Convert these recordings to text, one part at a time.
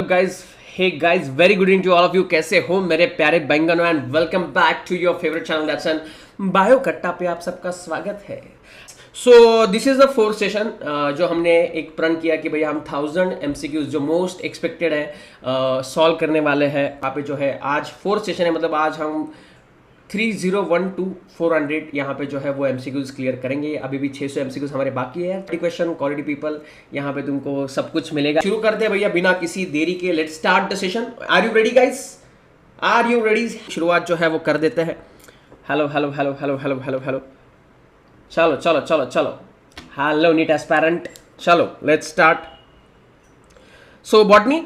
guys. Hey guys, very good evening to all of you. कैसे हो मेरे प्यारे बैंगनों and welcome back to your favourite channel that's an bio Katta पे आप सबका स्वागत है. So this is the fourth session जो हमने एक प्रण किया कि भैया हम 1000 MCQs जो मोस्ट एक्सपेक्टेड है सॉल्व करने वाले हैं. यहाँ पे जो है आज फोर्थ सेशन है, मतलब आज हम 3012 to 400 यहाँ पे जो है वो MCQs क्लियर करेंगे. अभी भी 600 MCQs हमारे बाकी है. क्वेश्चन क्वालिटी पीपल यहाँ पे तुमको सब कुछ मिलेगा. शुरू करते हैं भैया बिना किसी देरी के. Let's start the session. Are you ready guys? Are you ready? शुरुआत जो है वो कर देते हैं. Hello hello hello hello hello hello hello. चलो चलो चलो चलो. Hello NEET aspirant. चलो लेट्स स्टार्ट. सो बॉटनी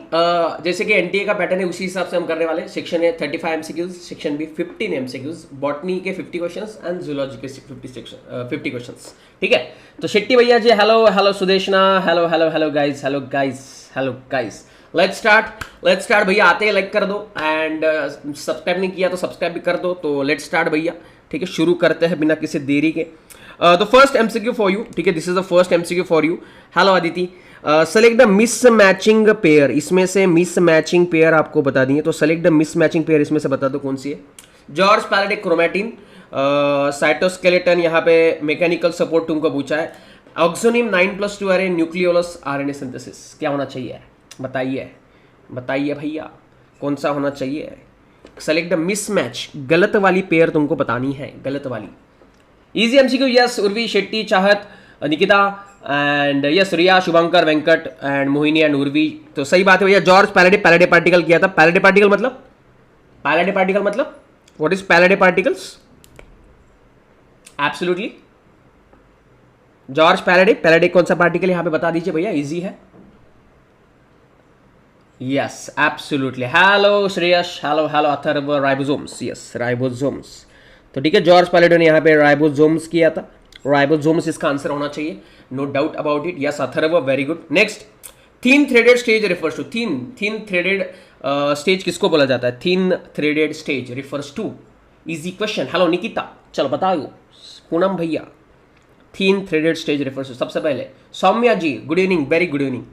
जैसे कि एनटीए का पैटर्न है उसी हिसाब से हम करने वाले. सेक्शन है 35 MCQs, section B 15 MCQs, botany के 50 क्वेश्चंस एंड जूलॉजी के 50 क्वेश्चंस. ठीक है. तो शेट्टी भैया जी hello hello. Sudeshna hello hello hello guys. Hello guys hello guys. Let's start भैया. आते हैं लाइक कर दो एंड सब्सक्राइब नहीं किया तो सब्सक्राइब भी कर दो. तो लेट्स स्टार्ट भैया. ठीक है, शुरू करते हैं बिना किसी देरी के. The first MCQ for you. ठीक है, this is the first MCQ for you. Hello Aditi. Select the miss matching pair. इसमें से मिस मैचिंग पेयर आपको बता दिए, तो select the miss matching pair इसमें से बता दो कौन सी है. जॉर्ज पैराडिक क्रोमैटिन, साइटोस्केलेटन, यहाँ पे मैकेनिकल सपोर्ट तुमको पूछा है. ऑक्सोनिम 9+2 अरे न्यूक्लियोलस RNA सिंथेसिस. क्या होना चाहिए बताइए भैया, कौन सा होना चाहिए. Select the mismatch. गलत वाली पेयर तुमको बतानी है, गलत वाली. Easy MCQ. Yes Urvi, Shetty, Chahat, Nikita and yes Riya, Shubhankar, Venkat and Mohini and Urvi. तो सही बात है भैया. जॉर्ज पैराडे पार्टिकल किया था. पैराडे पार्टिकल मतलब what is Palade particles? Absolutely George Palade कौन सा पार्टिकल यहां पे बता दीजिए भैया. इजी है. Yes absolutely. Hello Shreyas. Hello hello Atharva. Ribosomes. Yes ribosomes. तो ठीक है, जॉर्ज पैराडे ने यहाँ पे राइबोसोम्स किया था. राइबोसोम्स इसका आंसर होना चाहिए, no doubt about it. Yes Atharva, very good. Next, thin threaded stage refers to. Thin threaded stage किसको बोला जाता है? Thin threaded stage refers to. Easy question. Hello Nikita, चलो बताओ. पूनम भैया, thin threaded stage refers to. सबसे पहले Saumya ji, good evening, very good evening.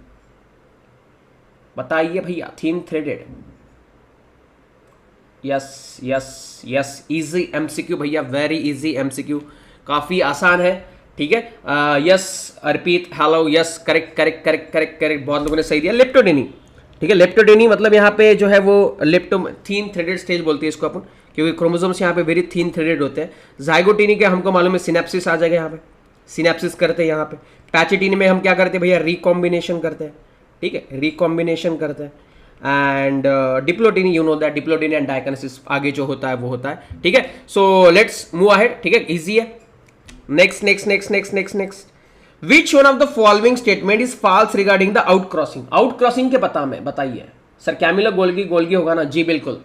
बताइए भैया thin threaded. Yes yes yes. Easy MCQ भैया, वेरी इजी MCQ, काफी आसान है. ठीक है. यस अर्पित, हेलो. Yes correct. बहुत लोगों ने सही दिया. लेप्टोडेनी. ठीक है, लेप्टोडेनी मतलब यहाँ पे जो है वो थिन थ्रेडेड स्टेज बोलते हैं इसको अपन, क्योंकि क्रोमोसोम्स यहाँ पे वेरी थिन थ्रेडेड होते हैं. जाइगोटिनी के हमको मालूम है सिनेप्सिस आ जाएगा. यहाँ पे सिनेप्सिस करते हैं. यहाँ पे पैचेटिनी में हम क्या करते हैं भैया? रिकॉम्बिनेशन करते हैं. ठीक है, रिकॉम्बिनेशन करते हैं. And diplotene, you know that, diplotene and diakinesis आगे जो होता है वो होता है. ठीक है. So let's move ahead. ठीक है, इजी है. Next. Which one of the following statement is false regarding the outcrossing? Outcrossing के बताइए सर. कैमिलो गोल्गी होगा ना जी? बिल्कुल.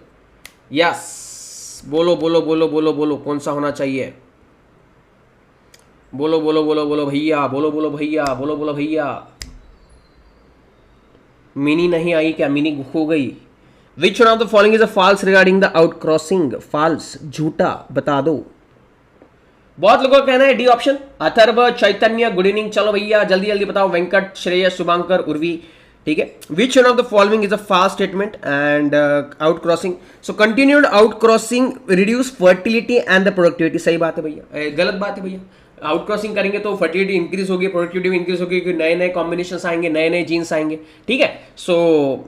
यस बोलो. कौन सा होना चाहिए? बोलो भैया. बोलो भैया. मिनी नहीं आई क्या? मिनी खो गई. Which one of the following is a false regarding the outcrossing? false, झूठा, बता दो. बहुत लोगों का कहना है डी ऑप्शन. अथर्व, चैतन्य, गुड इवनिंग. चलो भैया जल्दी बताओ. वेंकट, श्रेयस, शुभांकर, उर्वी. ठीक है. विच one of the following is a fast statement and outcrossing. So continued outcrossing reduce fertility and the productivity. सही बात है भैया, गलत बात है भैया. आउटक्रॉसिंग करेंगे तो फर्टिलिटी इंक्रीज होगी, प्रोडक्टिविटी भी इंक्रीज होगी, क्योंकि नए कॉम्बिनेशन आएंगे, नए जीन्स आएंगे. ठीक है. सो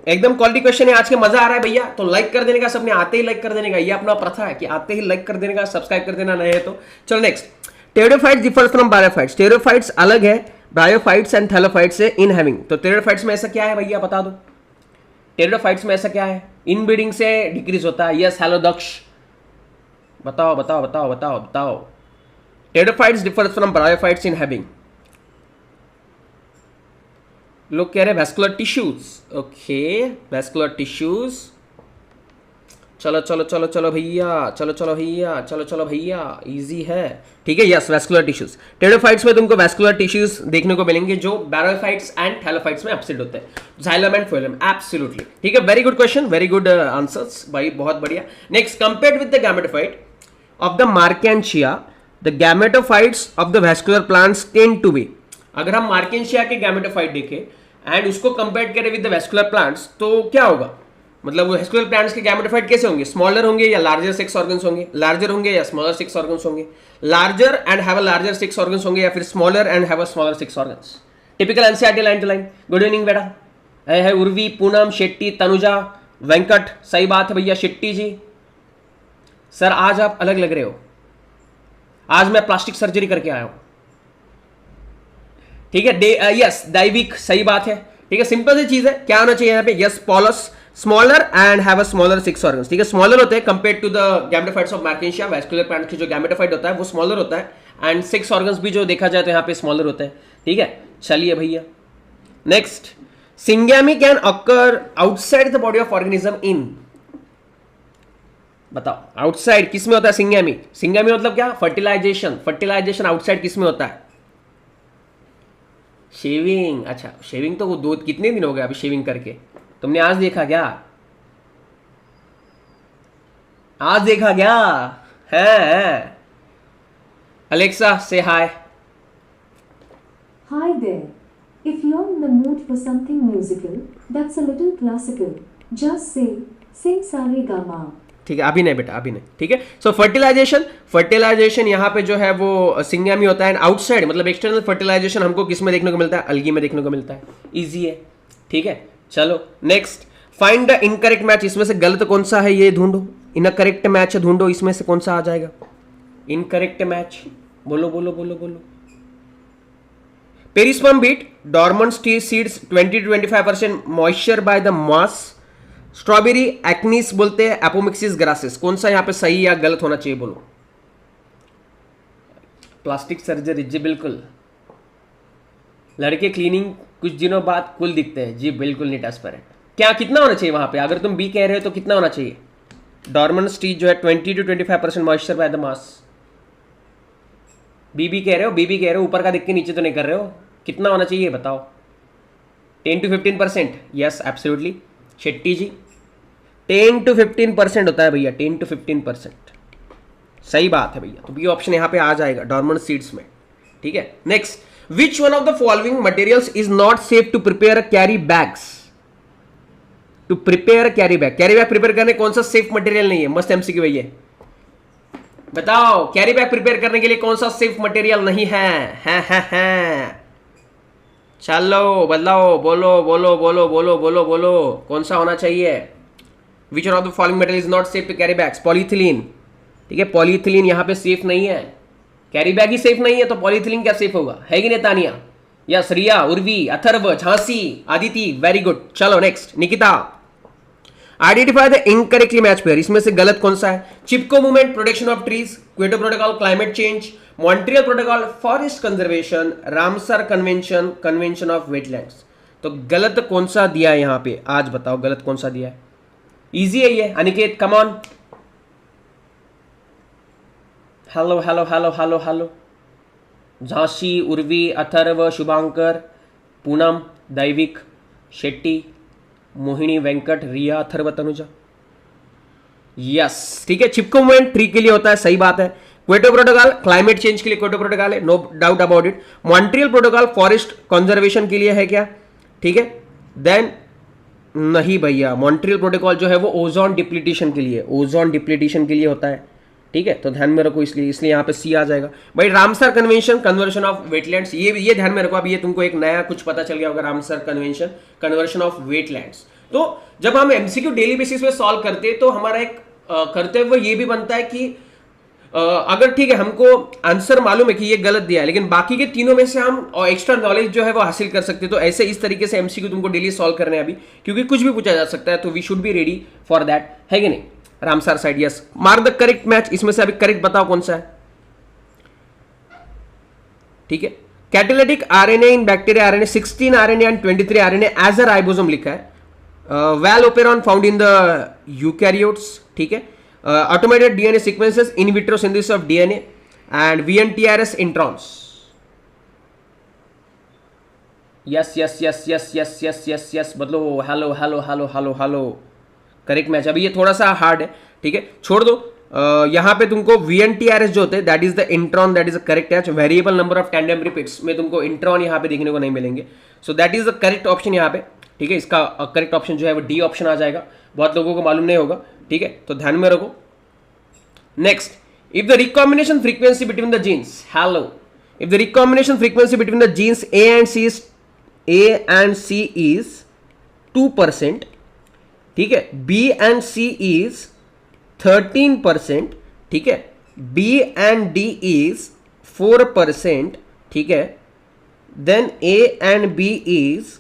एकदम क्वालिटी क्वेश्चन है आज के. मजा आ रहा है भैया. तो लाइक कर देने का, सबने आते ही लाइक कर देने का. ये अपना प्रथा है कि आते ही लाइक कर देने का, सब्सक्राइब कर देना नए है तो. चलो next. Pteridophytes differ from bryophytes. Pteridophytes अलग है ब्रायोफाइट्स एंड थैलोफाइट्स से इन हैविंग. तो टेरिडोफाइट्स में ऐसा क्या है भैया बता दो. टेरिडोफाइट्स में ऐसा क्या है? इनब्रीडिंग से डिक्रीज होता है. यस हेलो दक्ष, बताओ. Pteridophytes differs from bryophytes in having. लोग कह रहे हैं vascular tissues. Okay, vascular tissues. चलो भैया. इजी है. ठीक है. Yes vascular tissues. टेरिडोफाइट्स में तुमको vascular tissues देखने को मिलेंगे जो बैरोफाइट्स एंड थैलोफाइट्स में एब्सेंट होते हैं. Xylem and phloem. एब्सोल्युटली. ठीक है, very good question, very good answers भाई, बहुत बढ़िया. Next, compared with the gametophyte of the Marchantia, the gametophytes of the vascular plants tend to be. अगर हम मार्केंशिया के गैमेटोफाइट देखें एंड उसको कंपेयर करें विद द वेस्कुलर प्लांट्स, तो क्या होगा? मतलब वेस्कुलर प्लांट्स के गैमेटोफाइट कैसे होंगे? स्मॉलर होंगे या लार्जर सेक्स ऑर्गन्स होंगे? लार्जर होंगे या स्मॉलर सेक्स ऑर्गन्स होंगे? Larger and have a larger sex organs होंगे या फिर smaller and have a smaller sex organs? Typical NCERT line to line. Good evening बेटा। है उर्वी, पूनम, शेट्टी, तनुजा, वेंकट। सही बात है भैया शेट्टी जी। सर आज आप अलग लग रहे हो, आज मैं प्लास्टिक सर्जरी करके आया हूं। ठीक है, यस दैविक, सही बात है। ठीक है, सिंपल सी चीज है। क्या होना चाहिए यहाँ पे? Yes Paulus, smaller and have a smaller sex organs. ठीक है, स्मॉलर होते हैं compare to the gametophytes of Marchantia. Vascular plant की जो गैमेटोफाइट होता है वो स्मॉलर होता है, एंड सेक्स ऑर्गन्स भी जो देखा जाए तो यहाँ पे स्मॉलर होते हैं। ठीक है, चलिए भैया next. Syngamy can occur outside the body of organism in, बताओ आउटसाइड किस में होता है सिंगैमी? सिंगैमी मतलब क्या? फर्टिलाइजेशन। फर्टिलाइजेशन आउटसाइड किस में होता है? शेविंग। अच्छा, शेविंग तो वो दो कितने दिन हो गए अभी शेविंग करके? तुमने आज देखा क्या? आज देखा क्या है? अलेक्सा से हाय। Hi there. If you're in the mood for something musical, that's a little classical, just say, sing sa re ga ma. ठीक है, अभी नहीं बेटा, अभी नहीं। ठीक है, सो फर्टिलाइजेशन यहाँ पे जो है वो सिंगैमी होता है। आउटसाइड मतलब एक्सटर्नल फर्टिलाइजेशन हमको किस में देखने को मिलता है? अलगी में देखने को मिलता है। इजी है। ठीक है, चलो next. Find the incorrect match. इसमें से गलत कौन सा है ये ढूंढो। इनकरेक्ट मैच ढूंढो, इसमें से कौन सा आ जाएगा? इनकरेक्ट मैच बोलो बोलो बोलो बोलो। Perisperm beet, dormant seeds 20 to 25% moisture by the mass. Strawberry achenes बोलते हैं एपोमिक्सिस ग्रासिस। कौन सा यहाँ पे सही या गलत होना चाहिए बोलो? प्लास्टिक सर्जरी जी बिल्कुल। लड़के क्लीनिंग कुछ दिनों बाद कुल दिखते हैं जी बिल्कुल। नहीं ट्रांसपेरेंट। क्या कितना होना चाहिए वहां पे? अगर तुम बी कह रहे हो तो कितना होना चाहिए? डॉर्मेंट स्टेज जो है 20 to 25% moisture by the mass. बीबी कह रहे हो, बीबी कह रहे हो, ऊपर का देख के नीचे तो नहीं कर रहे हो। कितना होना चाहिए बताओ? 10 to 15%। Yes absolutely Shetty ji, 10 to 15% होता है भैया, 10 to 15%। सही बात है भैया, तो बी ऑप्शन यहां पे आ जाएगा डॉर्मेंट सीड्स में। ठीक है, next. Which one of the following materials is not safe to prepare carry bags? To prepare carry bag, carry bag prepare करने कौन सा सेफ मटेरियल नहीं है? मस्त एमसीक्यू भैया, बताओ कैरी बैग प्रिपेयर करने के लिए कौन सा सेफ मटेरियल नहीं है? चलो बदलाओ, बोलो बोलो बोलो बोलो बोलो बोलो, कौन सा होना चाहिए? Which one of the following material is not safe to carry bags? Polythene. ठीक है, पॉलीथिलीन यहां पे सेफ नहीं है। कैरी बैग ही सेफ नहीं है तो पॉलीथिलीन क्या सेफ होगा? है कि नहीं Tania? Yes Riya, Urvi, Atharva, Jhansi, Aditi, very good. चलो next. Nikita, identify the incorrectly match pair. इसमें से गलत कौन सा है? Chipko movement, protection of trees, Kyoto protocol, climate change, Montreal protocol, forest conservation, Ramsar convention, convention of wetlands. तो गलत कौन सा दिया है यहां पे? आज बताओ गलत कौन सा दिया है? इजी है ये। Aniket come on. Hello hello hello hello hello. Jhansi, Urvi, Atharva, Shubhankar, Poonam, दैविक, शेट्टी, मोहिनी, वेंकट, रिया, अथर्व, तनुजा। यस ठीक है, चिपको मूवमेंट ट्री के लिए होता है, सही बात है। क्योटो प्रोटोकॉल क्लाइमेट चेंज के लिए क्योटो प्रोटोकॉल है, no doubt about it. Montreal protocol forest conservation के लिए है क्या? ठीक है, देन नहीं भैया, मॉन्ट्रियल प्रोटोकॉल जो है वो ओजोन डिप्लीटेशन के लिए, ओजोन डिप्लीटेशन के लिए होता है। ठीक है, तो ध्यान में रखो, इसलिए यहाँ पे सी आ जाएगा भाई। Ramsar convention, conversion of wetlands, ये ध्यान में रखो। अभी ये तुमको एक नया कुछ पता चल गया होगा, Ramsar convention, conversion of wetlands. तो जब हम एमसीक्यू डेली बेसिस पे सॉल्व करते हैं तो हमारा एक करते हुए ये भी बनता है कि अगर ठीक है हमको आंसर मालूम है कि ये गलत दिया है, लेकिन बाकी के तीनों में से हम एक्स्ट्रा नॉलेज जो है वो हासिल कर सकते हैं। तो ऐसे इस तरीके से एमसीक्यू तुमको डेली सॉल्व करने हैं अभी, क्योंकि कुछ भी पूछा जा सकता है, तो we should be ready for that, है कि नहीं? Ramsar site, yes. Mark the correct match. इसमें से अभी करेक्ट बताओ कौन सा है? ठीक है, catalytic RNA in bacteria RNA 16 RNA and 23 RNA as a ribosome लिखा है। Well operon found in the eukaryotes. ठीक है, automated DNA sequences, in vitro synthesis of DNA and VNTRs introns. Yes yes yes yes yes yes yes yes बदलो। Hello hello hello hello hello, correct match. अभी ये थोड़ा सा hard है, ठीक है, छोड़ दो। यहां पे तुमको वीएनटीआरएस जो होते हैं, that is the intron, that is the correct match. Variable number of tandem repeats में तुमको इंट्रॉन यहां पे देखने को नहीं मिलेंगे। So that is the correct option यहाँ पे, ठीक है। इसका करेक्ट ऑप्शन जो है वो डी ऑप्शन आ जाएगा, बहुत लोगों को मालूम नहीं होगा, ठीक है, तो ध्यान में रखो। Next, if the recombination frequency between the genes, hello, if the recombination frequency between the genes A and C is 2%, ठीक है, बी एंड सी इज 13%, ठीक है, बी एंड डी इज 4%, ठीक है, then A and B is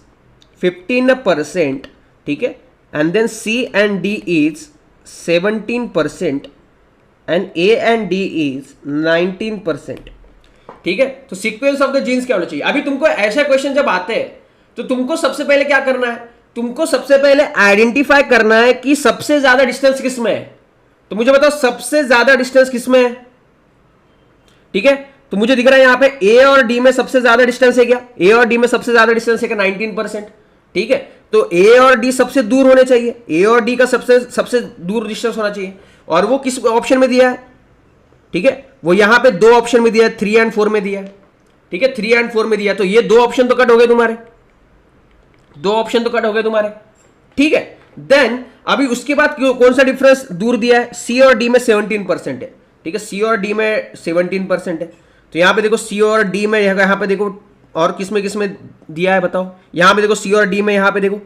15%, ठीक है, and then C and D is 17% and A and D is 19%, ठीक है। तो सीक्वेंस ऑफ द जीन्स क्या होना चाहिए? अभी तुमको ऐसा क्वेश्चन जब आते हैं तो तुमको सबसे पहले क्या करना है? तुमको सबसे पहले आइडेंटिफाई करना है कि सबसे ज्यादा डिस्टेंस किस में है। तो मुझे बताओ सबसे ज्यादा डिस्टेंस किस में है, ठीक है। तो मुझे दिख रहा है यहां पे ए और डी में सबसे ज्यादा डिस्टेंस है क्या? ए और डी में सबसे ज्यादा डिस्टेंस है क्या? 19%, ठीक है। तो ए और डी सबसे दूर होने चाहिए, ए और डी का सबसे दूर डिस्टेंस होना चाहिए, और वो किस ऑप्शन में दिया है, ठीक है, वो यहां पे दो ऑप्शन में दिया है, 3 एंड 4 में दिया है, ठीक है, 3 एंड 4 में दिया है। तो ये दो ऑप्शन तो कट हो गए तुम्हारे, दो ऑप्शन तो कट हो गए तुम्हारे, ठीक है। देन अभी उसके बाद कौन सा डिफरेंस दूर दिया है? सी और डी में 17% है, ठीक है, सी और डी में 17% है। तो यहां पे देखो सी और डी में, यहां पे देखो और किसमें दिया है बताओ? यहां पे देखो सी और डी में, यहां पे देखो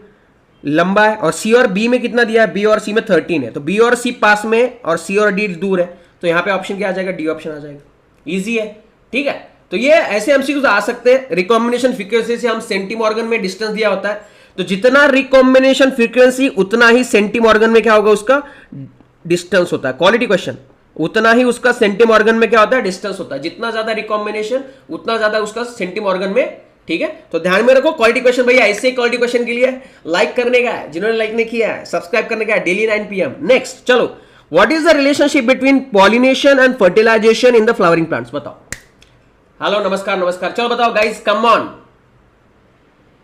लंबा है, और सी और बी में कितना दिया है? बी और सी में 13 है। तो बी और सी पास में और सी और डी दूर है, तो यहां पे ऑप्शन क्या आ जाएगा? डी ऑप्शन आ जाएगा। इजी है, ठीक है। तो ये ऐसे एमसीक्यूज आ सकते हैं। रिकॉम्बिनेशन फ्रीक्वेंसी से हम सेंटीमॉर्गन में डिस्टेंस दिया होता है, तो जितना रिकॉम्बिनेशन फ्रीक्वेंसी उतना ही सेंटीमॉर्गन में क्या होगा? उसका डिस्टेंस होता है। क्वालिटी क्वेश्चन, उतना ही उसका सेंटीमॉर्गन में क्या होता है? डिस्टेंस होता है। जितना ज्यादा रिकॉम्बिनेशन उतना ज्यादा उसका सेंटीमॉर्गन में, ठीक है। तो ध्यान में रखो, क्वालिटी क्वेश्चन भैया ऐसे ही क्वालिटी क्वेश्चन के लिए लाइक करने का है, जिन्होंने लाइक नहीं किया है सब्सक्राइब करने का है, डेली 9 PM। नेक्स्ट चलो, what is the relationship between pollination and fertilization in the flowering plants? बताओ। हेलो, नमस्कार नमस्कार, चलो बताओ guys, come on.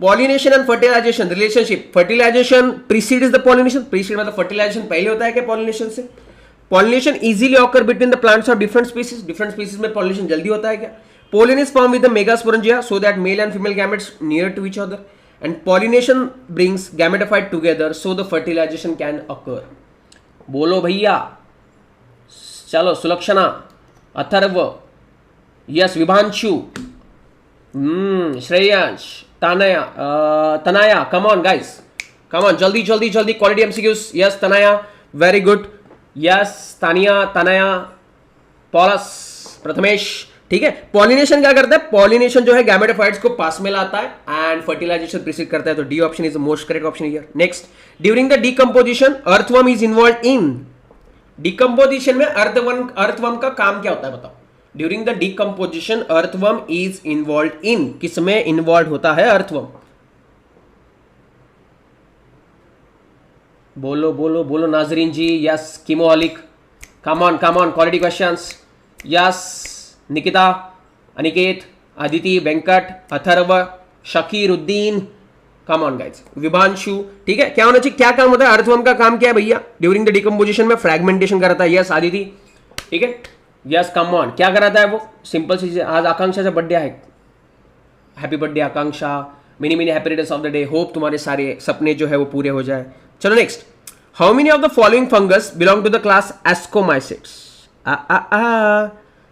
Pollination and fertilization relationship, fertilization precedes the pollination, precede मतलब फर्टिलाइजेशन पहले होता है क्या पॉलिनेशन से? Pollination easily occur between the plants of different species, different species में पॉलिनेशन जल्दी होता है क्या? Pollen is formed with the megasporangia so that male and female gametes near to each other, and pollination brings gametophyte together so the fertilization can occur. बोलो भैया, चलो Sulakshana, Atharva, yes, Vibhanshu, Shreyansh, तनाया, come on guys, come on, जल्दी जल्दी जल्दी, quality MCQs. Yes तनाया, very good, yes Tania, तनाया, पॉलस, Prathamesh, ठीक है। Pollination क्या करता है? पॉलिनेशन जो है गैमेटोफाइट्स को पास में लाता है एंड फर्टिलाइजेशन प्रीसीड करता है। तो D option is the most correct option here. Next, during the decomposition earthworm is involve in, decomposition में अर्थवर्म का काम क्या होता है बताओ? During the decomposition earthworm is involve in, किसमें इन्वॉल्व होता है अर्थवर्म? बोलो बोलो बोलो नाजरीन जी। यस, कीमोहलिक, come on, quality questions. Yes, Nikita, Aniket, Aditi, Venkat, Atharva, Shakiruddin, come on guys, Vibhanshu, ठीक है। क्या होना चाहिए? क्या काम होता है? अर्थवर्म का काम क्या है भैया? ड्यूरिंग द डिकम्पोजिशन में फ्रैगमेंटेशन करता है। यस आदिति, ठीक है। यस, कम ऑन, क्या कराता है वो? सिंपल चीज है। आज आकांक्षा का बर्थडे है, happy birthday Akanksha, many many happiness of the day. Hope तुम्हारे सारे सपने जो है वो पूरे हो जाए। चलो next, how many of the following fungus belong to the class ascomycetes?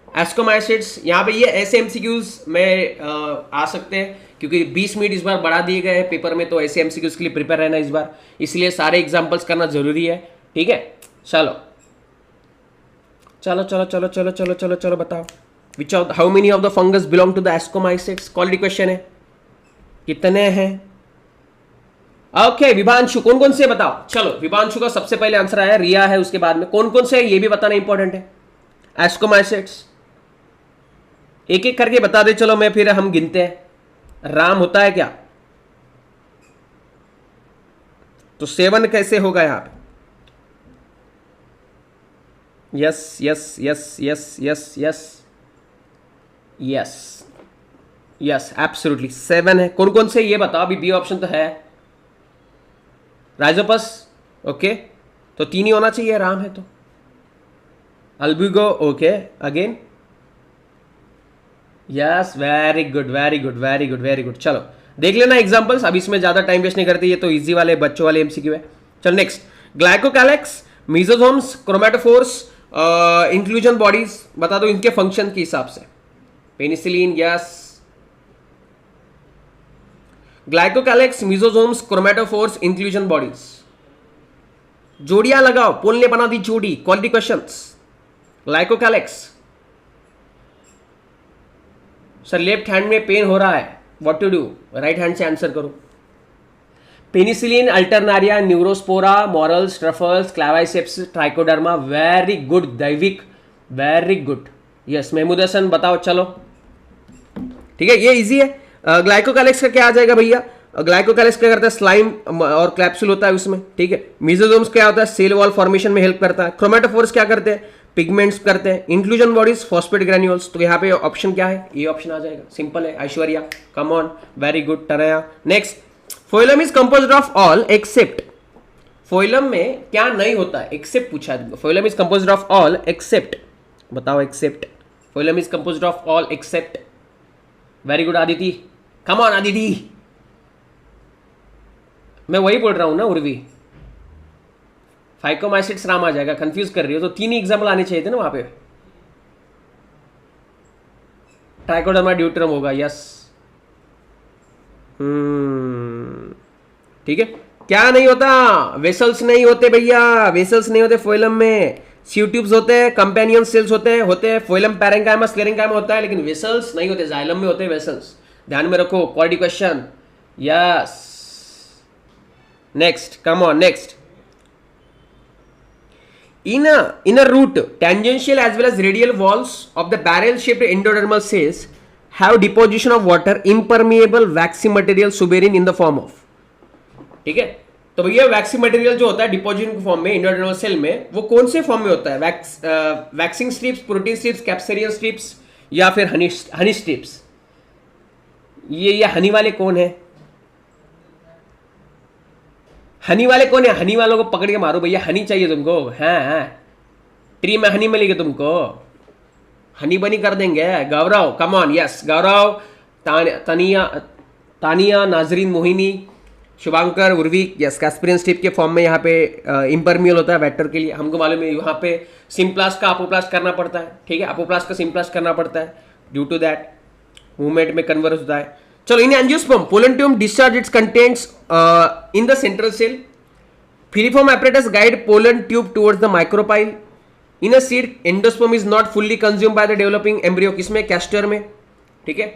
Ascomycetes, यहाँ पे ये ऐसे एमसीक्यूज में आ सकते हैं क्योंकि 20 मिनट इस बार बढ़ा दिए गए हैं पेपर में, तो ऐसे एमसीक्यूज के लिए प्रिपेयर रहना इस बार, इसलिए सारे एग्जांपल्स करना जरूरी है, ठीक है। चलो चलो चलो चलो चलो चलो चलो चलो बताओ, which of how many of the fungus belong to the ascomycetes? Quality question है, कितने हैं? ओके, विभांशु, कौन कौन से बताओ। चलो, विभांशु का सबसे पहले आंसर आया, रिया है उसके बाद में, कौन कौन से है ये भी बताना इंपॉर्टेंट है। एस्कोमाइसिड्स एक एक करके बता दे, चलो मैं फिर हम गिनते हैं। राम होता है क्या? तो 7 कैसे होगा यहां पे? Yes yes yes yes yes yes yes yes, absolutely 7 है। कौन कौन से ये बताओ, अभी बी ऑप्शन तो है। राइजोपस, ओके, तो 3 ही होना चाहिए, राम है तो। Albugo, okay, again, yes, very good very good very good very good. चलो देख लेना एग्जांपल्स, अब इसमें ज्यादा टाइम वेस्ट नहीं करते, ये तो इजी वाले बच्चों वाले एमसीक्यू है। चल next, glycocalyx, mesosomes, chromatophores, inclusion bodies बता दो इनके फंक्शन के हिसाब से। Penicillin, yes. Glycocalyx, mesosomes, chromatophores, inclusion bodies, जोड़ियां लगाओ, पोल ने बना दी जोड़ी। Quality questions. Glycocalyx, sir left hand में पेन हो रहा है, what to do, right hand से आंसर करो। Penicillin, Alternaria, Neurospora, morels, truffles, Claviceps, Trichoderma. Very good Daivik, very good. Yes Mahmood Hasan बताओ, चलो ठीक है, ये इजी है। ग्लाइकोकैलेक्स का क्या आ जाएगा भैया? ग्लाइकोकैलेक्स क्या करता है, स्लाइम और कैप्सूल होता है उसमें, ठीक है। मीजोसोम्स क्या होता है, सेल वॉल फॉर्मेशन में हेल्प करता है। क्रोमेटोफोर्स क्या करते हैं, पिगमेंट्स करते हैं। Inclusion bodies, phosphate granules. तो यहाँ पे ऑप्शन क्या है, ये ऑप्शन आ जाएगा, सिंपल है। Aishwarya, come on, very good. Tanaya, next, phloem is composed of all except. Phloem में क्या नहीं होता है, एक्सेप्ट पूछा है तुमको। Phloem is composed of all except, बताओ except. Phloem is composed of all except, very good Aditi, come on Aditi. मैं वही बोल रहा हूं ना उर्वी, फाइकोमाइसिट्स नाम आ जाएगा, कंफ्यूज कर रही हो तो 3 ही एग्जाम्पल आने चाहिए थे ना वहां पे। ट्राइकोडर्मा ड्यूटरम होगा, यस। ठीक है। क्या नहीं होता, वेसल्स नहीं होते भैया, वेसल्स नहीं होते फोइलम में। सीव ट्यूब्स होते हैं, कंपेनियन सेल्स होते हैं। फोइलम पैरेंकाइमा स्क्लेरेंकाइमा होता है, लेकिन वेसल्स नहीं होते। जाइलम में होते हैं वेसल्स, ध्यान में रखो। Quality question, yes. Next, come on, next. In a root, tangential as well as radial walls of the barrel-shaped endodermal cells have deposition of water, impermeable waxy material suberin in the form of, ठीक है। तो भैया वैक्सी material जो होता है deposition के form में endodermal cell में, वो कौन से फॉर्म में होता है? Waxing strips, protein strips, Casparian strips, या फिर हनी स्ट्रिप्स। ये हनी वाले कौन है? हनी वाले कौन है? हनी वालों को पकड़ के मारो भैया, हनी चाहिए तुमको? हाँ, ट्री में हनी मिलेगी तुमको, हनी बनी कर देंगे। गौरव, कम ऑन, यस। गौरव, तानिया, नाजरीन, मोहिनी, शुभांकर, उर्वी, यस। कैस्परियन स्ट्रिप के फॉर्म में यहाँ पे इम्परमियल होता है वेक्टर के लिए, हमको मालूम है। यहाँ पे सिम्प्लास्ट का अपोप्लास्ट करना पड़ता है, ठीक है। अपोप्लास्ट का सिम्प्लास्ट करना पड़ता है, ड्यू टू दैट मूवमेंट में कन्वर्स होता है। चलो, in angiosperm pollen tube discharge its contents in the central cell. Filiform apparatus guide pollen tube towards the micropyle. In a seed, endosperm is not fully consumed by the developing embryo. किसमें? Castor में, ठीक है।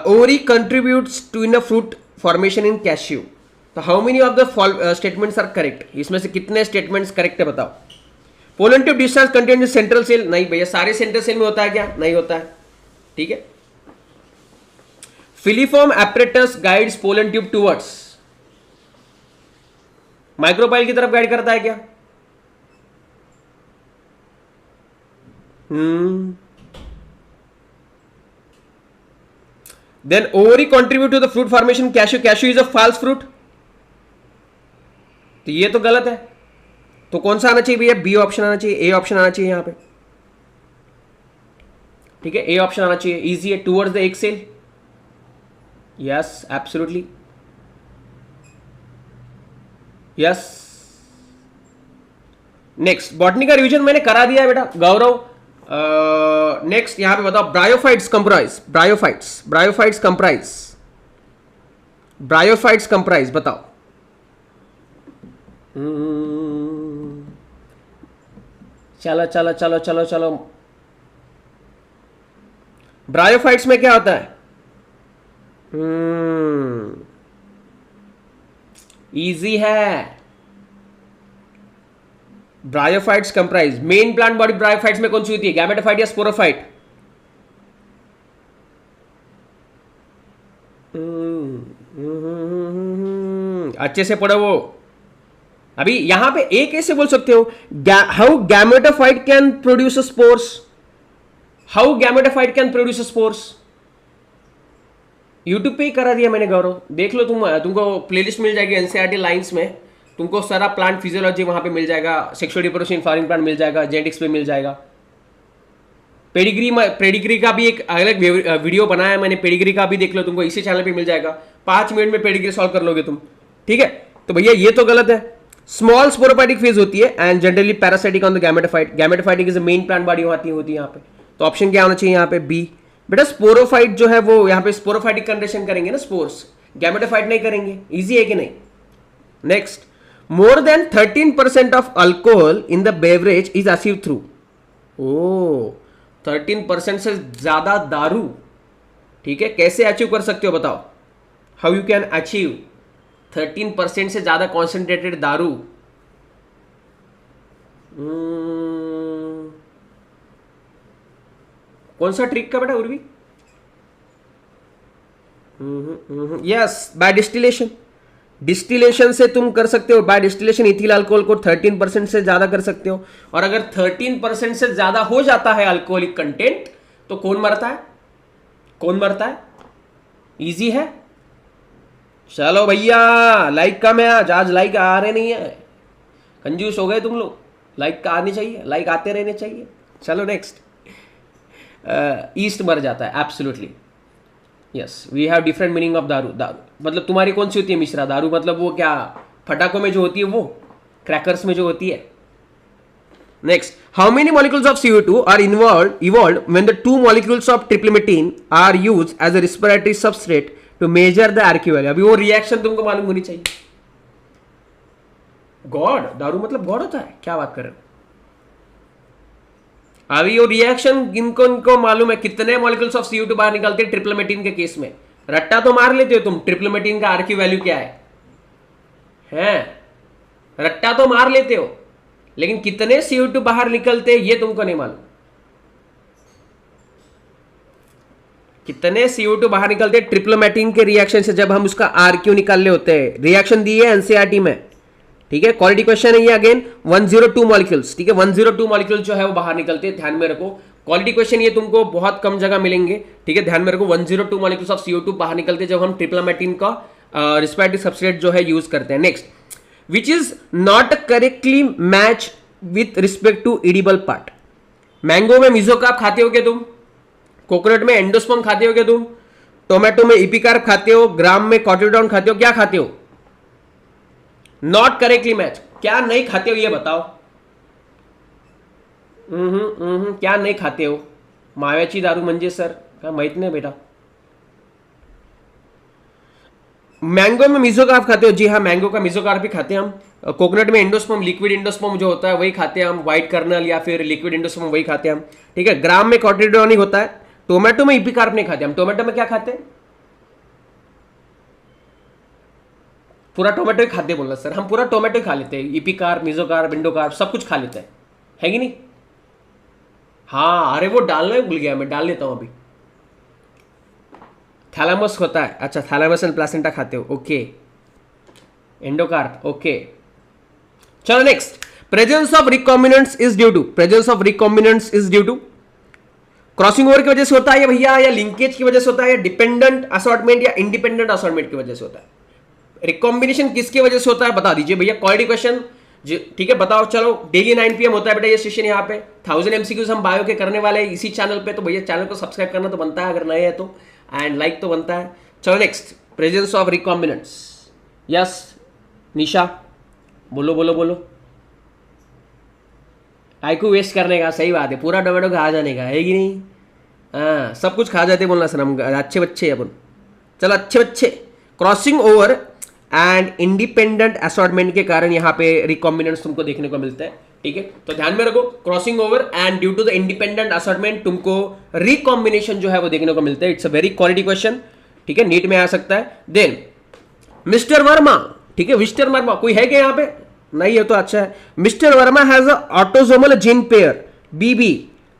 Ovary contributes to in a fruit formation in cashew. तो how many of the statements are correct? इसमें से कितने statements correct है बताओ। Pollen tube discharge content in central cell, नहीं भैया, सारे सेंट्रल सेल में होता है क्या? नहीं होता है, ठीक है। Filiform apparatus guides pollen tube towards, micropyle की तरफ गाइड करता है क्या? Then ovary contribute to the fruit formation cashew, cashew is a false fruit, तो ये तो गलत है। तो कौन सा आना चाहिए भैया? बी ऑप्शन आना चाहिए, ए ऑप्शन आना चाहिए यहां पे, ठीक है। ए ऑप्शन आना चाहिए, इजी है। Towards the egg cell, yes, absolutely, yes. Next, botany का रिवीजन मैंने करा दिया है बेटा गौरव। नेक्स्ट यहां पे बताओ, ब्रायोफाइट्स कंप्राइज, बताओ। चलो, ब्रायोफाइट्स में क्या होता है? इजी है। Bryophytes comprise, main plant body bryophytes में कौन सी होती है? गैमेटोफाइट या स्पोरोफाइट? अच्छे से पढ़ो वो। अभी यहां पे एक कैसे बोल सकते हो? How gametophyte can produce spores, YouTube पे ही करा दिया मैंने गौरव, देख लो तुमको प्लेलिस्ट मिल जाएगी एनसीईआरटी लाइंस में, तुमको सारा प्लांट फिजियोलॉजी वहां पे मिल जाएगा, सेक्सुअल रिप्रोडक्शन फॉरेन प्लांट मिल जाएगा, जेनेटिक्स पे मिल जाएगा। पेडिग्री का भी एक अलग वीडियो बनाया मैंने, पेडिग्री का भी देख लो, तुमको इसी चैनल पे मिल जाएगा। 5 मिनट में पेडिग्री सॉल्व कर लोगे तुम, ठीक है। तो भैया ये तो गलत है। स्मॉल स्पोरोफाइटिक फेज होती है and generally parasitic on the gametophyte. Gametophytic is the main plant body होती है यहाँ पे। तो ऑप्शन क्या होना चाहिए यहाँ पे? बी। बेटा स्पोरोफाइट जो है वो यहाँ पे स्पोरोफाइटिक कंडीशन करेंगे ना, स्पोर्स, गैमेटोफाइट नहीं करेंगे। इजी है कि नहीं? Next, more than 13% of alcohol in the beverage is achieve through. ओ 13% से ज्यादा दारू, ठीक है, कैसे अचीव कर सकते हो बताओ? हाउ यू कैन अचीव 13% से ज्यादा कॉन्सेंट्रेटेड दारू? कौन सा ट्रिक का बेटा Urvi? Yes, by distillation. Distillation से तुम कर सकते हो। बाय डिस्टिलेशन इथिल अल्कोहल को 13% से ज्यादा कर सकते हो। और अगर 13% से ज्यादा हो जाता है अल्कोहलिक कंटेंट तो कौन मरता है? कौन मरता है? इजी है। चलो भैया, लाइक कम है आज लाइक आ रहे नहीं है, कंजूस हो गए तुम लोग। लाइक का आने चाहिए, लाइक आते रहने चाहिए। चलो नेक्स्ट, ईस्ट मर जाता है, absolutely yes. We have different meaning of daru. दारू मतलब तुम्हारी कौन सी होती है मिश्रा? दारू मतलब वो क्या फटाकों में जो होती है, वो क्रैकर्स में जो होती है। Next, how many molecules of CO2 are evolved when the 2 molecules of tripalmitin are used as a respiratory substrate to measure the RQ value? अभी वो रिएक्शन तुमको मालूम होनी चाहिए। गॉड, दारू मतलब गॉड होता है? क्या बात कर रहे हो? अभी वो रिएक्शन इनको मालूम है कितने मॉलिक्यूल्स ऑफ CO2 बाहर निकलते हैं ट्रिप्लोमेटिन के केस में। रट्टा तो मार लेते हो तुम, ट्रिप्लोमेटिन का आरक्यू वैल्यू क्या है? रट्टा तो मार लेते हो, लेकिन कितने CO2 बाहर निकलते हैं ये तुमको नहीं मालूम। कितने CO2 बाहर निकलते हैं ट्रिप्लोमेटिन के रिएक्शन से जब हम उसका आरक्यू निकालने होते हैं। रिएक्शन दी है एनसीईआरटी में, ठीक है। क्वालिटी क्वेश्चन है ये अगेन। 102 मॉलिक्यूल्स, ठीक है, 102 मॉलिक्यूल जो है वो बाहर निकलते हैं, ध्यान में रखो। क्वालिटी क्वेश्चन ये तुमको बहुत कम जगह मिलेंगे, ठीक है, ध्यान में रखो। 102 मॉलिक्यूल्स ऑफ CO2 बाहर निकलते हैं जब हम ट्रिप्लोमेटिन का रेस्पिरेटरी सबस्ट्रेट जो है यूज करते हैं। Next, which is not correctly match with respect to edible part? Mango में मिजोकार्प खाते हो क्या तुम? कोकोनट में एंडोस्पर्म खाते हो क्या तुम? टोमेटो में इपिकार्प खाते हो? ग्राम में कॉटिलडॉन खाते हो? क्या खाते हो? नॉट करेक्टली मैच, क्या नहीं खाते हो ये बताओ? क्या नहीं खाते हो? माव्याची दारू म्हणजे सर क्या माहित नहीं बेटा। मैंगो में मिजोकार्प खाते हो? जी हाँ, मैंगो का मिजोकार्प भी खाते हैं हम। कोकोनट में एंडोस्पर्म, लिक्विड एंडोस्पर्म जो होता है वही खाते हैं हम। व्हाइट कर्नल या फिर लिक्विड एंडोस्पर्म वही खाते हैं हम, ठीक है। ग्राम में कॉटिलडॉन ही होता है। टोमेटो में इपिकार्प नहीं खाते हम। टोमेटो में क्या खाते हैं? पूरा टोमेटो ही खाते बोलना सर, हम पूरा टोमेटो ही खा लेते हैं। इपिकार्प, मिजोकार्प, इंडोकार्प सब कुछ खा लेते हैं, है कि नहीं? हाँ, अरे वो डालना ही भूल गया मैं, डाल लेता हूं अभी। थैलामस होता है, अच्छा, थैलामस एंड प्लासेंटा खाते हो, ओके। Endocarp, okay. चलो next, presence of recombinants is due to, presence of recombinants is due to crossing over की वजह से होता है या भैया, या लिंकेज की वजह से होता है, या डिपेंडेंट असॉर्टमेंट या इंडिपेंडेंट असॉर्टमेंट की वजह से होता है? रिकॉम्बिनेशन किसकी वजह से होता है बता दीजिए भैया। क्वालिटी क्वेश्चन, ठीक है, बताओ। चलो, डेली 9 PM होता है बेटा ये सेशन यहाँ पे। 1000 MCQs हम बायो के करने वाले हैं इसी चैनल पे, तो भैया चैनल को सब्सक्राइब करना तो बनता है अगर नए हैं तो, एंड लाइक तो बनता है। चलो next, presence of recombinants. Yes Nisha, बोलो बोलो बोलो। आईक्यू वेस्ट करने का, सही बात है, पूरा टोमेटो खा जाने का, है कि नहीं? हाँ, सब कुछ खा जाते बोलना सर, हम अच्छे बच्चे अपन। चलो अच्छे बच्चे। Crossing over and independent assortment के कारण यहाँ पे रिकॉम्बिनेंट्स तुमको देखने को मिलते हैं, ठीक है। तो ध्यान में रखो, crossing over and due to the independent assortment तुमको रिकॉम्बिनेशन जो है वो देखने को मिलते हैं। It's a very quality question, ठीक है, नीट में आ सकता है। देन मिस्टर वर्मा, ठीक है, मिस्टर वर्मा कोई है क्या यहाँ पे? नहीं है तो अच्छा है। Mister Verma has a autosomal gene pair BB,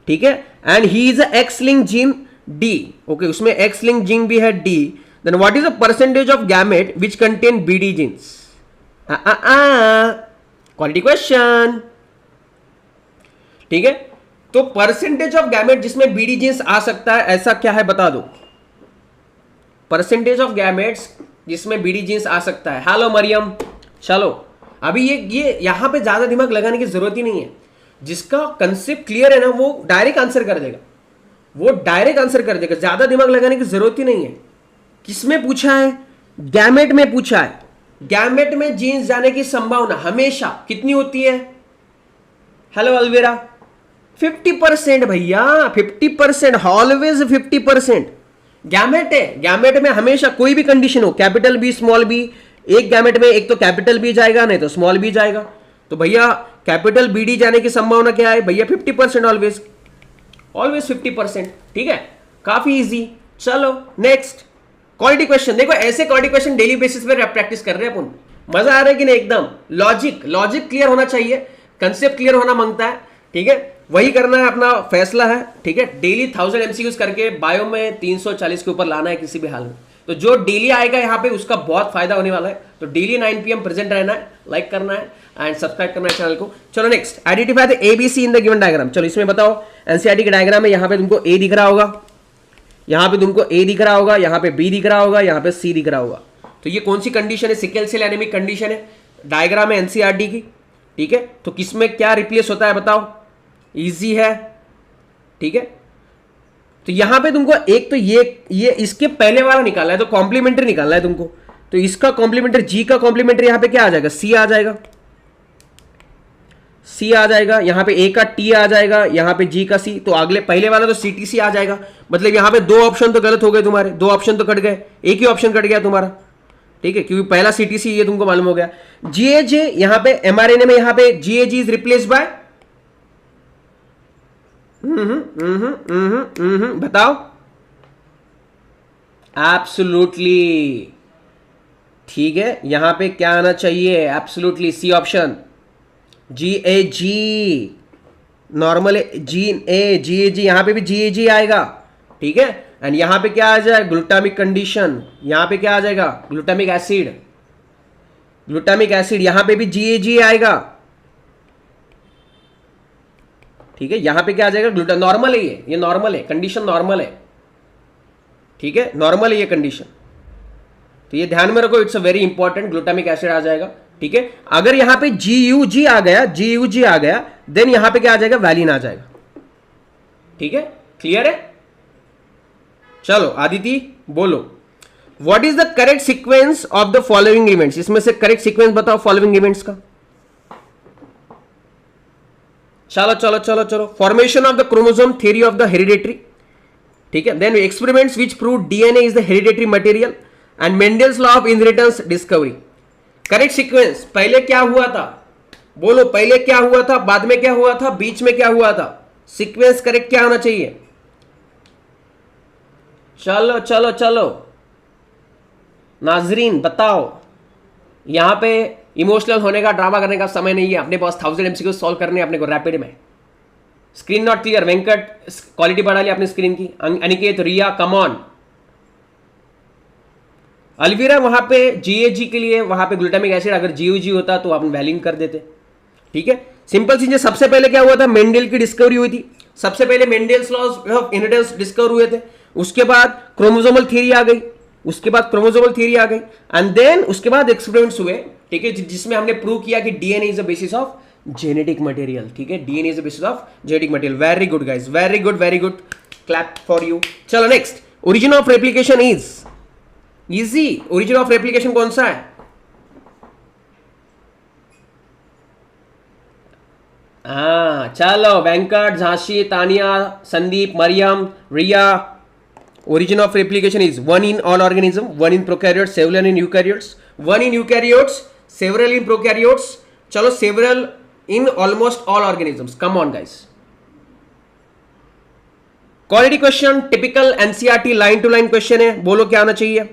ठीक है, and he is a x link gene D, okay, उसमें एक्स लिंक जीन भी है D। Then what is the percentage of gamete which contain BD genes? Quality question, ठीक है। तो percentage of gamete जिसमें BD jeans आ सकता है ऐसा क्या है बता दो। परसेंटेज ऑफ गैमेट्स जिसमें BD जीन्स आ सकता है। हेलो मरियम, चलो अभी ये यहां पे ज्यादा दिमाग लगाने की जरूरत ही नहीं है। जिसका कंसेप्ट क्लियर है ना वो डायरेक्ट आंसर कर देगा, वो डायरेक्ट आंसर कर देगा, ज्यादा दिमाग लगाने की जरूरत ही नहीं है। किसमें पूछा है? गैमेट में पूछा है, गैमेट में जीन्स जाने की संभावना हमेशा कितनी होती है? हेलो अलवेरा, 50% भैया, 50%, ऑलवेज 50%। गैमेट है, गैमेट में हमेशा कोई भी कंडीशन हो, कैपिटल बी स्मॉल बी, एक गैमेट में एक तो कैपिटल बी जाएगा नहीं तो स्मॉल बी जाएगा, तो भैया कैपिटल बी डी जाने की संभावना क्या है भैया? 50%, ऑलवेज, ऑलवेज 50%। ठीक है, काफी इजी। चलो नेक्स्ट क्वालिटी क्वेश्चन। देखो ऐसे क्वालिटी क्वेश्चन डेली बेसिस पे प्रैक्टिस कर रहे हैं अपन, मजा आ रहा है कि नहीं? एकदम लॉजिक क्लियर होना चाहिए, कंसेप्ट क्लियर होना मांगता है। ठीक है, वही करना है, अपना फैसला है। ठीक है, डेली 1000 एमसीक्यूज करके बायो में 340 के ऊपर लाना है किसी भी हाल में। तो जो डेली आएगा यहाँ पे उसका बहुत फायदा होने वाला है। तो डेली 9 PM प्रेजेंट रहना है, लाइक करना है एंड सब्सक्राइब करना है चैनल को। चलो next, identify the ABC in the given diagram. चलो इसमें बताओ, एनसीईआरटी के डायग्राम में यहाँ पे तुमको A दिख रहा होगा, यहाँ पे तुमको A दिख रहा होगा, यहाँ पे B दिख रहा होगा, यहाँ पे C दिख रहा होगा। तो ये कौन सी कंडीशन है? सिकल सेल एनीमिक कंडीशन है, डायग्राम है एनसीईआरटी की। ठीक है, तो किसमें क्या रिप्लेस होता है बताओ? इजी है। ठीक है, तो यहां पे तुमको एक तो ये इसके पहले वाला निकालना है, तो कॉम्प्लीमेंट्री निकालना है तुमको। तो इसका कॉम्प्लीमेंट्री, जी का कॉम्प्लीमेंट्री यहां पे क्या आ जाएगा? सी आ जाएगा, सी आ जाएगा। यहां पे ए का टी आ जाएगा, यहां पे जी का सी। तो अगले पहले वाला तो सीटीसी आ जाएगा। मतलब यहां पे दो ऑप्शन तो गलत हो गए तुम्हारे, दो ऑप्शन तो कट गए, एक ही ऑप्शन कट गया तुम्हारा। ठीक है, क्योंकि पहला सीटीसी ये तुमको मालूम हो गया। जीएजे यहां पे एमआरएनए में, यहां पे जीएजी इज रिप्लेस्ड बाय बताओ। एब्सोल्युटली, ठीक है, यहां पे क्या आना चाहिए? Absolutely C option, GAG normal, G A GAG, यहां पे भी जीएजी आएगा। ठीक है, एंड यहां पे क्या आ जाएगा? ग्लूटामिक कंडीशन, यहां पे क्या आ जाएगा? ग्लूटामिक एसिड, ग्लूटामिक एसिड, यहां पे भी जीएजी आएगा। ठीक है, यहां पे क्या आ जाएगा? ग्लूटा, नॉर्मल है ये नॉर्मल है, कंडीशन नॉर्मल है। ठीक है, नॉर्मल है ये कंडीशन, तो ये ध्यान में रखो, it's a very important. Glutamic acid आ जाएगा। ठीक है, अगर यहां पे जीयूजी आ गया, जीयूजी आ गया, देन यहां पे क्या आ जाएगा? वैलिन आ जाएगा। ठीक है, क्लियर है? चलो आदिति बोलो, what is the correct sequence of the following events? इसमें से करेक्ट सीक्वेंस बताओ फॉलोइंग इवेंट्स का। चलो चलो चलो चलो, formation of the chromosome, theory of the hereditary. ठीक है, then experiments which prove DNA is the hereditary material and Mendel's law of inheritance discovery. Correct sequence, पहले क्या हुआ था? बोलो, पहले क्या हुआ था, बाद में क्या हुआ था, बीच में क्या हुआ था? सीक्वेंस करेक्ट क्या होना चाहिए? चलो चलो चलो नाजरीन बताओ। यहां पे इमोशनल होने का, ड्रामा करने का समय नहीं है। अपने पास 1000 एमसीक्यू सॉल्व करने अपने को रैपिड में। Screen not clear, Venkat quality बढ़ा लिया अपनी स्क्रीन की। Aniket, Riya, come on. अलवीरा, वहां पे जीएजी के लिए वहां पे ग्लूटामिक एसिड, अगर जीयूजी होता तो अपन वैलिन कर देते। ठीक है, सिंपल चीजें। सबसे पहले क्या हुआ था? मेंडल की डिस्कवरी हुई थी। सबसे पहले Mendel's laws of inheritance discover हुए थे। उसके बाद क्रोमोसोमल थ्योरी आ गई, उसके बाद क्रोमोसोमल थ्योरी आ गई, एंड देन उसके बाद एक्सपेरिमेंट्स हुए। ठीक है, जिसमें हमने प्रूव किया कि DNA is the basis of genetic material. ठीक है, DNA is the basis of genetic material. Very good guys, very good, very good, clap for you. चलो next, origin of replication is easy. Origin of replication कौन सा है? हाँ चलो, वेंकट, झांसी, तानिया, संदीप, मरियम, रिया। Origin of replication is one in all organism, one in prokaryotes, several in eukaryotes, one in eukaryotes, several in prokaryotes. चलो, several in almost all organisms. Come on guys. Quality question, typical NCERT line to line question है। बोलो क्या आना चाहिए?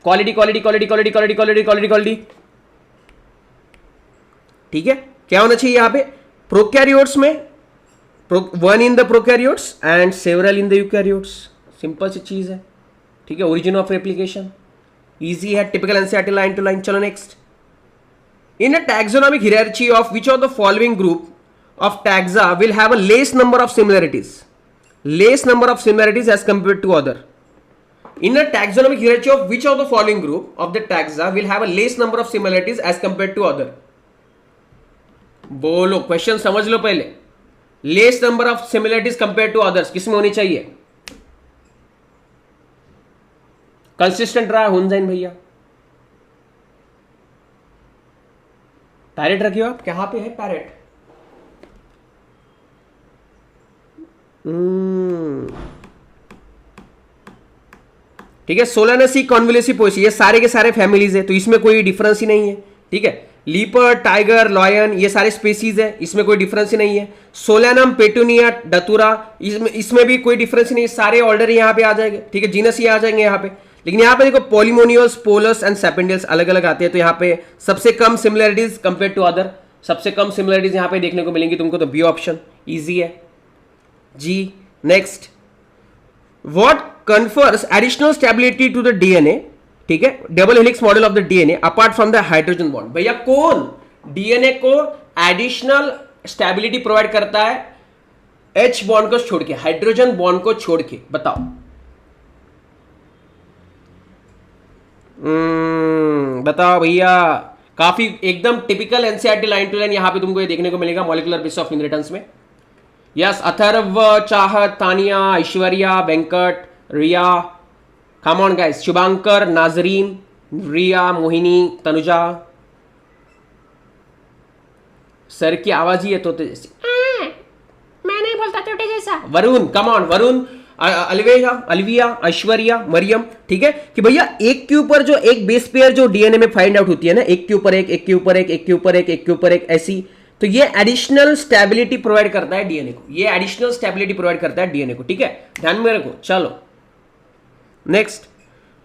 Quality quality quality quality quality quality quality quality. ठीक है, क्या होना चाहिए यहां पे? प्रोकैरियोट्स में one in the prokaryotes and several in the eukaryotes. Simple सी चीज है। ठीक है, ओरिजिन ऑफ रेप्लिकेशन इजी है, typical NCERT line to line. चलो next, in a taxonomic hierarchy of which of the following group of taxa will have a less number of similarities, less number of similarities as compared to other. In a taxonomic hierarchy of which of the following group of the taxa will have a less number of similarities as compared to other? बोलो, question समझ लो पहले। Less number of similarities compare to others किसमें होनी चाहिए? Consistent रहा होन जाइन भैया। पैरेट रखियो आप, कहां पे है पैरेट? ठीक है, सोलानेसी, कॉन्वोल्यूसी, पोएसी, ये सारे के सारे फैमिलीज है, तो इसमें कोई डिफरेंस ही नहीं है। ठीक है, लीपर, टाइगर, लॉयन, ये सारे स्पीसीज है, इसमें कोई डिफरेंस ही नहीं है। सोलैनम, पेटूनिया, डतुरा, इसमें भी कोई डिफरेंस ही नहीं है, सारे ऑर्डर यहाँ पे आ जाएंगे। ठीक है, जीनस ये आ जाएंगे यहाँ पे। लेकिन यहाँ पे देखो पॉलीमोनियल्स, पोलस एंड सेपेंडियल्स अलग अलग आते हैं, तो यहाँ पे सबसे कम सिमिलरिटीज कंपेयर टू अदर, सबसे कम सिमिलरिटीज यहाँ पे देखने को मिलेंगी तुमको, तो बी ऑप्शन इजी है जी। Next, what confers additional stability to the DNA? ठीक है, double helix model of the DNA apart from the hydrogen bond. भैया कौन डीएनए को एडिशनल स्टेबिलिटी प्रोवाइड करता है एच बॉन्ड को छोड़ के, हाइड्रोजन बॉन्ड को छोड़ के? बताओ। बताओ भैया, काफी एकदम typical NCERT line to line यहां पे तुमको ये देखने को मिलेगा मॉलिक्यूलर बेसिस ऑफ इनहेरिटेंस में। Yes, Atharva, Chahat, Tania, Aishwarya, Venkat, Riya, come on guys, Shubhankar, Nazreen, Riya, Mohini, Tanuja. Sir की आवाज ही है तोते जैसी। मैं नहीं बोलता तोते जैसा। Varun, come on, Varun, Alvia, Aishwarya, Mariam. ठीक है, कि भैया एक के ऊपर जो एक बेस पेयर जो डीएनए में फाइंड आउट होती है ना, एक के ऊपर एक, एक के ऊपर एक, एक के ऊपर एक, एक के ऊपर एक, ऐसी, तो ये एडिशनल स्टेबिलिटी प्रोवाइड करता है डीएनए को, ये एडिशनल स्टेबिलिटी प्रोवाइड करता है डीएनए को। ठीक है, ध्यान में रखो। चलो next,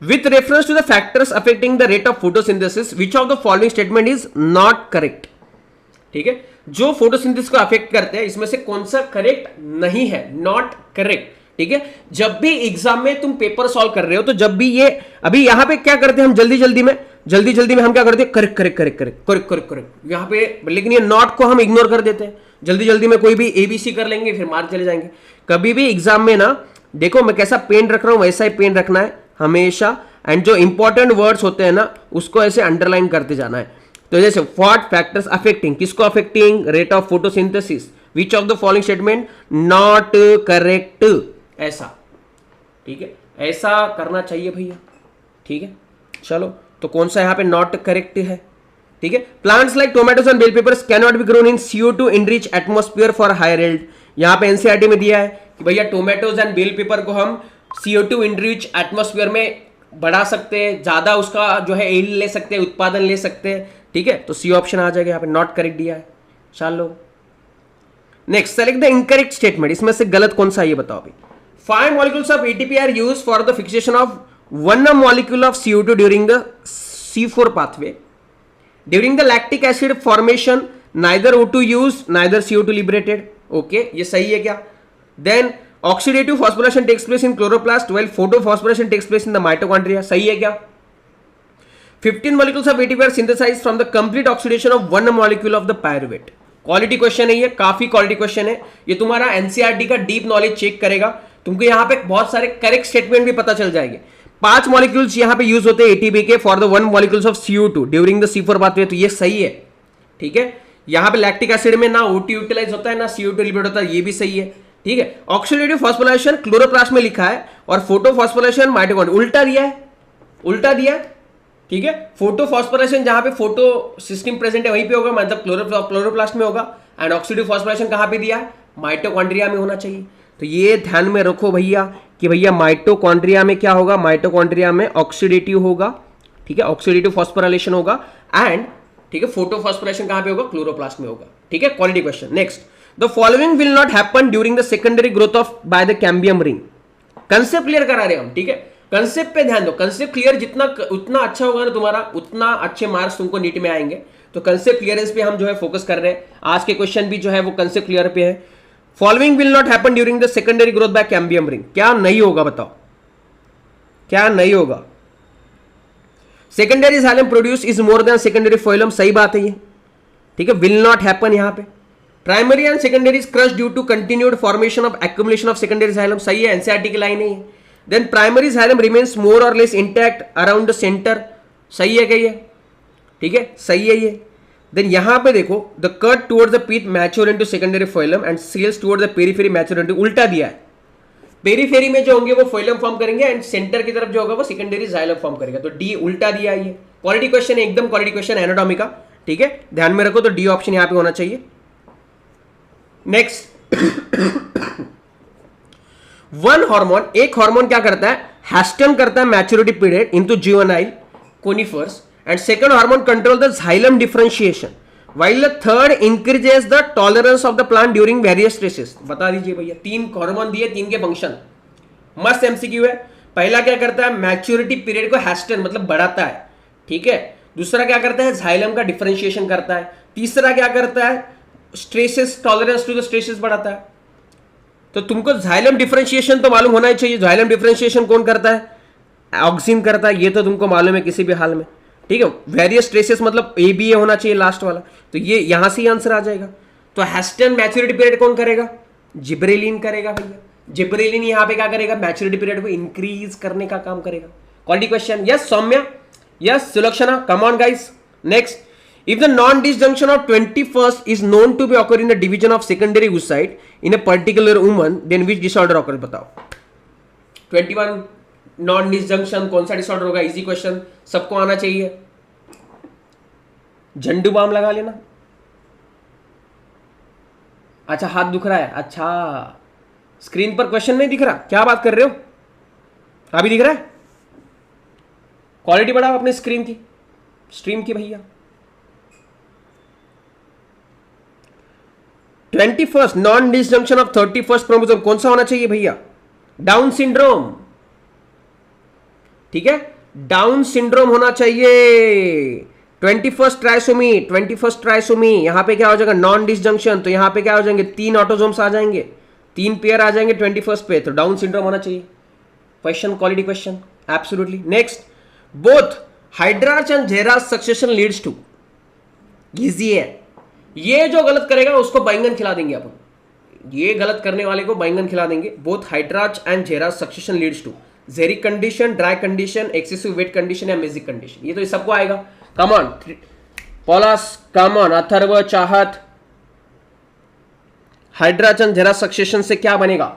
with reference to the factors affecting the rate of photosynthesis which of the following statement is not correct? ठीक है, जो फोटोसिंथेसिस को अफेक्ट करते हैं इसमें से कौन सा करेक्ट नहीं है, नॉट करेक्ट। ठीक है, जब भी एग्जाम में तुम पेपर सॉल्व कर रहे हो, तो जब भी ये, अभी यहां पे क्या करते हैं हम, जल्दी जल्दी में हम क्या करते हैं, correct correct correct correct correct correct correct यहां पे, लेकिन ये नॉट को हम इग्नोर कर देते हैं। जल्दी जल्दी में कोई भी एबीसी कर लेंगे, फिर मार्क चले जाएंगे। कभी भी एग्जाम में ना, देखो मैं कैसा पेन रख रहा हूं वैसा ही पेन रखना है हमेशा, एंड जो इंपॉर्टेंट वर्ड्स होते हैं ना उसको ऐसे अंडरलाइन करते जाना है। तो जैसे व्हाट फैक्टर्स अफेक्टिंग, किसको affecting? Rate of photosynthesis, which of the following statement not correct, ऐसा। ठीक है, ऐसा करना चाहिए भैया। ठीक है, चलो तो कौन सा यहां पे नॉट करेक्ट है? ठीक है, plants like tomatoes and bell peppers can not be grown in CO2 enrich atmosphere for higher yield. यहां पे एनसीईआरटी में दिया है कि भैया टोमेटोज एंड बेल पेपर को हम CO2 इनरिच एटमॉस्फेयर में बढ़ा सकते हैं, ज्यादा उसका जो है यील्ड ले सकते हैं, उत्पादन ले सकते हैं। ठीक है, तो सी ऑप्शन आ जाएगा, यहां पे नॉट करेक्ट दिया है। चलो next, select the incorrect statement, इसमें से गलत कौन सा ये बताओ अभी। 5 molecules of ATP are used for the fixation of 1 molecule of CO2 during the C4 pathway. During the lactic acid formation, neither O2 used, neither CO2 liberated. Okay, ये सही है क्या? Then oxidative phosphorylation takes place in chloroplast while photophosphorylation takes place in the mitochondria. सही है क्या? 15 molecules of ATP are synthesized from the complete oxidation of 1 molecule of the pyruvate. Quality question है ये, काफी क्वालिटी क्वेश्चन है ये, तुम्हारा NCERT का डीप नॉलेज चेक करेगा। तुमको यहाँ पे बहुत सारे करेक्ट स्टेटमेंट भी पता चल जाएंगे। 5 मॉलिक्यूल्स यहाँ पे यूज होते हैं एटीपी के for the 1 molecules of CO2 during the C4 pathway, तो ये सही है। ठीक है, यहाँ पे लैक्टिक एसिड में ना O2 यूटिलाइज होता है ना CO2 लिबरेट होता है, ये भी सही है। ठीक है, ऑक्सीडेटिव फॉस्फोराइलेशन क्लोरोप्लास्ट में लिखा है और फोटोफॉस्फोराइलेशन माइटोकॉन्ड्रिया, उल्टा दिया है, उल्टा दिया है। ठीक है, फोटोफॉस्फोराइलेशन जहां पे फोटो सिस्टम प्रेजेंट है वहीं पे होगा, मतलब क्लोरोप्लास्ट में होगा, एंड ऑक्सीडेटिव फॉस्फोराइलेशन कहां पे दिया है? माइटोकॉन्ड्रिया में होना चाहिए। तो ये ध्यान में रखो भैया कि भैया माइटोकॉन्ड्रिया में क्या होगा, माइटोकॉन्ड्रिया में ऑक्सीडेटिव होगा। ठीक है, ऑक्सीडेटिव फॉस्फोराइलेशन होगा, एंड ठीक है फोटोफॉस्फोराइलेशन कहां पे होगा? क्लोरोप्लास्ट में होगा। ठीक है, quality question. Next, the following will not happen during the secondary growth of by the cambium ring. Concept clear करा रहे हम। ठीक है, कंसेप्ट पे ध्यान दो, कंसेप्ट क्लियर जितना उतना अच्छा होगा ना तुम्हारा, उतना अच्छे मार्क्स तुमको नीट में आएंगे। तो कंसेप्ट क्लियरेंस पे हम जो है फोकस कर रहे हैं। आज के क्वेश्चन भी जो है वो कंसेप्ट क्लियर पे है। Following will not happen during the secondary growth by cambium ring, क्या नहीं होगा बताओ, क्या नहीं होगा? Secondary xylem produce is more than secondary phloem, सही बात है ये। ठीक है, विल नॉट हैपन यहां पे। Primary and secondary is crush due to continued formation of accumulation of secondary xylem, सही है, एनसीईआरटी की लाइन है। Then primary xylem remains more or less intact around the centre, सही है क्या ये? ठीक है, सही है ये। देन यहां पे देखो, the cut towards the pith mature into secondary phloem and cells towards the periphery mature into, उल्टा दिया है। पेरीफेरी में जो होंगे वो फोइलम फॉर्म करेंगे एंड सेंटर की तरफ जो होगा वो सेकेंडरी जाइलम फॉर्म करेगा। तो डी उल्टा दिया है, ये क्वालिटी क्वेश्चन है, एकदम क्वालिटी क्वेश्चन एनाटॉमी का, ठीक है, ध्यान में रखो। तो डी ऑप्शन यहां पे होना चाहिए। नेक्स्ट, वन हार्मोन, एक हार्मोन क्या करता है, हैस्टन करता है maturity period into juvenile conifers, and second hormone control the xylem differentiation while the third increases the tolerance of the plant during various stresses। बता दीजिए भैया, तीन हार्मोन दिए, तीन के फंक्शन, मस्त एमसीक्यू है। पहला क्या करता है, मैच्योरिटी पीरियड को हैस्टन मतलब बढ़ाता है, ठीक है। दूसरा क्या करता है, जाइलम का डिफरेंशिएशन करता है। तीसरा क्या करता है, stresses, tolerance to the stresses बढ़ाता है। तो तुमको जाइलम डिफरेंशिएशन तो मालूम होना ही चाहिए। जाइलम डिफरेंशिएशन कौन करता है, ऑक्सिन करता है, ये तो तुमको मालूम है किसी भी हाल में, ठीक है। वेरियस ट्रेसेस मतलब ए बी ए होना चाहिए लास्ट वाला, तो ये यहां से ही आंसर आ जाएगा। तो हैस्टन मैच्योरिटी पीरियड कौन करेगा, जिब्रेलिन करेगा भैया। जिब्रेलिन यहां पे क्या करेगा, मैच्योरिटी पीरियड को इंक्रीज करने का काम करेगा। Quality question, yes Saumya, yes Sulakshana, come on guys. Next, if the non disjunction of 21st is known to be occur in the division of secondary oocyte in a particular woman, then which disorder occur, बताओ। 21 non disjunction कौन सा disorder होगा, easy question, सबको आना चाहिए। झंडू balm लगा लेना। अच्छा हाथ दुख रहा है, अच्छा स्क्रीन पर क्वेश्चन नहीं दिख रहा, क्या बात कर रहे हो, अभी दिख रहा है। क्वालिटी बढ़ाओ अपने स्क्रीन की, स्ट्रीम की भैया। 21st non disjunction of 31st chromosome कौन सा होना चाहिए भैया, डाउन सिंड्रोम, ठीक है, डाउन सिंड्रोम होना चाहिए। 21st ट्राइसोमी, यहां पे क्या हो जाएगा, नॉन डिसजंक्शन, तो यहां पे क्या हो जाएंगे, 3 ऑटोजोम्स आ जाएंगे, 3 पेयर आ जाएंगे 21st पे, तो डाउन सिंड्रोम होना चाहिए। Question, quality question, absolutely. Next, both hydrarch and xerarch succession leads to, easy है। ये जो गलत करेगा उसको बैंगन खिला देंगे अपन, ये गलत करने वाले को बैंगन खिला देंगे। Both hydrarch and xerarch succession leads to xeric condition, dry condition, excessive wet condition या मेजिक कंडीशन, ये तो सबको आएगा। Come on Paulus, come on Atharva, Chahat, hydrarch xerarch succession से क्या बनेगा,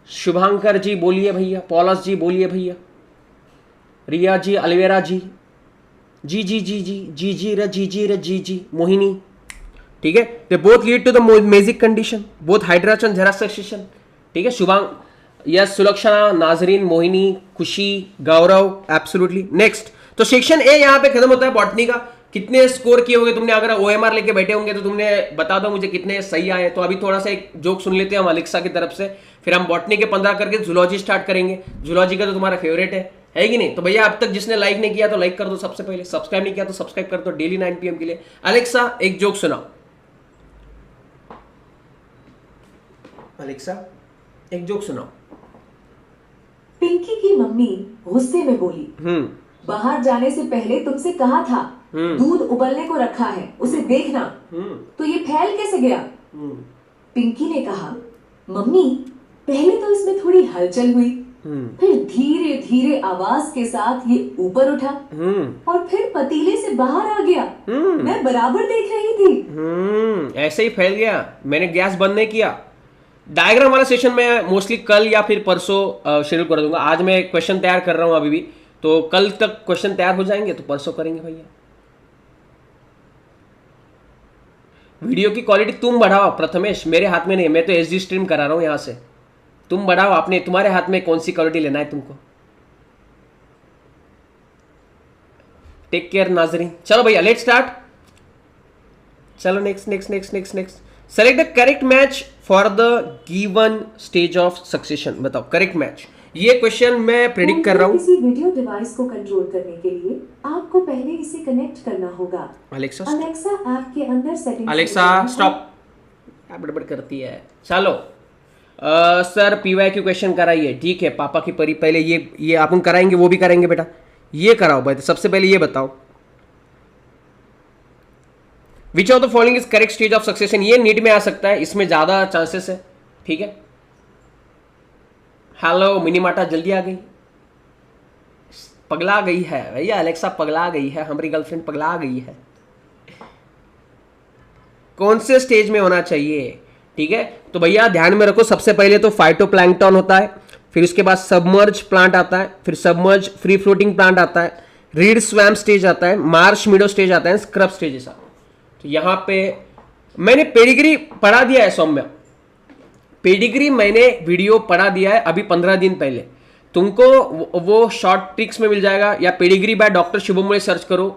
शुभांकर जी बोलिए भैया, पॉलस जी बोलिए भैया, रिया जी, अलवेरा जी, जी जी जी जी जी जी रे जी जी रे जी जी, मोहिनी, ठीक है। They both lead to the mesic condition, both hydrarch xerarch succession, ठीक है। Shubhang, yes, Sulakshana, Nazreen, Mohini, Khushi, Gaurav, absolutely. Next, तो सेक्शन ए यहां पे खत्म होता है बॉटनी का। कितने स्कोर किए होंगे तुमने, अगर ओएमआर लेके बैठे होंगे तो तुमने बता दो मुझे कितने सही आए। तो अभी थोड़ा सा एक जोक सुन लेते हैं हम अलेक्सा की तरफ से, फिर हम बॉटनी के 15 करके जूलॉजी स्टार्ट करेंगे। जूलॉजी का तो तुम्हारा फेवरेट है कि नहीं। तो भैया अब तक जिसने लाइक नहीं किया तो लाइक कर दो सबसे पहले, सब्सक्राइब नहीं किया तो सब्सक्राइब कर दो डेली 9 PM के लिए। अलेक्सा एक जोक सुनाओ, अलेक्सा एक जोक सुनाओ। पिंकी की मम्मी गुस्से में बोली, बाहर जाने से पहले तुमसे कहा था दूध उबलने को रखा है, उसे देखना, तो ये फैल कैसे गया। पिंकी ने कहा, मम्मी पहले तो इसमें थोड़ी हलचल हुई, फिर धीरे धीरे आवाज के साथ ये ऊपर उठा और फिर पतीले से बाहर आ गया। मैं बराबर देख रही थी। ऐसे ही फैल गया, मैंने गैस बंद नहीं किया। डायग्राम वाला सेशन में मोस्टली कल या फिर परसों शेड्यूल कर दूंगा। आज मैं क्वेश्चन तैयार कर रहा हूं अभी भी, तो कल तक क्वेश्चन तैयार हो जाएंगे तो परसों करेंगे भैया। वीडियो की क्वालिटी तुम बढ़ाओ प्रथमेश, मेरे हाथ में नहीं, मैं तो एचडी स्ट्रीम करा रहा हूं यहां से। तुम बढ़ाओ, आपने तुम्हारे हाथ में कौन सी क्वालिटी लेना है तुमको। टेक केयर नाजरीन। चलो भैया लेट्स स्टार्ट। चलो next next next next next select the correct match for the given stage of succession. बताओ करेक्ट मैच। ये क्वेश्चन मैं प्रेडिक्ट कर रहा हूं। किसी वीडियो डिवाइस को कंट्रोल करने के लिए आपको पहले इसे कनेक्ट करना होगा। अलेक्सा ऐप के अंदर सेटिंग्स। अलेक्सा स्टॉप, क्या बड़बड़ करती है। चलो सर पीवाईक्यू क्वेश्चन कराइए। ठीक है, पापा की परी, पहले ये अपन कराएंगे, वो भी करेंगे बेटा। ये कराओ भाई, सबसे पहले ये बताओ which of the following is correct stage of succession. ये नीट में आ सकता है, इसमें ज्यादा चांसेस है। ठीक है, हेलो मिनीमाटा जल्दी आ गई, पगला गई है भैया, अलेक्सा पगला गई है, हमारी गर्लफ्रेंड पगला गई है। कौन से स्टेज में होना चाहिए। ठीक है। तो भैया ध्यान में रखो, सबसे पहले तो फाइटोप्लैंक्टन होता है, फिर उसके बाद सबमर्ज प्लांट आता है, फिर सबमर्ज फ्री फ्लोटिंग प्लांट आता है, रीड स्वैम्प स्टेज आता है, मार्श मीडो स्टेज आता है, स्क्रब स्टेजेस आता है। तो यहां पे मैंने पेडिग्री पढ़ा दिया है सौम्य, पेडिग्री मैंने वीडियो पढ़ा दिया है अभी 15 दिन पहले, तुमको वो शॉर्ट ट्रिक्स में मिल जाएगा, या पेडिग्री बाय डॉक्टर शुभम में सर्च करो,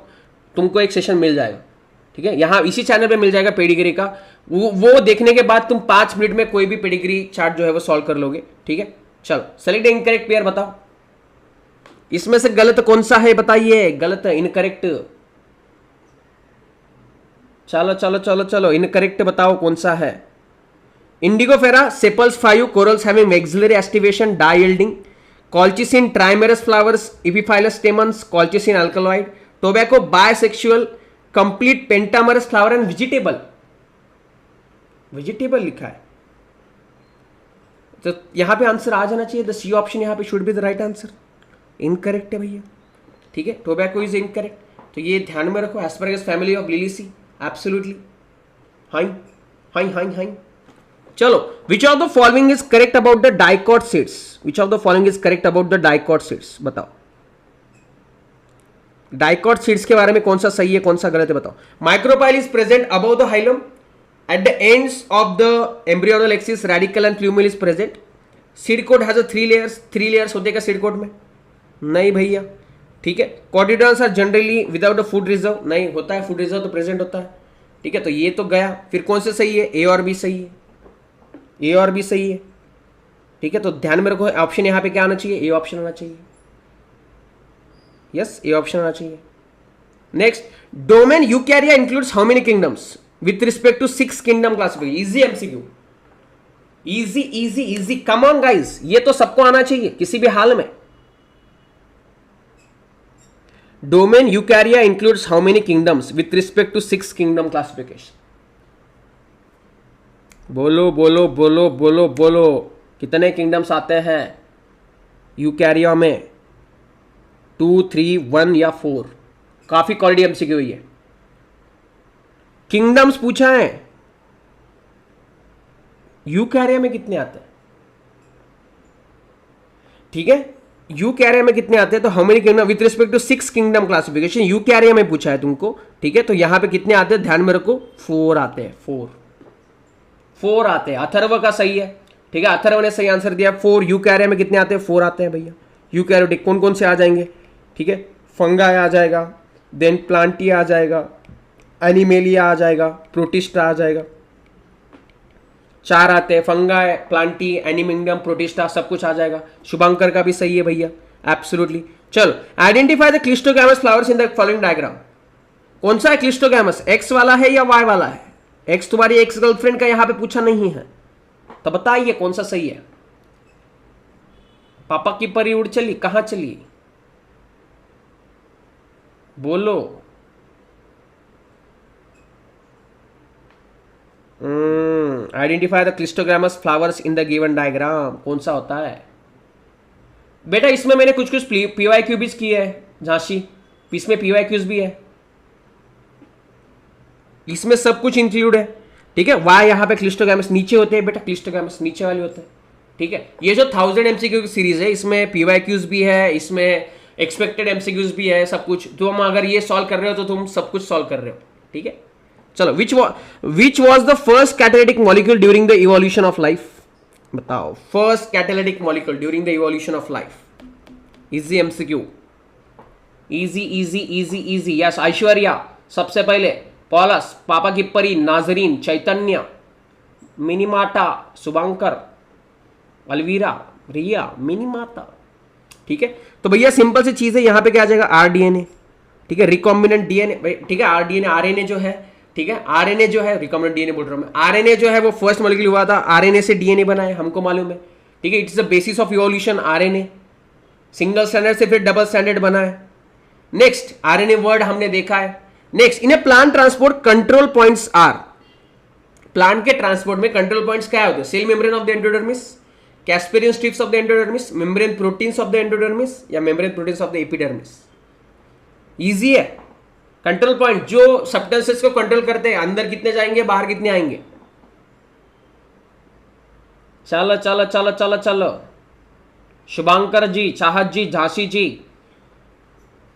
तुमको एक सेशन मिल जाएगा। ठीक है, यहाँ इसी चैनल पे मिल जाएगा पेडिग्री का, वो देखने के बाद तुम 5 मिनट में कोई भी पेडिग्री चार्ट जो है वो सॉल्व कर लोगे। ठीक है, चलो सेलेक्ट इनकरेक्ट पेयर बताओ, इसमें से गलत कौन सा है बताइए, गलत इनकरेक्ट, चलो चलो चलो चलो इनकरेक्ट बताओ कौन सा है। Indigofera sepals 5 corals having maxillary estivation die yielding, colchicine trimerous flowers, epiphyllous stamens, colchicine alkaloid, tobacco bisexual, complete pentamerous flower and vegetable, vegetable लिखा है, तो यहां पे आंसर आ जाना चाहिए, द सी ऑप्शन यहां पे should be the right answer. Incorrect है भैया। ठीक है, टोबैको इज इनकरेक्ट, तो ये ध्यान में रखो, asparagus family of Liliaceae, absolutely high high high high. चलो, which of the following is correct about the dicot seeds, which of the following is correct about the dicot seeds, बताओ dicot seeds के बारे में कौन सा सही है कौन सा गलत है बताओ। Micropyle is present above the hilum, at the ends of the embryonal axis radicle and plumule is present, seed coat has a 3 layers, 3 layers होते का सीड कोट में, नहीं भैया। ठीक है, cotyledons are generally without a food reserve, नहीं होता है, फूड रिजर्व तो प्रेजेंट होता है। ठीक है, तो ये तो गया, फिर कौन से सही है, ए और बी सही है, ए और बी सही है। ठीक है, तो ध्यान में रखो, ऑप्शन यहां पे क्या आना चाहिए, ए ऑप्शन आना चाहिए, यस ए ऑप्शन आना चाहिए। Next, domain eukarya includes how many kingdoms with respect to 6 kingdom classification, easy MCQ, easy easy easy, come on guys, ये तो सबको आना चाहिए किसी भी हाल में। Domain eukarya includes how many kingdoms with respect to 6 kingdom classification, बोलो बोलो बोलो बोलो बोलो, कितने किंगडम्स आते हैं यूकैरिया में, 2, 3, 1 या 4, काफी क्वालिटी एमसीक्यू हुई है। किंगडम्स पूछा है, यूकैरिया में कितने आते हैं, ठीक है, यूकैरिया में कितने आते हैं, तो how many kingdom with respect to 6 kingdom classification, eukarya में पूछा है तुमको। ठीक है, तो यहां पे कितने आते हैं ध्यान में रखो, 4 आते हैं, 4 आते हैं। अथर्व का सही है, ठीक है, अथर्व ने सही आंसर दिया, 4। यूकैरिया में कितने आते हैं, 4 आते हैं भैया। यूकैरियोटिक कौन कौन से आ जाएंगे, ठीक है, फंगाई आ जाएगा, देन प्लांटिया आ जाएगा, एनिमेलिया आ जाएगा, प्रोटिस्टा आ जाएगा, 4 आते हैं, फंगाई, प्लांटी, एनिमिंगम, प्रोटिस्टा, सब कुछ आ जाएगा। शुभंकर का भी सही है भैया, एब्सोल्युटली। चलो, identify the cleistogamous flowers in the following diagram, कौन सा है क्लिस्टोगैमस, एक्स वाला है या वाई वाला है, एक्स तुम्हारी एक्स गर्लफ्रेंड का यहां पे पूछा नहीं है, तो बताइए कौन सा सही है। पापा की परी उड़ चली, कहां चली, बोलो। Identify the cleistogamous flowers in the given diagram, कौन सा होता है बेटा। इसमें मैंने कुछ कुछ पीवाईक्यू भी किए है झांसी, इसमें पीवाईक्यूज भी है, इसमें सब कुछ इंक्लूड है। ठीक है, वाई यहां पे क्लिस्टोग्रामस नीचे होते हैं बेटा, क्लिस्टोग्रामस नीचे वाले होते हैं। ठीक है, ये जो 1000 एमसीक्यू की सीरीज है, इसमें पीवाईक्यूज भी है, इसमें एक्सपेक्टेड एमसीक्यूज भी है, सब कुछ। तुम अगर ये सॉल्व कर रहे हो तो तुम सब कुछ सॉल्व कर रहे हो। ठीक है, चलो, which was the first catalytic molecule during the evolution of life, बताओ। First catalytic molecule during the evolution of life, easy MCQ, easy easy easy easy. Yes, Aishwarya सबसे पहले, पॉलस, पापा की परी, नाजरीन, चैतन्य, मिनीमाटा, शुभंकर, अलवीरा, रिया, मिनीमाता। ठीक है, तो भैया सिंपल सी चीज है, यहां पे क्या आ जाएगा, आरडीएनए। ठीक है, रिकॉम्बिनेंट डीएनए, ठीक है, आरडीएनए, आरएनए जो है, ठीक है, आरएनए जो है, रिकॉम्बिनेंट डीएनए बोल रहा हूं मैं, आरएनए जो है वो फर्स्ट मॉलिक्यूल हुआ था, आरएनए से डीएनए बना है, हमको मालूम है। ठीक है, it's the basis of evolution, RNA single standard से फिर डबल स्टैंडर्ड बना है। नेक्स्ट, आरएनए वर्ड हमने देखा है। Next, in a plant transport control points are, plant के ट्रांसपोर्ट में कंट्रोल पॉइंट्स क्या होते हैं, cell membrane of the endodermis, Casparian strips of the endodermis, membrane proteins of the endodermis, या membrane proteins of the epidermis. Easy है, control point जो substances को control करते हैं, अंदर कितने जाएंगे, बाहर कितने आएंगे। चलो चलो चलो चलो चलो, शुभांकर जी, चाहत जी, झांसी जी,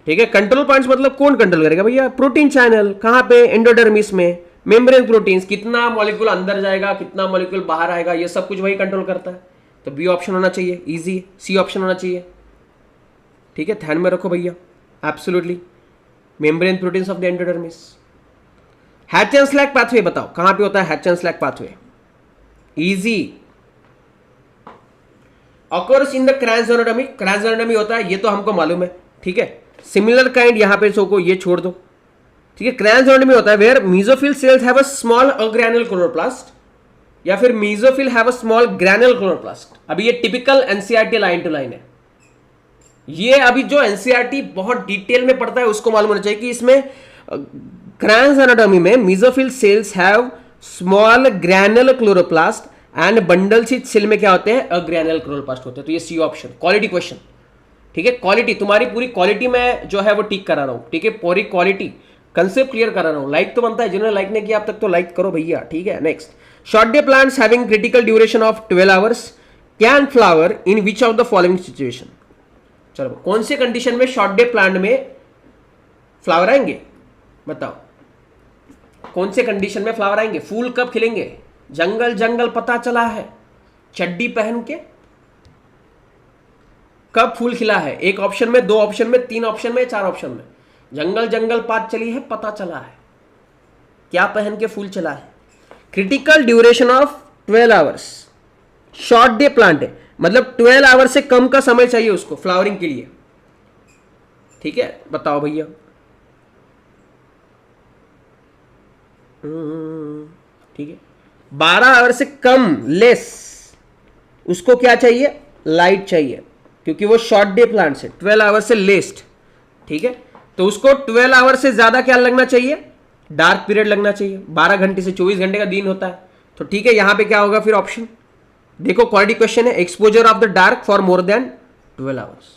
ठीक है। कंट्रोल पॉइंट्स मतलब कौन कंट्रोल करेगा भैया? Protein channel. कहां पे? एंडोडर्मिस में। मेम्ब्रेन प्रोटीन्स, कितना मॉलिक्यूल अंदर जाएगा, कितना मॉलिक्यूल बाहर आएगा, ये सब कुछ वही कंट्रोल करता है। तो बी ऑप्शन होना चाहिए, इजी। सी ऑप्शन होना चाहिए, ठीक है, ध्यान में रखो भैया, absolutely. Membrane proteins of the endodermis. Hatch and slag pathway बताओ कहां पे होता है hatch and slag pathway? Easy. Occurs in the क्रैंस anatomy. क्रैंस anatomy होता है, ये तो हमको मालूम है, ठीक है। सिमिलर काइंड यहां पे को ये छोड़ दो, ठीक है। क्रैंस एनाटॉमी होता है where mesophyll cells have a small agranal chloroplast, या फिर mesophyll have a small granal chloroplast. अभी ये typical NCERT line to line है। ये अभी जो एनसीईआरटी बहुत डिटेल में पढ़ता है उसको मालूम होना चाहिए कि इसमें क्रैंस एनाटॉमी में mesophyll cells have small granular chloroplast and bundle cell में क्या होते हैं? अग्रैनुलर क्लोरोप्लास्ट होते हैं। तो ये सी ऑप्शन, क्वालिटी क्वेश्चन, ठीक है। क्वालिटी, तुम्हारी पूरी क्वालिटी में जो है वो टिक करा रहा हूं, ठीक है। पूरी क्वालिटी कंसेप्ट क्लियर करा रहा हूं। लाइक तो बनता है, जिन्होंने लाइक नहीं किया अब तक तो लाइक करो भैया, ठीक है। Next, short day plants having critical duration of 12 hours can flower in which of the following situation? चलो, कौन से कंडीशन में शॉर्ट डे प्लांट में फ्लावर आएंगे बताओ? कौन से कंडीशन में फ्लावर आएंगे? फूल कब खिलेंगे? जंगल जंगल पता चला है, चड्डी पहन के कब फूल खिला है? एक ऑप्शन में, दो ऑप्शन में, तीन ऑप्शन में, चार ऑप्शन में। जंगल जंगल बात चली है, पता चला है, क्या पहन के फूल चला है? Critical duration of 12 hours. Short day plant है मतलब 12 आवर्स से कम का समय चाहिए उसको फ्लावरिंग के लिए, ठीक है। बताओ भैया, ठीक है। 12 आवर से कम, लेस, उसको क्या चाहिए? लाइट चाहिए, क्योंकि वो शॉर्ट डे प्लांट्स है। 12 आवर से लेस्ट, ठीक है। तो उसको 12 आवर से ज्यादा क्या लगना चाहिए? डार्क पीरियड लगना चाहिए। 12 घंटे से 24 घंटे का दिन होता है, तो ठीक है। यहां पे क्या होगा फिर ऑप्शन? देखो, क्वालिटी क्वेश्चन है, exposure of the dark for more than 12 hours.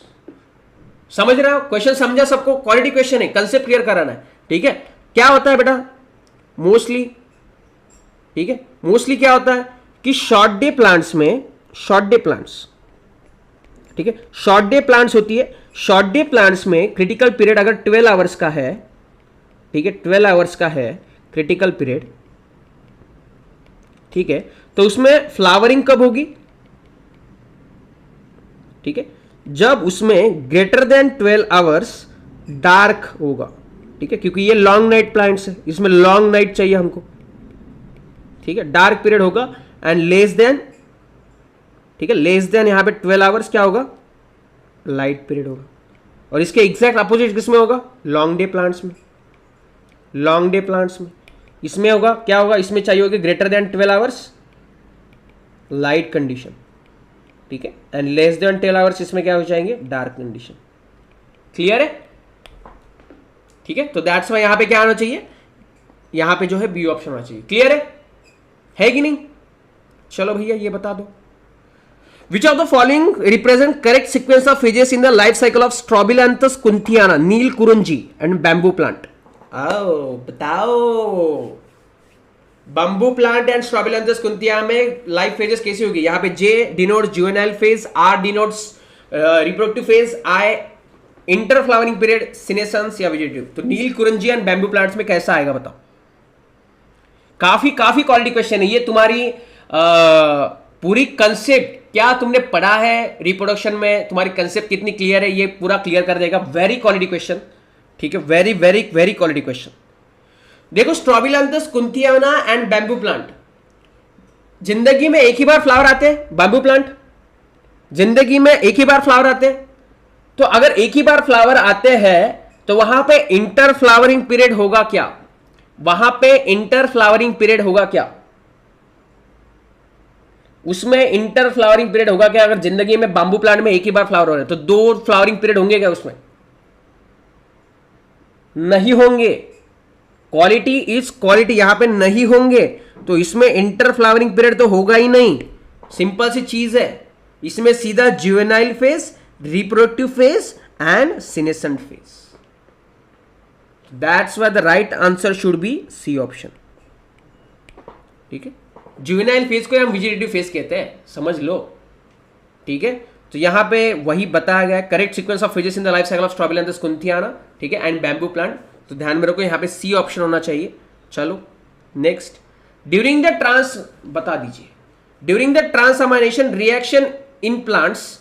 समझ रहे हो? क्वेश्चन समझा सबको? क्वालिटी क्वेश्चन है, कंसेप्ट क्लियर कराना है, ठीक है। क्या होता है बेटा मोस्टली, ठीक है, मोस्टली क्या होता है कि शॉर्ट डे प्लांट्स में, शॉर्ट डे प्लांट्स, ठीक है, शॉर्ट डे प्लांट्स होती है। शॉर्ट डे प्लांट्स में क्रिटिकल पीरियड अगर 12 आवर्स का है, ठीक है, 12 आवर्स का है क्रिटिकल पीरियड, ठीक है, तो उसमें फ्लावरिंग कब होगी? ठीक है, जब उसमें ग्रेटर देन 12 आवर्स डार्क होगा, ठीक है, क्योंकि ये लॉन्ग नाइट प्लांट्स है, इसमें लॉन्ग नाइट चाहिए हमको, ठीक है। डार्क पीरियड होगा एंड लेस देन, ठीक है, लेस देन यहां पे 12 आवर्स क्या होगा? लाइट पीरियड होगा। और इसके एग्जैक्ट अपोजिट किसमें होगा? लॉन्ग डे प्लांट्स में। लॉन्ग डे प्लांट्स में इसमें होगा, क्या होगा? इसमें चाहिए होगी greater than 12 hours light condition, ठीक है, एंड लेस देन 12 आवर्स इसमें क्या हो जाएंगे? Dark condition. क्लियर है? ठीक है, तो दैट्स वाई यहां पे क्या आना चाहिए? यहां पे जो है बी ऑप्शन होना चाहिए। क्लियर है कि नहीं? चलो भैया ये बता दो, which of the following represent correct sequence of phases in the life cycle of Strobilanthes kunthiana, nil कुरुंजी and bamboo plant? आओ बताओ, bamboo plant and Strobilanthes kunthiana में लाइफ फेजेस कैसी होगी? यहां पे J denotes juvenile phase, R denotes reproductive phase, I inter flowering period, senescence या vegetative. तो Neelakurinji and bamboo plants में कैसा आएगा बताओ? काफी काफी क्वालिटी क्वेश्चन है ये। तुम्हारी पूरी कंसेप्ट क्या तुमने पढ़ा है रिप्रोडक्शन में, तुम्हारी कंसेप्ट कितनी क्लियर है, ये पूरा क्लियर कर देगा। वेरी क्वालिटी क्वेश्चन, ठीक है, very very very quality question. देखो, स्ट्रॉबिलैंथस कुंथियाना एंड बैम्बू प्लांट, जिंदगी में एक ही बार फ्लावर आते हैं। बैम्बू प्लांट जिंदगी में एक ही बार फ्लावर आते हैं, तो अगर एक ही बार फ्लावर आते हैं तो वहां पे इंटर फ्लावरिंग पीरियड होगा क्या? वहां पे इंटर फ्लावरिंग पीरियड होगा क्या? उसमें इंटर फ्लावरिंग पीरियड होगा क्या? अगर जिंदगी में बाम्बू प्लांट में एक ही बार फ्लावर हो रहा है तो 2 फ्लावरिंग पीरियड होंगे क्या उसमें? नहीं होंगे। क्वालिटी इज क्वालिटी, यहां पे नहीं होंगे, तो इसमें इंटर फ्लावरिंग पीरियड तो होगा ही नहीं। सिंपल सी चीज है, इसमें सीधा juvenile phase, reproductive phase and senescent phase. That's why the right answer should be C option, ठीक है। जुवेनाइल फेज को हम वेजिटेटिव फेज कहते हैं, समझ लो, ठीक है। तो यहाँ पे वही बताया गया, correct sequence of phases in the life cycle of Strobilanthes kunthiana, ठीक है, एंड बैम्बू प्लांट। तो ध्यान में रखो यहाँ पे सी ऑप्शन होना चाहिए। चलो नेक्स्ट, ड्यूरिंग द ट्रांस, बता दीजिए, during the transamination reaction in plants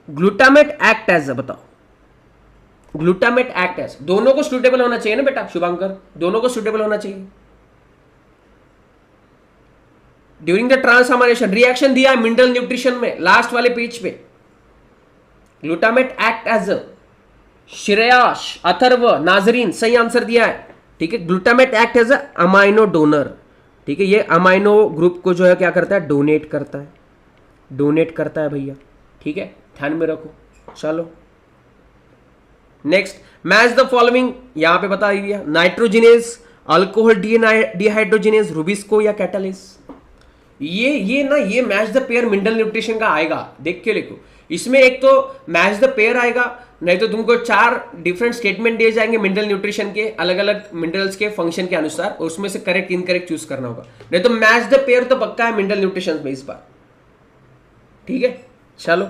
glutamate act as, बताओ ग्लूटामेट एक्ट एज, दोनों को सुटेबल होना चाहिए ना बेटा शुभांकर, दोनों को सुटेबल होना चाहिए। ड्यूरिंग द ट्रांसफॉर्मेशन रिएक्शन दिया है मिनरल न्यूट्रिशन में, लास्ट वाले पेज पे, glutamate act as, Shreyash, Atharva, Nazreen सही आंसर दिया है, ठीक है। Glutamate act as amino donor, ठीक है, ये अमाइनो ग्रुप को जो है क्या करता है, डोनेट करता है, डोनेट करता है भैया, ठीक है, ध्यान में रखो। चलो नेक्स्ट, मैच द फॉलोइंग, यहां पे बता दिया, नाइट्रोजिनेज, अल्कोहल डिहाइड्रोजिनेज, रुबिस्को या कैटालिस। ये match the pair mineral nutrition का आएगा, देख के लिखो। इसमें एक तो मैच द पेयर आएगा, नहीं तो तुमको 4 डिफरेंट स्टेटमेंट दिए जाएंगे मिनरल न्यूट्रिशन के, अलग अलग मिनरल्स के फंक्शन के अनुसार, और उसमें से करेक्ट इनकरेक्ट चूज करना होगा। नहीं तो मैच द पेयर तो पक्का है मिनरल न्यूट्रिशन में इस बार, ठीक है। चलो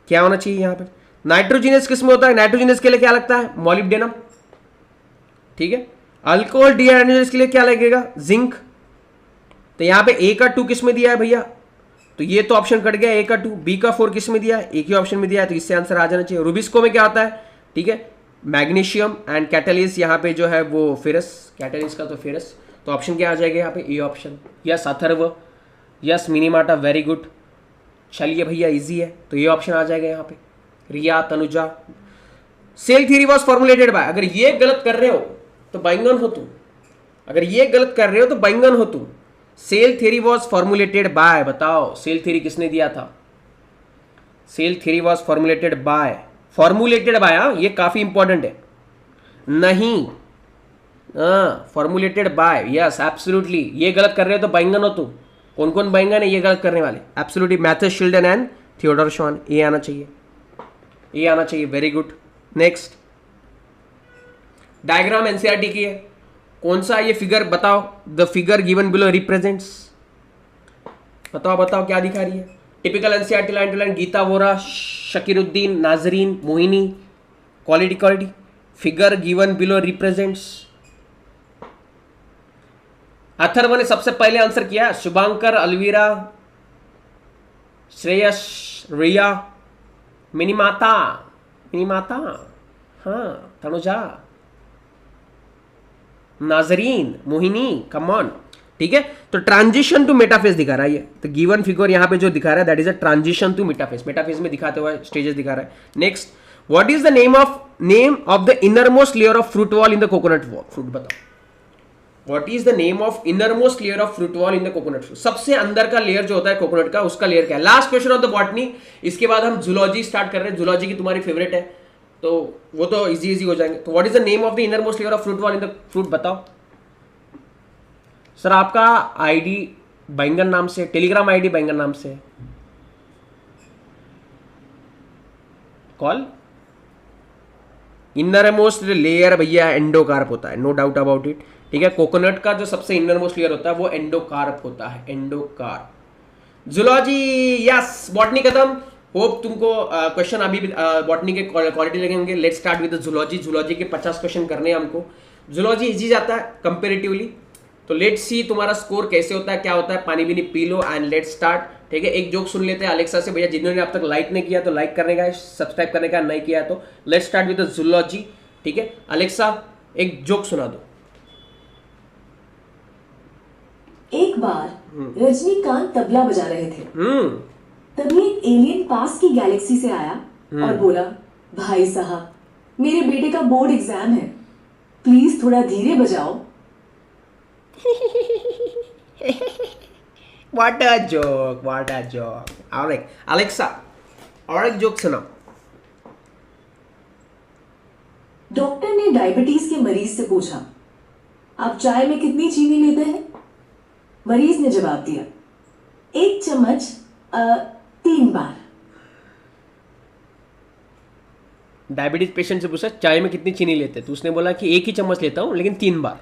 क्या होना चाहिए यहां पे, नाइट्रोजिनस किस में होता है, नाइट्रोजिनस के लिए क्या लगता है, मॉलिब्डेनम, ठीक है। अल्कोहल डिहाइड्रोजिनेज के लिए क्या लगेगा, जिंक। तो यहां पे ए का 2 किस में दिया है भैया, तो ये तो ऑप्शन कट गया, ए का 2, बी का 4 किस में दिया है, एक ही ऑप्शन में दिया है, तो इससे आंसर आ जाना चाहिए। रुबिस्को में क्या होता है, ठीक है, मैग्नीशियम, एंड कैटालिस यहाँ पे जो है वो फेरस, कैटालिस का तो फेरस, तो ऑप्शन क्या आ जाएगा यहाँ पे, A option. Yes Atharva, yes मिनीमाटा, very good. चलिए भैया इजी है, तो ये ऑप्शन आ जाएगा यहाँ पे। Riya, Tanuja, cell theory was formulated by, अगर ये गलत कर रहे हो तो बैंगन हो तुम, अगर ये गलत कर रहे हो तो बैंगन हो तुम। Cell theory was formulated by, बताओ सेल थ्योरी किसने दिया था, cell theory was formulated by, formulated by, ये काफी इंपॉर्टेंट है, नहीं फॉर्मुलेटेड बाय, यस एब्सोल्युटली। ये गलत कर रहे हो तो बैंगन हो तुम। कौन कौन बैंगन है ये गलत करने वाले, absolutely Matthias Schleiden and Theodor Schwann, ये आना चाहिए, ये आना चाहिए, very good. Next, diagram NCERT की है, कौन सा ये फिगर बताओ, the figure given below represents, बताओ बताओ क्या दिखा रही है, typical NCERT line to line, Geeta Vora, Shakiruddin, Nazreen, Mohini, quality quality, figure given below represents. Atharva ने सबसे पहले आंसर किया, शुभांकर, अलवीरा, श्रेयस, रिया, मिनीमाता, मिनीमाता, हाँ, तनुजा, नाजरीन, मोहिनी, कमॉन, ठीक है। तो ट्रांजिशन टू मेटाफेज दिखा रहा है ये, तो गिवन फिगर यहां पे जो दिखा रहा है that is a transition to metaphase, metaphase में दिखाते हुए स्टेजेस दिखा रहा है। Next, what is the name of the innermost layer of fruit wall in the coconut fruit, बताओ what is the name of innermost layer of fruit wall in the coconut fruit, सबसे अंदर का layer जो होता है coconut का, उसका layer क्या है। Last question of the botany, इसके बाद हम जूलॉजी स्टार्ट कर रहे हैं, जूलॉजी की तुम्हारी फेवरेट है, तो वो तो इजी हो जाएंगे। तो what is the name of the innermost layer of fruit wall in the fruit, बताओ सर। आपका आईडी बैंगन नाम से, टेलीग्राम आईडी बैंगन नाम से, कॉल इनरमोस्ट लेयर भैया एंडोकार्प होता है, नो डाउट अबाउट इट, ठीक है। कोकोनट का जो सबसे इनरमोस्ट लेयर होता है वो एंडोकार्प होता है, एंडोकार्प। जूलॉजी यस, बॉटनी खत्म। होप तुमको क्वेश्चन अभी भी बॉटनी के क्वालिटी लगेंगे। Let's start with zoology. Zoology के 50 क्वेश्चन करने हैं हमको। जूलॉजी इजी जाता है कंपेरेटिवली, तो लेट्स सी तुम्हारा स्कोर कैसे होता है, क्या होता है। पानी भी P low and let's start, ठीक है। एक जोक सुन लेते हैं अलेक्सा से, भैया जिन्होंने अब तक लाइक नहीं किया तो लाइक करने का, सब्सक्राइब करने का, नहीं किया तो। लेट्स स्टार्ट विद जूलॉजी, ठीक है। अलेक्सा एक जोक सुना दो। एक बार रजनीकांत तबला बजा रहे थे, तभी एक एलियन पास की गैलेक्सी से आया और बोला, भाई साहब मेरे बेटे का बोर्ड एग्जाम है, प्लीज थोड़ा धीरे बजाओ। What a joke, what a joke. Alright, Alexa, और एक जोक सुनाओ। डॉक्टर ने डायबिटीज के मरीज से पूछा, आप चाय में कितनी चीनी लेते हैं? मरीज ने जवाब दिया, 1 चम्मच 3 बार। डायबिटीज पेशेंट से पूछा चाय में कितनी चीनी लेते, तो उसने बोला कि 1 ही चम्मच लेता हूं लेकिन 3 बार।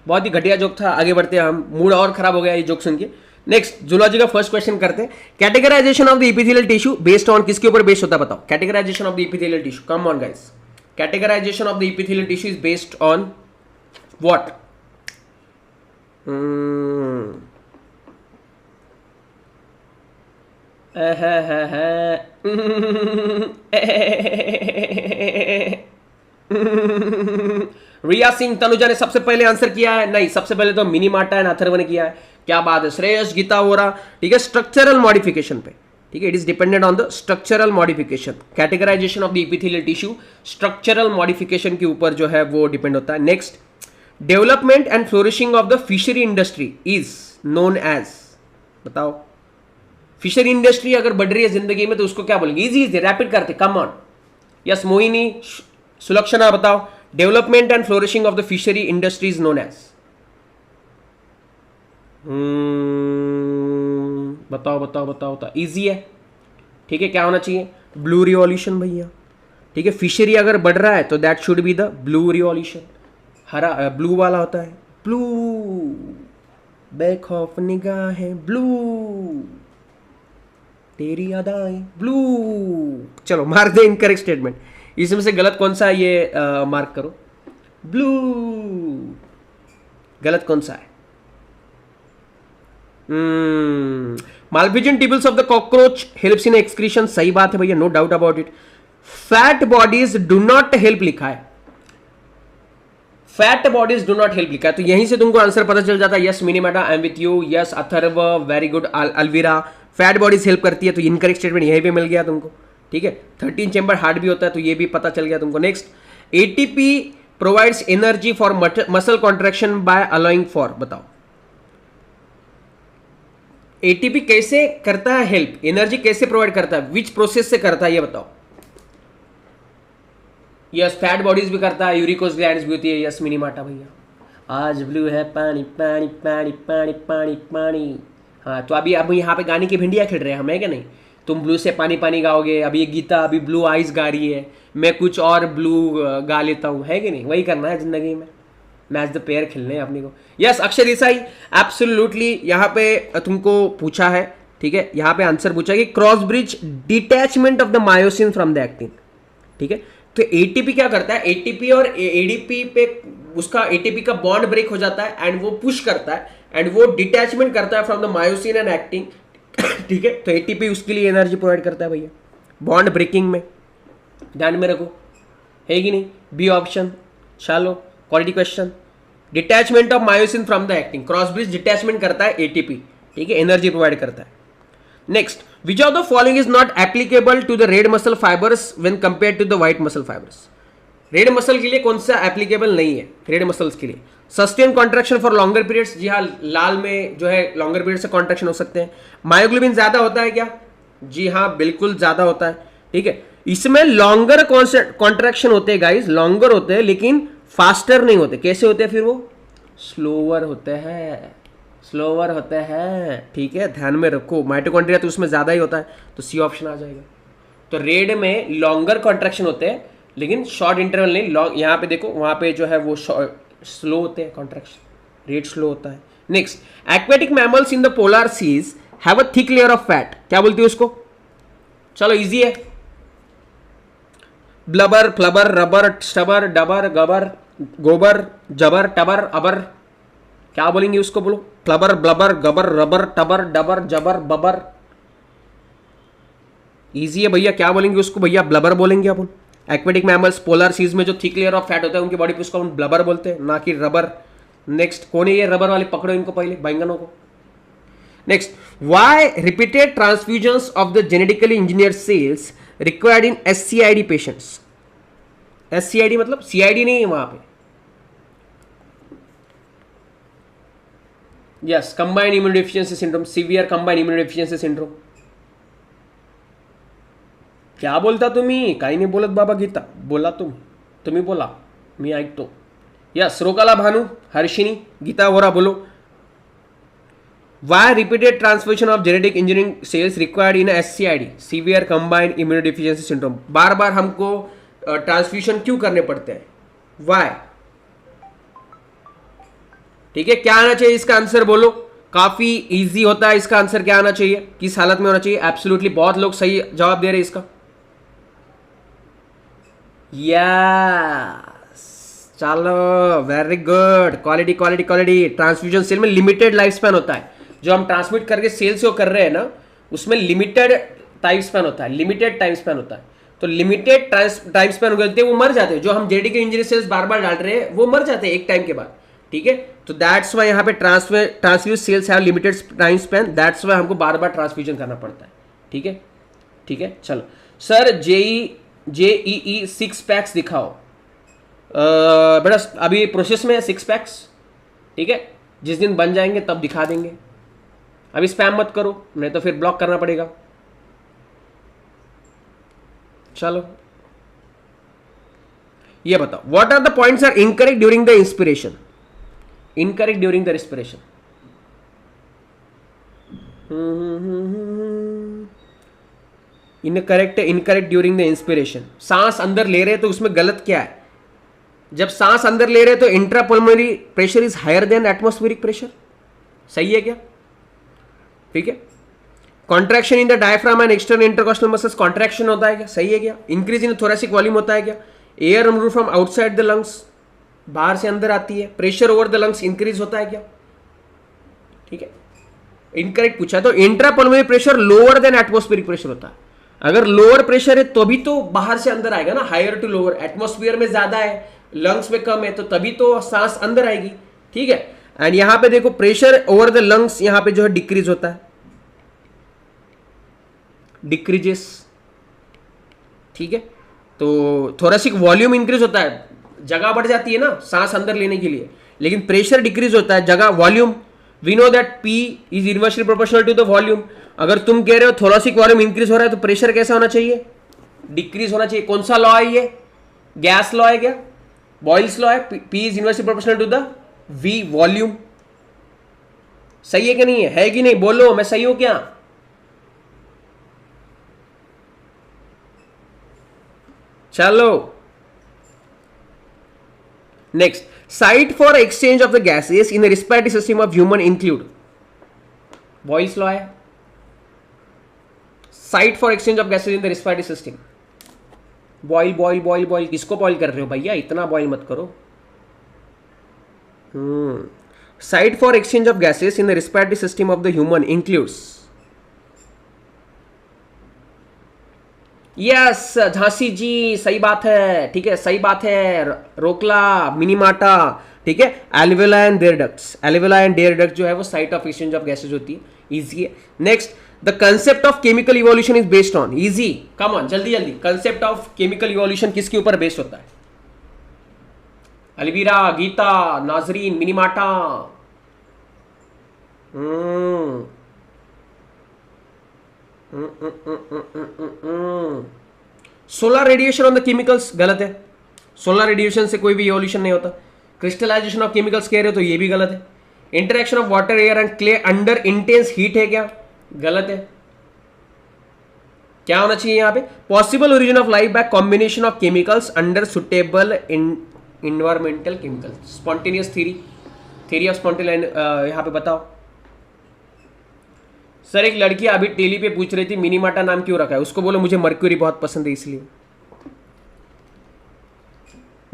बहुत ही घटिया जोक था, आगे बढ़ते हैं हम, मूड और खराब हो गया ये जोक सुन के। नेक्स्ट जूलॉजी का फर्स्ट क्वेश्चन करते हैं। Categorisation of the epithelial tissue based on किसके ऊपर बेस्ड होता है बताओ? Categorisation of the epithelial tissue, come on guys, categorisation of the epithelial tissue is based on what? Riya Singh Tanuja ने सबसे पहले आंसर किया है, नहीं सबसे पहले तो मिनीमाटा एंड अथर्व ने किया है। क्या बात है, श्रेयस गीता हो रहा, ठीक है, स्ट्रक्चरल मॉडिफिकेशन पे, ठीक है, it is dependent on the structural modification. Categorization of the epithelial tissue structural modification के ऊपर जो है वो डिपेंड होता है। Next, development and flourishing of the fishery industry is known as, बताओ। फिशरी इंडस्ट्री अगर बढ़ रही है जिंदगी में तो उसको क्या बोलेंगे? इजी इजी, रैपिड करते, come on. Yes Mohini, Sulakshana बताओ, development and flourishing of the fishery industry is known as. बताओ बताओ बताओ बताओ, इजी है, ठीक है, क्या होना चाहिए? ब्लू रिवॉल्यूशन भैया, ठीक है, फिशरी अगर बढ़ रहा है तो that should be the blue revolution. हरा ब्लू वाला होता है, ब्लू बेखौफ निगाहें ब्लू, तेरी अदाएं ब्लू। चलो मार्क दे इनकरेक्ट स्टेटमेंट, इसमें से गलत कौन सा है ये मार्क करो। ब्लू गलत कौन सा है? Malpighian tubules of the cockroach helps in excretion, सही बात है भैया, no doubt about it. Fat bodies do not help लिखा है, fat bodies do not help लिखा है, तो यहीं से तुमको आंसर पता चल जाता है। Yes Minamata, I am with you, yes Atharva, very good. Alvira, fat bodies help करती है, तो इनकरेक्ट स्टेटमेंट यहीं पे मिल गया तुमको, ठीक है। 13 चेंबर हार्ट भी होता है, तो ये भी पता चल गया तुमको। Next, ATP provides energy for muscle contraction by allowing for, बताओ एटीपी कैसे करता है हेल्प, एनर्जी कैसे प्रोवाइड करता है, विच प्रोसेस से करता है ये बताओ। यस फैट बॉडीज भी करता है, यूरिकोस ग्लैंड्स भी होती है। यस मिनीमाटा भैया, आज ब्लू है पानी पानी पानी पानी पानी पानी। हाँ तो अभी अब यहाँ पे गाने की भिंडिया खेल रहे हैं हम, है क्या नहीं? तुम ब्लू से पानी पानी गाओगे, अभी ये गीता अभी ब्लू आइज गा रही है, मैं कुछ और ब्लू गा लेता हूँ, है कि नहीं? वही करना है जिंदगी में, मैच द पेयर खेलने हैं अपने को। यस अक्षर देसाई, एब्सोल्युटली, यहाँ पे तुमको पूछा है, ठीक है, यहाँ पे आंसर पूछा है कि cross bridge detachment of the myosin from the actin, ठीक है। तो एटीपी क्या करता है, एटीपी और एडीपी पे उसका एटीपी का बॉन्ड ब्रेक हो जाता है एंड वो पुश करता है एंड वो डिटैचमेंट करता है from the myosin and actin, ठीक है। तो एटीपी उसके लिए एनर्जी प्रोवाइड करता है भैया, बॉन्ड ब्रेकिंग में, ध्यान में रखो, है कि नहीं? B option. चलो quality question, detachment of myosin from the actin, cross bridge detachment करता है एटीपी, ठीक है, एनर्जी प्रोवाइड करता है। Next, which of the following is not applicable to the red muscle fibres when compared to the white muscle fibres? Red muscle के लिए कौन सा एप्लीकेबल नहीं है? रेड मसल्स के लिए sustain contraction for longer periods, जी हाँ, लाल में जो है लॉन्गर पीरियड से कॉन्ट्रैक्शन हो सकते हैं। मायोग्लोबिन ज्यादा होता है क्या? जी हाँ बिल्कुल ज्यादा होता है, ठीक है। इसमें लॉन्गर कॉन्ट्रैक्शन होते हैं गाइस, लॉन्गर होते हैं लेकिन फास्टर नहीं होते। कैसे होते हैं फिर वो? स्लोअर होते हैं, स्लोअर होते हैं, ठीक है, ध्यान में रखो। माइटोकॉन्ड्रिया तो उसमें ज्यादा ही होता है, तो सी ऑप्शन आ जाएगा। तो रेड में लॉन्गर कॉन्ट्रैक्शन होते हैं लेकिन शॉर्ट इंटरवल नहीं, लॉन्ग, यहाँ पे देखो वहाँ पे जो है वो स्लो होते हैं कॉन्ट्रैक्शन, रेड स्लो होता है। Next, aquatic mammals in the polar seas have a thick layer of fat, क्या बोलती है उसको? चलो इजी है, ब्लबर, फ्लबर, रबर, स्टबर, डबर, गबर, गोबर, जबर, टबर, अबर, क्या बोलेंगे उसको? बोलो, फ्लबर, ब्लबर, गबर, रबर, टबर, डबर, जबर, बबर। इजी है भैया, क्या बोलेंगे उसको भैया? ब्लबर बोलेंगे अपन। एक्वेटिक मैमल्स पोलर सीज में जो थिक लेयर ऑफ फैट होता है उनकी बॉडी पे उसको हम ब्लबर बोलते हैं, ना कि रबर। नेक्स्ट, कौन है ये रबर वाले? पकड़ो इनको पहले, बैंगनों को। Next, why repeated transfusions of the genetically engineer cells required in SCID patients? SCID मतलब CID नहीं है वहां पे। Yes, combined immunodeficiency syndrome, severe combined immunodeficiency syndrome. क्या बोलता तुम्ही? काही नाही बोलत बाबा गीता, बोला तुम्ही बोला, मी ऐकतो। यस, रोकाला भानू, हर्षिनी, गीता वोरा बोलो। Why repeated transfusion of genetic engineering cells required in SCID, severe combined immunodeficiency syndrome? बार बार हमको ट्रांसफ्यूशन क्यों करने पड़ते हैं? Why? ठीक है, क्या आना चाहिए इसका आंसर बोलो। काफी इजी होता है इसका आंसर, क्या आना चाहिए, किस हालत में होना चाहिए। एब्सोल्युटली, बहुत लोग सही जवाब दे रहे हैं इसका। यस, चलो very good, quality quality quality. Transfusion cell में लिमिटेड लाइफ स्पैन होता है, जो हम ट्रांसमिट करके सेल से वो कर रहे हैं ना, उसमें लिमिटेड टाइम स्पैन होता है, लिमिटेड टाइम स्पैन होता है। तो लिमिटेड टाइम स्पैन हो गए वो मर जाते हैं। जो हम जेडी के इंजरी सेल्स बार बार डाल रहे हैं वो मर जाते हैं एक टाइम के बाद, ठीक है। तो दैट्स वाई यहाँ पे transfuse cells have limited time span, that's why हमको बार बार ट्रांसफ्यूजन करना पड़ता है, ठीक है, ठीक है। चलो सर, जेईई 6 पैक्स दिखाओ। बेटा अभी प्रोसेस में है 6 पैक्स, ठीक है, जिस दिन बन जाएंगे तब दिखा देंगे। अभी स्पैम मत करो, नहीं तो फिर ब्लॉक करना पड़ेगा। चलो ये बताओ, what are the points are incorrect during the inspiration. Incorrect during the respiration, incorrect during the inspiration. सांस अंदर ले रहे हैं तो उसमें गलत क्या है। जब सांस अंदर ले रहे हैं तो intrapulmonary pressure is higher than atmospheric pressure, सही है क्या, ठीक है। Contraction in the diaphragm and external intercostal muscles, contraction होता है क्या, सही है क्या। इंक्रीज इन थोरेसिक वॉल्यूम होता है क्या। Air remove from outside the lungs, बाहर से अंदर आती है। Pressure over the lungs increase होता है क्या, ठीक है। इनकरेक्ट पूछा तो intrapulmonary pressure lower than atmospheric pressure होता है। अगर लोअर प्रेशर है तो भी तो बाहर से अंदर आएगा ना, हायर टू लोअर। एटमॉस्फेयर में ज्यादा है, लंग्स में कम है, तो तभी तो सांस अंदर आएगी, ठीक है। एंड यहां पे देखो प्रेशर ओवर द लंग्स यहां पे जो है डिक्रीज होता है, डिक्रीजेस, ठीक है। तो थोरेसिक वॉल्यूम इंक्रीज होता है, जगह बढ़ जाती है ना सांस अंदर लेने के लिए, लेकिन प्रेशर डिक्रीज होता है, जगह volume. We know that P is inversely proportional to the volume. अगर तुम कह रहे हो थोरेसिक वॉल्यूम इंक्रीज हो रहा है तो प्रेशर कैसा होना चाहिए, डिक्रीज होना चाहिए। कौन सा लॉ है ये, गैस लॉ है क्या, बॉयल्स लॉ है। P is inversely proportional to the V volume, सही है कि नहीं है कि नहीं, बोलो मैं सही हूं क्या। चलो next, site for exchange of the gases in the respiratory system of human include, Boyle's law है। Site for exchange of gases in the respiratory system, Boyle Boyle Boyle Boyle, किसको बॉयल कर रहे हो भैया, इतना बॉयल मत करो। Site for exchange of gases in the respiratory system of the human includes, yes Jhansi ji, सही बात है, ठीक है, सही बात है। रोकला, मिनीमाटा, ठीक है। Alveoli and their ducts, alveoli and their duct जो है वो site of exchange of gases होती है, इजी है। Next, the concept of chemical evolution is based on, easy, come on जल्दी जल्दी। कंसेप्ट ऑफ केमिकल इवोल्यूशन किसके ऊपर बेस्ड होता है, अलवीरा, गीता, नाजरीन, मिनीमाटा। Solar radiation on the chemicals, गलत है। सोलर रेडिएशन से कोई भी इवोल्यूशन नहीं होता। क्रिस्टलाइजेशन ऑफ केमिकल्स कह रहे हो तो ये भी गलत है। Interaction of water, air and clay under intense heat है क्या, गलत है। क्या होना चाहिए यहां पे, possible origin of life by combination of chemicals under suitable environmental chemicals. Spontaneous theory of spontaneous यहां पे बताओ। सर एक लड़की अभी टेली पे पूछ रही थी मिनीमाटा नाम क्यों रखा है, उसको बोलो मुझे मर्क्यूरी बहुत पसंद है इसलिए,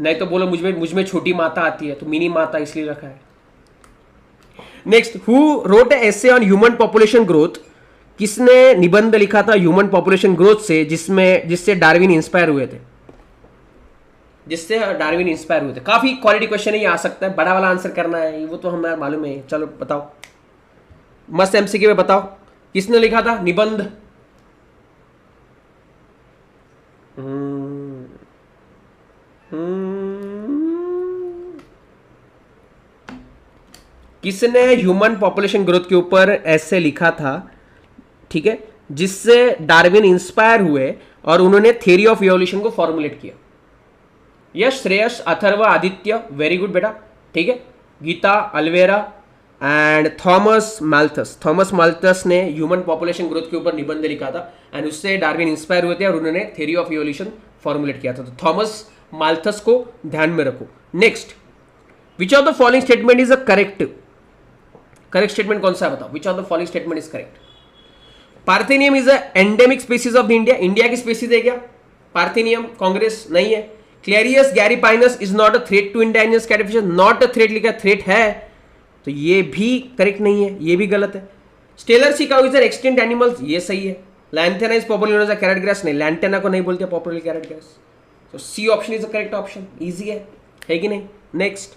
नहीं तो बोलो मुझ में छोटी माता आती है तो मिनी माता इसलिए रखा है। Next, who wrote a essay on human population growth, किसने निबंध लिखा था ह्यूमन पॉपुलेशन ग्रोथ से, जिससे डार्विन इंस्पायर हुए थे, काफी क्वालिटी क्वेश्चन है ये, आ सकता है, बड़ा वाला आंसर करना है वो तो हमें मालूम है। चलो बताओ, मस्त एमसीक्यू में बताओ किसने लिखा था निबंध। किसने ह्यूमन पॉपुलेशन ग्रोथ के ऊपर ऐसे लिखा था, ठीक है, जिससे डार्विन इंस्पायर हुए और उन्होंने थ्योरी ऑफ इवोल्यूशन को फॉर्मुलेट किया। यश, श्रेयस, अथर्व, आदित्य, वेरी गुड बेटा, ठीक है। Gita, Alvera and Thomas Malthus ने ह्यूमन पॉपुलेशन ग्रोथ के ऊपर निबंध लिखा था एंड उससे डार्विन इंस्पायर हुए थे और उन्होंने थ्योरी ऑफ इवोल्यूशन फॉर्मुलेट किया था। तो थॉमस माल्थस को ध्यान में रखो। Next, which of the following statement is a correct statement कौन सा है बताओ, which of the following statement is correct. Parthenium is a endemic species of the India, India की स्पीसीज है क्या पार्थेनियम? कांग्रेस नहीं है। Clarias gariepinus is not a threat to indigenous catfish, not a threat लिखा, threat है, तो ये भी करेक्ट नहीं है, ये भी गलत है। Steller sea cow is an extinct animals, ये सही है। Lantana is popular as a carrot grass, नहीं, लैंटेना को नहीं बोलते पॉपुलर कैरेट ग्रास, तो C option is the correct option, easy है कि नहीं। Next,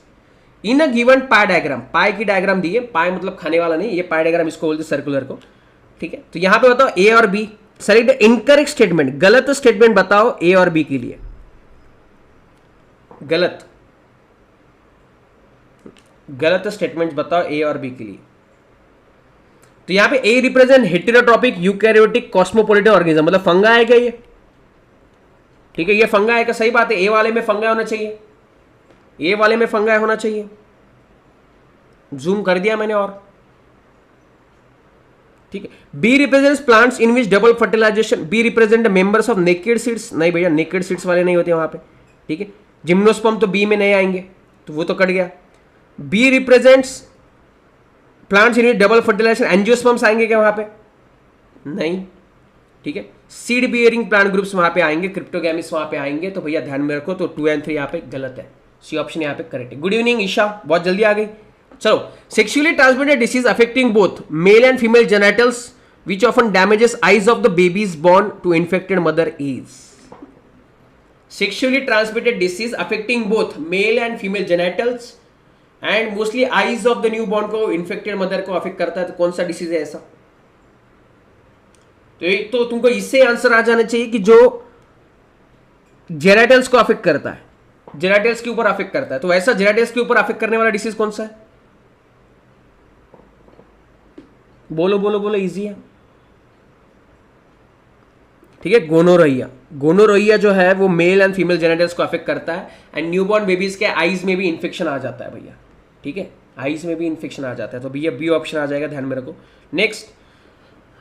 in a given pie diagram, pie की डायग्राम दी है, पाई मतलब खाने वाला नहीं, ये पाई डायग्राम इसको बोलते सर्कुलर को, ठीक है। तो यहां पे बताओ ए और बी, सेलेक्ट इनकरेक्ट स्टेटमेंट, गलत स्टेटमेंट बताओ ए और बी के लिए, गलत स्टेटमेंट बताओ ए और बी के लिए। तो यहां पे A represent heterotrophic eukaryotic cosmopolitan organism, मतलब फंगा है क्या ये, ठीक है, ये फंगा है क्या, सही बात है, ए वाले में फंगा होना चाहिए, ए वाले में फंगा होना चाहिए, जूम कर दिया मैंने और, ठीक है। B represents plants in which double fertilization, B represent members of naked seeds, नहीं भैया नेकेड सीड्स वाले नहीं होते वहां पे, ठीक है। जिम्नोस्पर्म तो बी में नहीं आएंगे, तो वो तो कट गया। B represents plants in which double fertilization, angiosperms आएंगे क्या वहां पे, नहीं, ठीक है। सीड बियरिंग प्लांट ग्रुप्स वहां पे आएंगे, क्रिप्टोगैमिस वहां पे आएंगे, तो भैया ध्यान में रखो, तो 2 और 3 यहाँ पे गलत है, सी ऑप्शन यहाँ पे करेक्ट है। गुड इवनिंग ईशा, बहुत जल्दी आ गई। चलो, sexually transmitted disease affecting both male and female genitals which often damages eyes of the babies born to infected mother is sexually transmitted disease affecting both male and female genitals and mostly eyes of the newborn को infected mother को affect करता है, तो कौन सा disease है ऐसा? तो एक तो तुमको इससे आंसर आ जाना चाहिए कि जो जेनिटल्स को अफेक्ट करता है, जेनिटल्स के ऊपर अफेक्ट करता है, तो ऐसा जेनिटल्स के ऊपर अफेक्ट करने वाला डिसीज कौन सा है? बोलो बोलो बोलो, इजी है, ठीक है। गोनोरोइया, गोनोरोइया जो है वो मेल एंड फीमेल जेनिटल्स को अफेक्ट करता है एंड न्यूबॉर्न बेबीज के आईज में भी इन्फेक्शन आ जाता है भैया, ठीक है, आईज में भी इन्फेक्शन आ जाता है, तो भैया बी ऑप्शन आ जाएगा, ध्यान में रखो। Next,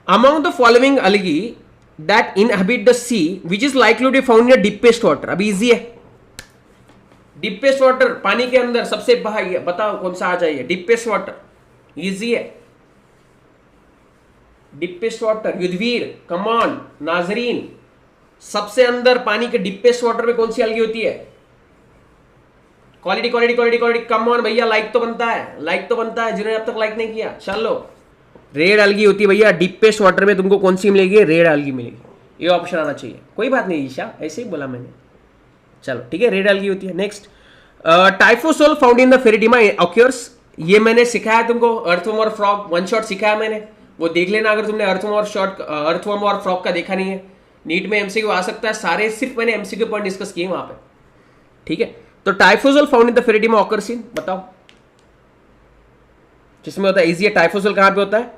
among the following algae that inhabit the sea which is likely to found in deepest water, अभी इजी है, डीपेस्ट वाटर पानी के अंदर सबसे बाहर, बताओ कौन सा आ जाइए, डीपेस्ट वाटर, इजी है, डीपेस्ट वाटर, युद्धवीर, कमान, नाजरीन, सबसे अंदर पानी के डीपेस्ट वाटर में कौन सी अलगी होती है? क्वालिटी क्वालिटी क्वालिटी क्वालिटी, कमान भैया, लाइक तो बनता है, लाइक तो बनता है, जिन्होंने अब तक लाइक नहीं किया, चलो, रेड अलगी होती है भैया, डीपेस्ट वाटर में तुमको कौन सी मिलेगी? रेड अलगी मिलेगी, ये ऑप्शन आना चाहिए, कोई बात नहीं ईशा, ऐसे ही बोला मैंने, चलो ठीक है, रेड अलगी होती है। Next, typhlosole found in the pheretima occurs, ये मैंने सिखाया तुमको, अर्थवर्म और फ्रॉग, वन शॉट सिखाया मैंने, वो देख लेना अगर तुमने अर्थवर्म और फ्रॉग का देखा नहीं है, नीट में एमसीक्यू आ सकता है, सारे सिर्फ मैंने एमसीक्यू पॉइंट डिस्कस किए वहां पे, ठीक है। तो टाइफोसोल found in the pheretima occurs इन, बताओ जिसमें होता है, इजी है, टाइफोसोल कहां पे होता है?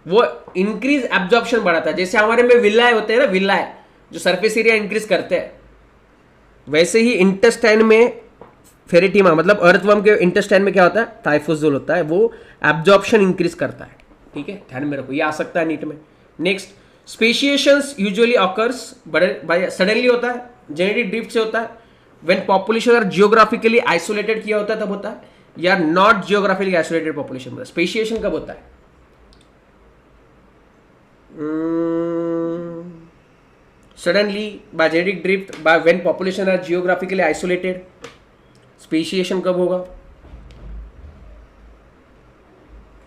वो इंक्रीज एब्जॉर्प्शन बढ़ाता है, जैसे हमारे में विलाय होते हैं ना, विलाय जो सरफेस एरिया इंक्रीज करते हैं, वैसे ही इंटेस्टाइन में फेरिटिमा मतलब अर्थवर्म के इंटेस्टाइन में क्या होता है? टाइफोसोल होता है, वो एब्जॉर्प्शन इंक्रीज करता है, ठीक है, ध्यान में रखो, ये आ सकता है नीट में। नेक्स्ट, स्पेशिएशंस यूजुअली ऑकर्स, बड़े सडनली होता है, जेनेटिक ड्रिफ्ट से होता है, when population are geographically isolated किया होता है तब होता है, या not geographically isolated population. Speciation कब होता है? Suddenly, by genetic drift, by when population are geographically isolated. Speciation कब होगा?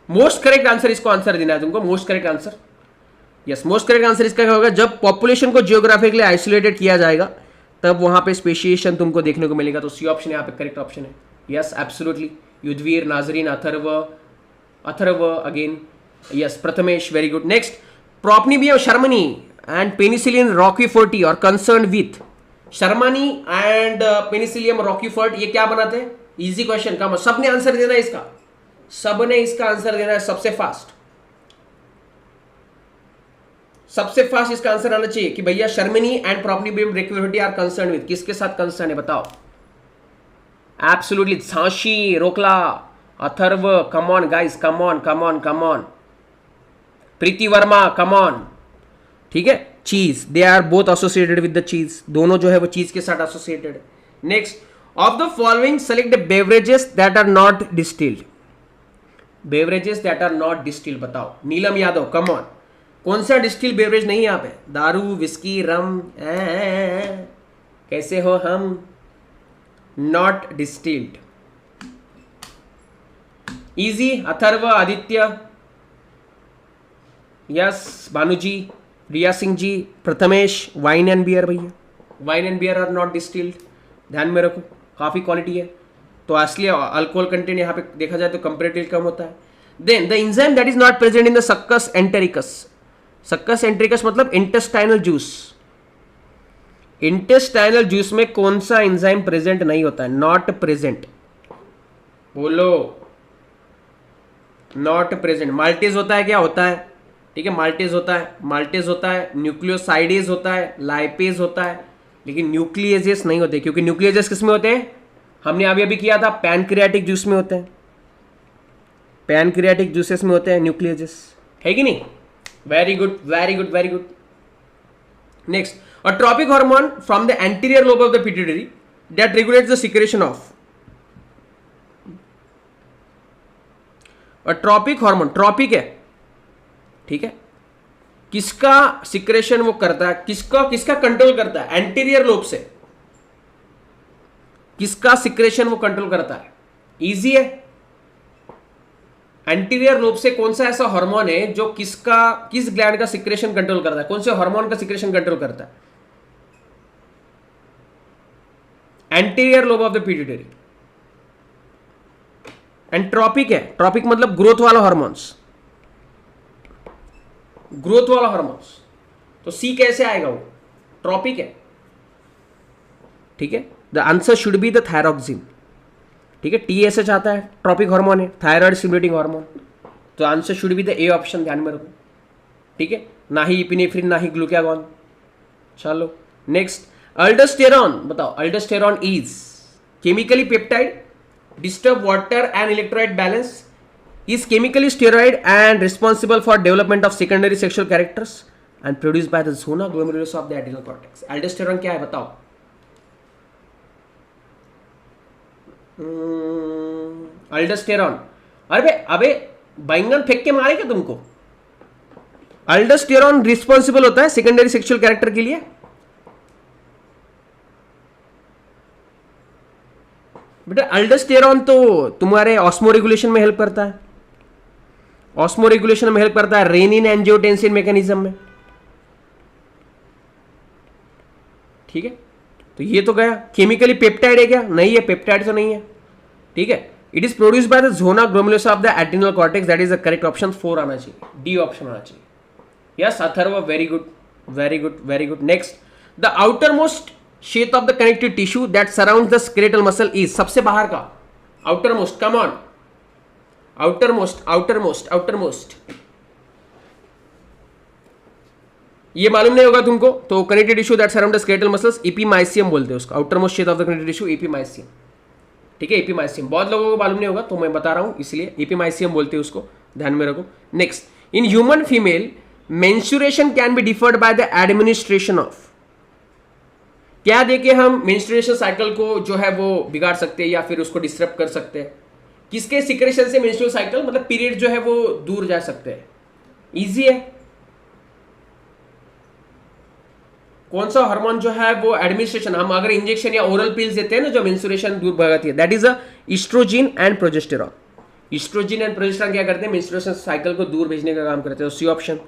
मोस्ट करेक्ट आंसर, इसको आंसर देना है तुमको, most correct answer, yes, most correct answer इसका क्या होगा? जब पॉपुलेशन को जियोग्राफिकली आइसोलेटेड किया जाएगा तब वहां पे स्पेशिएशन तुमको देखने को मिलेगा, तो सी ऑप्शन यहाँ पे करेक्ट ऑप्शन है, yes absolutely. Yudhveer, Nazreen, Atharva again, yes, Prathamesh, very good. Next, propionibacterium shermanii and penicillium roqueforti are concern with, shermanii and penicillium roqueforti ये क्या बनाते हैं? इजी क्वेश्चन का, सबने आंसर देना है इसका, सबने इसका आंसर देना है, सबसे फास्ट, सबसे फास्ट इसका आंसर आना चाहिए कि भैया shermanii and propionibacterium roqueforti are concern with, किसके साथ कंसर्न है बताओ? एब्सोल्युटली, झांसी, रोकला, Atharv, come on guys, come on come on come on, Preeti Verma, come on, ठीक है। Cheese, they are both associated with the cheese, दोनों जो है वो चीज के साथ एसोसिएटेड है। Next, of the following select beverages that are not distilled. Beverages that are not distilled बताओ. Neelam Yadav, come on. कौन सा डिस्टिल बेवरेज नहीं है यहाँ पे? दारू, विस्की, रम, कैसे हो हम? Not distilled. Easy. Atharva, Aditya, yes, Bhanuji, Riya Singh ji, Prathamesh. Wine and beer भैया, wine and beer are not distilled. ध्यान में रखो, काफी क्वालिटी है. तो असली अल्कोहल कंटेंट यहाँ पे देखा जाए तो कंपेरेटिवली कम होता है. Then the enzyme that is not present in the succus entericus. Succus entericus मतलब इंटेस्टाइनल जूस. इंटेस्टाइनल जूस में कौन सा एंजाइम प्रेजेंट नहीं होता है? Not present. बोलो, नॉट प्रेजेंट. माल्टेज होता है, क्या होता है? ठीक है, माल्टेज होता है, माल्टेज होता है, न्यूक्लियोसाइडेज होता है, लाइपेज होता है, लेकिन न्यूक्लियेजेस नहीं होते. क्योंकि न्यूक्लियेजेस किस में होते हैं? हमने अभी अभी किया था, पैनक्रियाटिक जूस में होते हैं. पैनक्रियाटिक जूसेस में होते हैं न्यूक्लियेजेस, है कि नहीं? Very good, very good, very good. Next, a tropic hormone from the anterior lobe of the pituitary that regulates the secretion of. A tropic hormone, tropic है, ठीक है, किसका सिक्रेशन वो करता है? किसका कंट्रोल करता है? एंटीरियर लोब से किसका सिक्रेशन वो कंट्रोल करता है? इजी है. एंटीरियर लोब से कौन सा ऐसा हार्मोन है जो किस ग्लैंड का सिक्रेशन कंट्रोल करता है? कौन से हार्मोन का सिक्रेशन कंट्रोल करता है? Anterior lobe of the pituitary. And tropic है, ट्रॉपिक मतलब ग्रोथ वाला हार्मोन्स, ग्रोथ वाला हार्मोन्स. तो सी कैसे आएगा? वो ट्रॉपिक है, ठीक है. The answer should be the thyroxine. ठीक है, TSH आता है, ट्रॉपिक हार्मोन है, थायराइड स्टिमुलेटिंग हार्मोन. तो answer should be the A option. ध्यान में रखो, ठीक है. ना ही इपिनेफ्रिन, ना ही ग्लूकागॉन. चलो नेक्स्ट, अल्डोस्टेरॉन बताओ. Aldosterone is chemically peptide, disturb water and electrolyte balance, is chemically steroid and responsible for development of secondary sexual characters and produced by the zona glomerulus of the adrenal cortex. Aldosterone क्या है बताओ? Aldosterone. अबे बैंगन फेंक के मारे क्या तुमको? अल्डोस्टेरॉन रिस्पॉन्सिबल होता है सेकेंडरी सेक्सुअल कैरेक्टर के लिए. बेटा अल्डोस्टेरॉन तो तुम्हारे ऑस्मो रेगुलेशन में हेल्प करता है. ऑस्मो रेगुलेशन में हेल्प करता है, रेनिन एंजियोटेंसिन मैकेनिज्म में. ठीक है, तो ये तो गया. केमिकली पेप्टाइड है क्या? नहीं है, पेप्टाइड तो नहीं है. ठीक है, it is produced by the zona glomerulus of the adrenal cortex. That is the correct option. 4 आना चाहिए, डी ऑप्शन आना चाहिए. Yes Atharva, very good, very good, very good. Next, the outer most sheath of the connective tissue that surrounds the skeletal muscle is. सबसे बाहर का, outer most. Come on, outer most, outer most, outer most. ये मालूम नहीं होगा तुमको तो connective tissue that surround the skeletal muscles epimysium बोलते हैं उसको. Outer most sheath of the connective tissue epimysium. ठीक है, एपिमाइसियम. बहुत लोगों को मालूम नहीं होगा तो मैं बता रहा हूं, इसलिए एपिमाइसियम बोलते हैं उसको. ध्यान में रखो. Next, in human female menstruation can be deferred by the administration of. क्या देके हम मेंस्ट्रुएशन साइकिल को जो है वो बिगाड़ सकते हैं या फिर उसको डिस्टर्ब कर सकते हैं? किसके सिक्रेशन से मेंस्ट्रुअल साइकिल मतलब पीरियड जो है वो दूर जा सकते हैं? इजी है. कौन सा हार्मोन जो है वो एडमिनिस्ट्रेशन, हम अगर इंजेक्शन या ओरल पिल्स देते हैं ना जो मेंस्ट्रुएशन दूर भगाती है, that is a oestrogen and progesterone. Oestrogen and progesterone क्या करते हैं? मेंस्ट्रुएशन साइकिल को दूर भेजने का काम करते हैं. C option.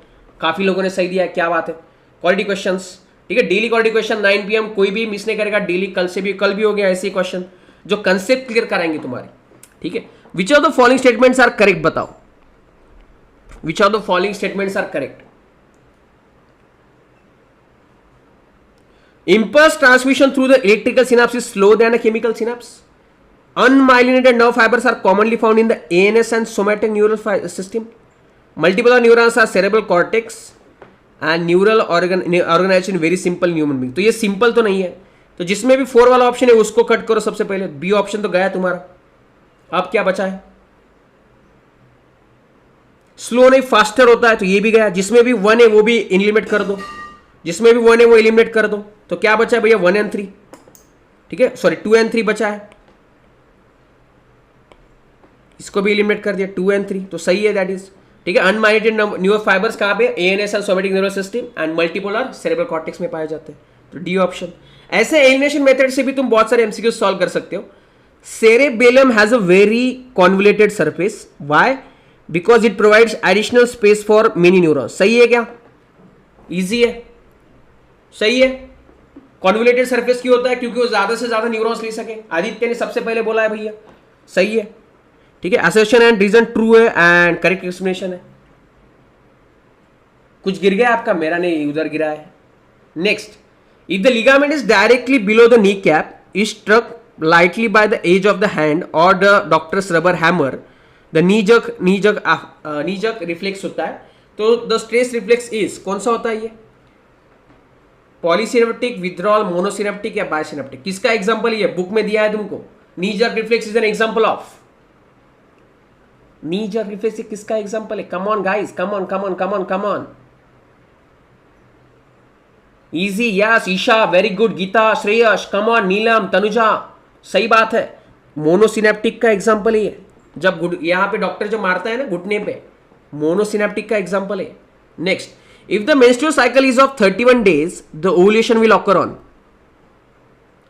काफी लोगों ने सही दिया है, क्या बात है. क्वालिटी क्वेश्चंस, ठीक है, डेली क्वालिटी क्वेश्चन 9 PM, कोई भी मिस नहीं करेगा. डेली कल से भी, कल भी हो गया ऐसे क्वेश्चन जो कंसेप्ट क्लियर कराएंगे तुम्हारी. ठीक है, which of the following statements are correct बताओ. Which of the following statements are correct? Impulse transmission through the electrical synapse is slower than a chemical synapse. Unmyelinated nerve fibers are commonly found in the ANS and somatic neural system. Multiple neurons are cerebral cortex and neural organization in very simple human being. तो ये simple तो नहीं है, तो जिसमें भी 4 वाला option है उसको कट करो सबसे पहले. बी ऑप्शन तो गया तुम्हारा. अब क्या बचा है? स्लो नहीं, फास्टर होता है, तो ये भी गया. जिसमें भी 1 है वो भी एलिमिनेट कर दो. जिसमें भी 1 है वो एलिमिनेट कर दो. तो क्या बचा भैया? 1 और 3. ठीक है, सॉरी 2 and 3 बचा है, इसको भी एलिमिनेट कर दिया, 2 and 3 तो सही है, दैट इज ठीक है। अनमाइग्रेटेड न्यूरल फाइबर्स कहाँ पे, ANS and somatic nervous system and multipolar cerebral cortex में पाए जाते हैं, तो डी ऑप्शन। ऐसे एलिमिनेशन मेथड से भी तुम बहुत सारे एमसीक्यू सॉल्व कर सकते हो। Cerebellum has a very convoluted surface, why, because it provides additional space for mini neurons. सही है क्या, इजी है, सही है। कॉन्वोल्यूटेड सरफेस क्यों होता है, क्योंकि वो ज्यादा से ज्यादा न्यूरॉन्स ले सके, आदित्य ने सबसे पहले बोला है भैया, सही है, ठीक है। असर्शन एंड रीजन ट्रू है एंड करेक्ट एक्सप्लेनेशन है। कुछ गिर गया आपका, मेरा नहीं, उधर गिरा है। Next, if the ligament is directly below the knee cap, is struck lightly by the edge of the hand or the doctor's rubber hammer, the knee jerk reflex होता है। तो the stress reflex is कौन सा होता है ये, polysynaptic, withdrawal, monosynaptic या बायसिनेप्टिक, किसका एग्जांपल ये बुक में दिया है तुमको। Knee jerk reflex is an example of, knee jerk reflex किसका एग्जांपल है, come on guys, come on come on come on come on, easy, yes, Isha very good, Geeta, Shreyas, come on, Neelam, Tanuja, सही बात है। मोनोसिनेप्टिक का एग्जांपल है, जब यहां पे डॉक्टर जो मारता है ना घुटने पे, मोनोसिनेप्टिक का एग्जांपल है। Next, if the menstrual cycle is of 31 days, the ovulation will occur on,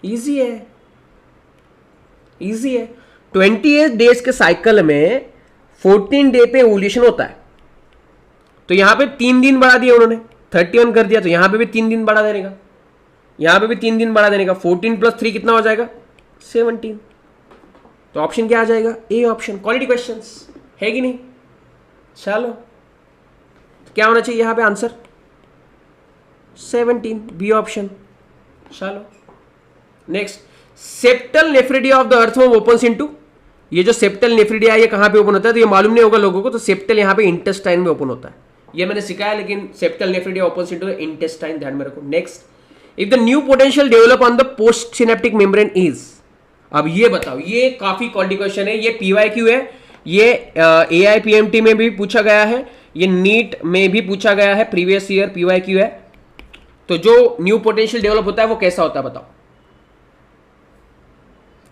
easy है, इजी है। 28 days के साइकिल में 14 day पे ओव्यूलेशन होता है, तो यहां पे 3 दिन बढ़ा दिया उन्होंने, 31 कर दिया, तो यहां पे भी 3 दिन बढ़ा देने का, यहां पे भी 3 दिन बढ़ा देने का, 14 + 3 कितना हो जाएगा, 17। तो ऑप्शन क्या आ जाएगा, ए ऑप्शन। क्वालिटी क्वेश्चंस है कि नहीं, चलो क्या होना चाहिए यहां पे आंसर, 17, बी ऑप्शन। चलो next, septal nephridia of the earthworm opens into, ये जो सेप्टल नेफ्रिडिया है ये कहां पे ओपन होता है, तो ये मालूम नहीं होगा लोगों को, तो सेप्टल यहां पे इंटेस्टाइन में ओपन होता है, ये मैंने सिखाया, लेकिन septal nephridia opens into the intestine, ध्यान में रखो। Next, if the new potential develop on the post synaptic membrane is, अब ये बताओ, ये काफी क्वालिटी क्वेश्चन है, ये पीवाईक्यू है, ये एआईपीएमटी में भी पूछा गया है, ये नीट में भी पूछा गया है, प्रीवियस ईयर पीवाईक्यू है। तो जो न्यू पोटेंशियल डेवलप होता है वो कैसा होता है बताओ,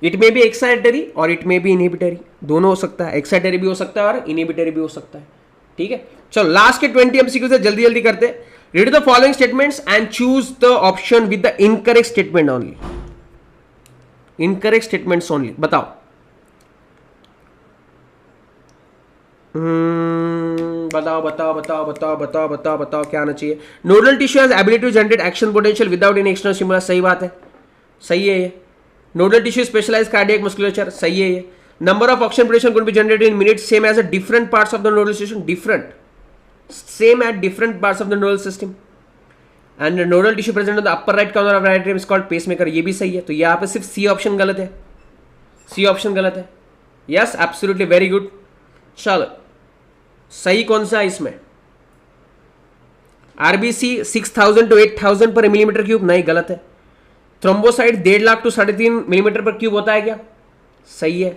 इट में भी एक्साइटरी और इट में भी इनहिबिटरी, दोनों हो सकता है, एक्साइटरी भी हो सकता है और इनहिबिटरी भी हो सकता है, ठीक है। चलो लास्ट के 20 एमसीक्यू से जल्दी जल्दी करते, read the following statements and choose the option with the incorrect statement only, incorrect statements only, बताओ। बताओ बताओ बताओ बताओ बताओ बताओ बताओ क्या आना चाहिए। Nodal tissue has ability to generate action potential without any external stimulus, सही बात है, सही है ये। Nodal tissue specialized cardiac musculature, सही है ये। Number of oxygen potential could be generated in minutes same as a different parts of the nodal system, different, same at different parts of the nodal system, and nodal tissue present on the upper right corner of right atrium is called pacemaker, ये भी सही है। तो यहाँ पे सिर्फ C option गलत है, सी ऑप्शन गलत है, यस एब्सोल्युटली वेरी गुड। चलो सही कौन सा है इसमें, आरबीसी 6000 to 8000 पर मिलीमीटर क्यूब, नहीं गलत है। थ्रोम्बोसाइट 1.5 लाख to 3.5 मिलीमीटर पर क्यूब होता है क्या, सही है।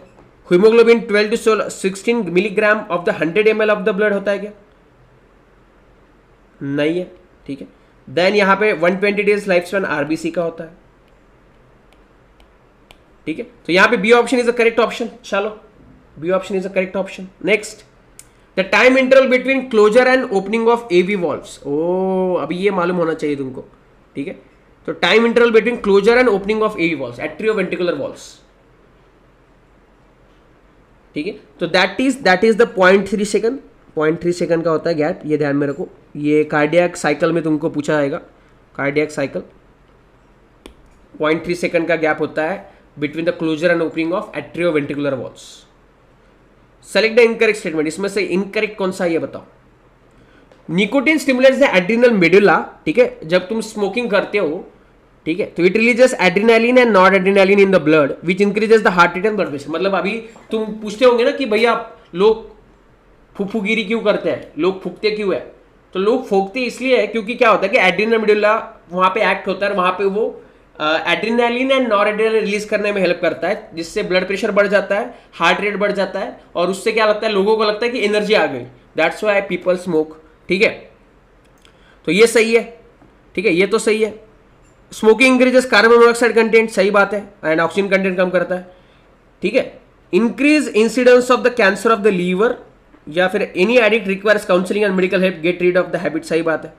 Haemoglobin 12 to 16 milligram of the 100 ml of the blood होता है क्या, नहीं है, ठीक है। देन यहां पे 120 डेज लाइफ स्पैन आरबीसी का होता है, ठीक है। तो यहां पे B option is a correct option, चलो B option is a correct option. Next, the time interval between closure and opening of AV valves, ओ अभी ये मालूम होना चाहिए तुमको, ठीक है। तो time interval between closure and opening of AV valves, atrioventricular valves, ठीक है। तो that is the 0.3 second, 0.3 second का होता है गैप, ये ध्यान में रखो। ये कार्डियक साइकिल में तुमको पूछा जाएगा, कार्डियक साइकिल 0.3 सेकंड का गैप होता है between the closure and opening of atrioventricular valves. Select the incorrect statement, इसमें से इनकरेक्ट कौन सा है ये बताओ। Nicotine stimulates the adrenal medulla, ठीक है। जब तुम स्मोकिंग करते हो, ठीक है, तो it releases adrenaline and not adrenaline in the blood which increases the heart rate and blood pressure. मतलब अभी तुम पूछते होंगे ना कि भैया लोग फुफुगिरी क्यों करते हैं, लोग फूकते क्यों है, तो लोग फूकते इसलिए है क्योंकि क्या होता है कि एड्रिनल मेडुला वहां पे एक्ट होता है, वहां पे वो adrenaline and nor adrenaline release करने में हेल्प करता है, जिससे ब्लड प्रेशर बढ़ जाता है, हार्ट रेट बढ़ जाता है, और उससे क्या लगता है, लोगों को लगता है कि एनर्जी आ गई, दैट्स व्हाई पीपल स्मोक, ठीक है। तो ये सही है, ठीक है, ये तो सही है। Smoking increases carbon monoxide content, सही बात है, एंड ऑक्सीजन कंटेंट कम करता है, ठीक है। Increase incidence of the cancer of the liver, या फिर any addict requires counselling and medical help, get rid of the habit, सही बात है।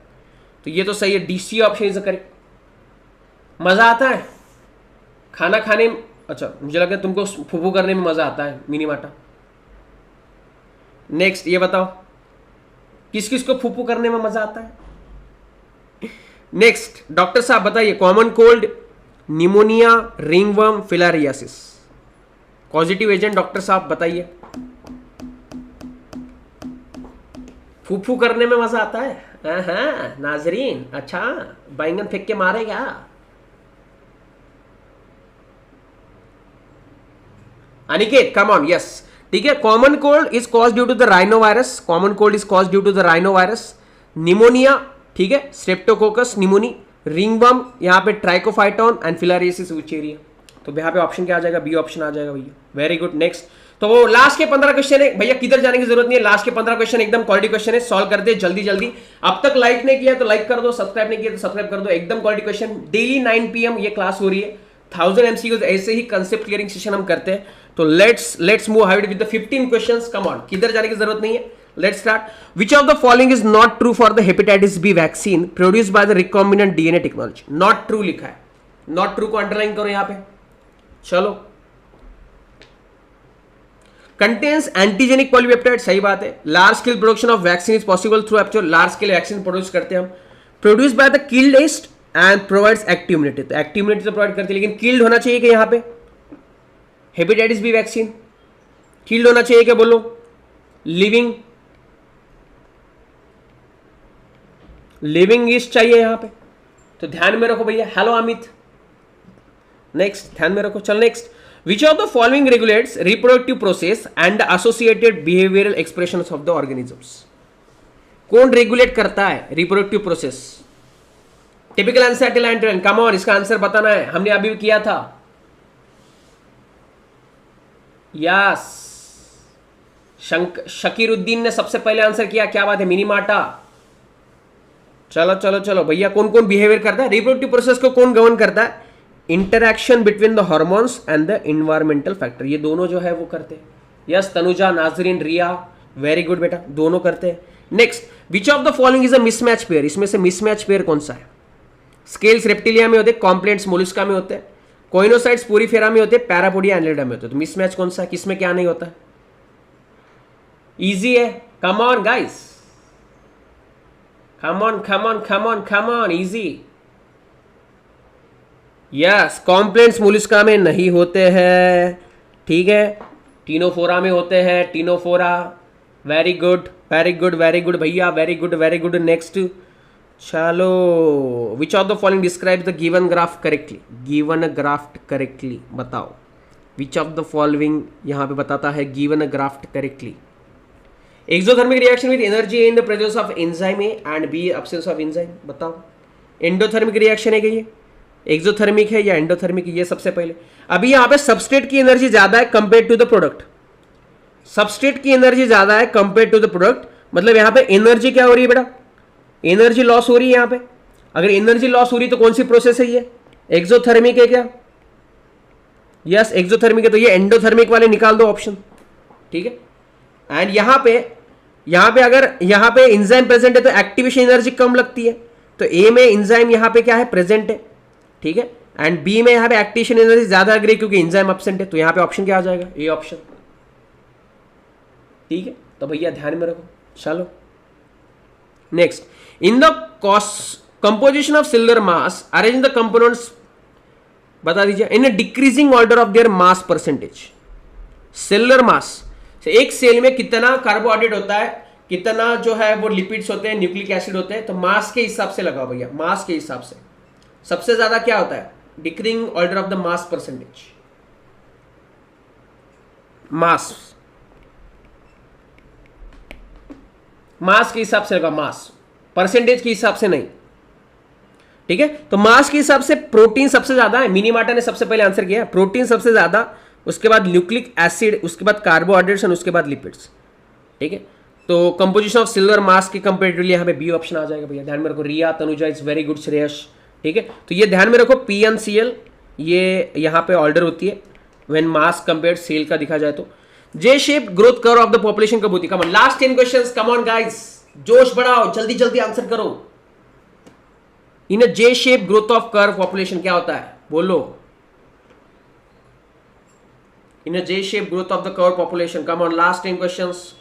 तो ये तो सही है, डीसी ऑप्शन इज करेक्ट। मजा आता है खाना खाने में, अच्छा मुझे लगा तुमको फूफू करने में मजा आता है, मिनी माटा। नेक्स्ट ये बताओ किस किस को फूफू करने में मजा आता है। नेक्स्ट डॉक्टर साहब बताइए, common cold, pneumonia, ringworm, filariasis, positive agent doctor साहब बताइए। फूफू करने में मजा आता है? हाँ नाजरीन, अच्छा बैंगन फेंक के मारेगा। अनिकेत कम ऑन, यस ठीक है। Common cold is cause due to the rhino virus, common cold is cause due to the rhino virus. Pneumonia, ठीक है, स्ट्रेप्टोकोकस निमोनी, रिंगवर्म यहाँ पे ट्राइकोफाइटॉन, एंड फिलारियासिस विचेरिया। तो यहाँ पे ऑप्शन क्या आ जाएगा? बी ऑप्शन आ जाएगा भैया, वेरी गुड। नेक्स्ट, तो वो लास्ट के 15 क्वेश्चन है भैया, किधर जाने की जरूरत नहीं है, लास्ट के 15 क्वेश्चन एकदम क्वालिटी क्वेश्चन है, सॉल्व कर दे जल्दी जल्दी। अब तक लाइक नहीं किया तो लाइक कर दो, सब्सक्राइब नहीं किया तो सब्सक्राइब कर दो, एकदम क्वालिटी क्वेश्चन। डेली 9 PM ये क्लास हो रही है, 1000 MCQs ऐसे ही कंसेप्ट क्लियरिंग सेशन हम करते हैं। तो let's move ahead with the 15 questions, come on, किधर जाने की जरूरत नहीं है। Let's start. Which of the following is not true for the hepatitis B vaccine produced by the recombinant DNA technology? Not true लिखा है, नॉट ट्रू को underline करो यहां पे। चलो, कंटेन्स एंटीजेनिक पॉलीपेप्टाइड, सही बात है। Large scale production of vaccine is possible through actual, large scale vaccine produce करते हैं हम। Produce by the killed yeast and provides active immunity, तो एक्टिव इम्यूनिटी तो प्रोवाइड करती है, लेकिन किल्ड होना चाहिए कि यहाँ पे हेपेटाइटिस बी वैक्सीन किल्ड होना चाहिए क्या? बोलो, लिविंग, लिविंग इज चाहिए यहां पे, तो ध्यान में रखो भैया। हेलो अमित, नेक्स्ट ध्यान में रखो। चल next, which of the following regulates reproductive process and associated behavioural expressions of the organisms? कौन रेगुलेट करता है reproductive process? Typical answer till, come on, इसका आंसर बताना है, हमने अभी किया था। यस, शकीरुद्दीन ने सबसे पहले आंसर किया, क्या बात है मिनी माटा। चलो चलो चलो भैया, कौन कौन बिहेवियर करता है रिप्रोडक्टिव प्रोसेस को, कौन गवर्न करता है? Interaction between the hormones and the environmental factor, ये दोनों जो है वो करते हैं। यस तनुजा, नाजरीन, रिया, वेरी गुड बेटा, दोनों करते हैं। Next, which of the following is a mismatch pair? इसमें से मिसमैच पेयर कौन सा है? स्केल्स रेप्टिलिया में होते हैं, कॉम्प्लेंट्स मोलस्का में होते हैं, कोइनोसाइट्स पोरीफेरा में होते हैं, पैरापोडिया एनलिडा में होते हैं। तो मिसमैच कौन सा है, किसमें क्या नहीं होता है? इजी है, come on guys, come on come on come on come on, easy. Yes, complaints Mollusca में नहीं होते हैं, ठीक है, टीनोफोरा में होते हैं, ctenophora, very good very good very good भैया, very good very good. Next, चलो, which of the following describe the given graph correctly? Given graft correctly बताओ, विच ऑफ द फॉलोइंग यहां पे बताता है given graft correctly? Exothermic reaction with energy in the presence of enzyme and B absence of enzyme, बताओ। Endothermic reaction है क्या ये? Exothermic है या एंडोथर्मिक? ये सबसे पहले, अभी यहां पे सबस्ट्रेट की एनर्जी ज्यादा है compare to the product, substrate की एनर्जी ज्यादा है कंपेयर टू द प्रोडक्ट, मतलब यहां पे एनर्जी क्या हो रही है बेटा? एनर्जी लॉस हो रही है यहां पे। अगर एनर्जी लॉस हो रही है तो कौन सी प्रोसेस है ये? एक्सोथर्मिक है क्या? यस एक्सोथर्मिक है, तो ये एंडोथर्मिक वाले निकाल दो ऑप्शन, ठीक है। एंड यहां पे अगर यहां पे एंजाइम प्रेजेंट है तो एक्टिवेशन एनर्जी कम लगती है, तो ए में एंजाइम यहां पे क्या है? प्रेजेंट है, ठीक है। एंड बी में यहां पे एक्टिवेशन एनर्जी ज्यादा लग रही है क्योंकि एंजाइम एब्सेंट है, तो यहां पे ऑप्शन क्या आ जाएगा? ए ऑप्शन, ठीक है। तो भैया ध्यान में रखो। चलो next, in the composition of cellular mass arrange the components, बता दीजिए, in a decreasing order of their mass percentage. Cellular mass, एक सेल में कितना कार्बोहाइड्रेट होता है, कितना जो है वो लिपिड्स होते हैं, न्यूक्लिक एसिड होते हैं, तो मास के हिसाब से लगाओ भैया, मास के हिसाब से सबसे ज्यादा क्या होता है? Decreasing order of the mass percentage, mass के हिसाब से लगा, मास परसेंटेज के हिसाब से नहीं, ठीक है। तो मास के हिसाब से प्रोटीन सबसे ज्यादा है, मिनीमाटा ने सबसे पहले आंसर किया, प्रोटीन सबसे ज्यादा, उसके बाद न्यूक्लिक एसिड, उसके बाद कार्बोहाइड्रेट्स और उसके बाद लिपिड्स, ठीक है। तो कंपोजिशन ऑफ सेलुलर मास के कंपेरेटिवली यहां पे बी ऑप्शन आ जाएगा भैया, ध्यान में रखो। Riya, Tanuja is very good, Shreyas, ठीक है, तो ये ध्यान में रखो, PnCl ये यहाँ पे ऑर्डर होती है व्हेन मास कंपेयर सेल का दिखा जाए तो। J shape growth curve of the population कब होती है? Come on, last 10 questions, come on guys, जोश बढ़ाओ, जल्दी जल्दी आंसर करो। In a J shape growth of curve population क्या होता है, बोलो। In a J shape growth of the curve population, come on, last 10 questions.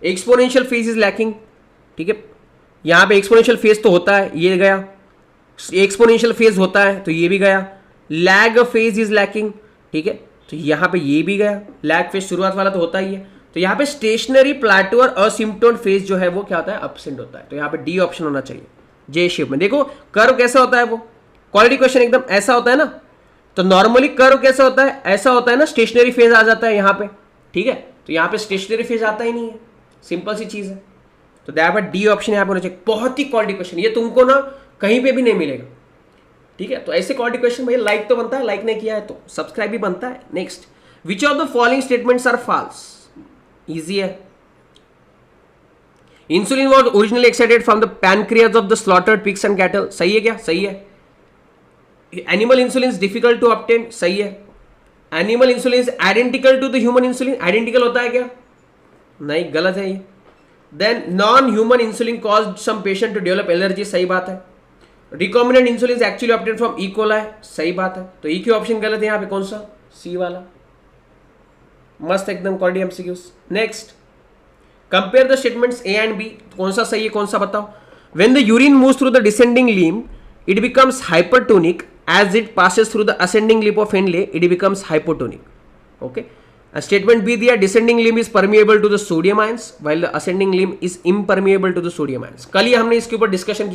Exponential phase is lacking, ठीक है, यहां पे एक्सपोनेंशियल फेज तो होता है, ये गया, एक्सपोनेंशियल फेज होता है तो ये भी गया, लैग फेज इज लैकिंग, ठीक है, तो यहां पे ये भी गया, लैग फेज शुरुआत वाला तो होता ही है, तो यहां पे स्टेशनरी, प्लेटो और असिम्प्टोन फेज जो है वो क्या होता है, अपसेंट होता है, तो यहां पे डी ऑप्शन होना चाहिए जे शेप में। देखो कर्व कैसा होता है, वो क्वालिटी क्वेश्चन एकदम ऐसा होता है ना, तो नॉर्मली कर्व कैसा होता है, ऐसा होता है ना, स्टेशनरी फेज आ जाता है यहां पे, ठीक है, तो यहां पे स्टेशनरी फेज आता ही नहीं है, सिंपल सी चीज है, तो दैट डी ऑप्शन यहां पे होना चाहिए। बहुत ही क्वालिटी क्वेश्चन, ये तुमको ना कहीं पे भी नहीं मिलेगा, ठीक है, तो ऐसे क्वालिटी क्वेश्चन भैया लाइक तो बनता है, लाइक नहीं किया है तो सब्सक्राइब भी बनता है। Next, which of the following statements are false? Easy है। Insulin was originally excited from the pancreas of the slaughtered pigs and cattle, सही है क्या? सही है। Animal insulin is difficult to obtain, सही है। Animal insulin is identical to the human insulin, identical होता है क्या? नहीं, गलत है ये। Then non human insulin caused some patient to develop allergy, सही बात है। Recombinant insulin actually obtain from E coli, सही बात है, तो ई क्यू ऑप्शन गलत है यहाँ पे, कौन सा? सी वाला। मस्त एकदम quality MCQs. Next, compare the statements A and B, कौन सा सही है कौन सा बताओ। When the urine moves through the descending limb it becomes hypertonic, as it passes through the ascending limb of Henle it becomes hypotonic. Okay, statement B दिया, descending limb is permeable to the sodium ions while the ascending limb is impermeable to the sodium ions. कल ही हमने इसके ऊपर discussion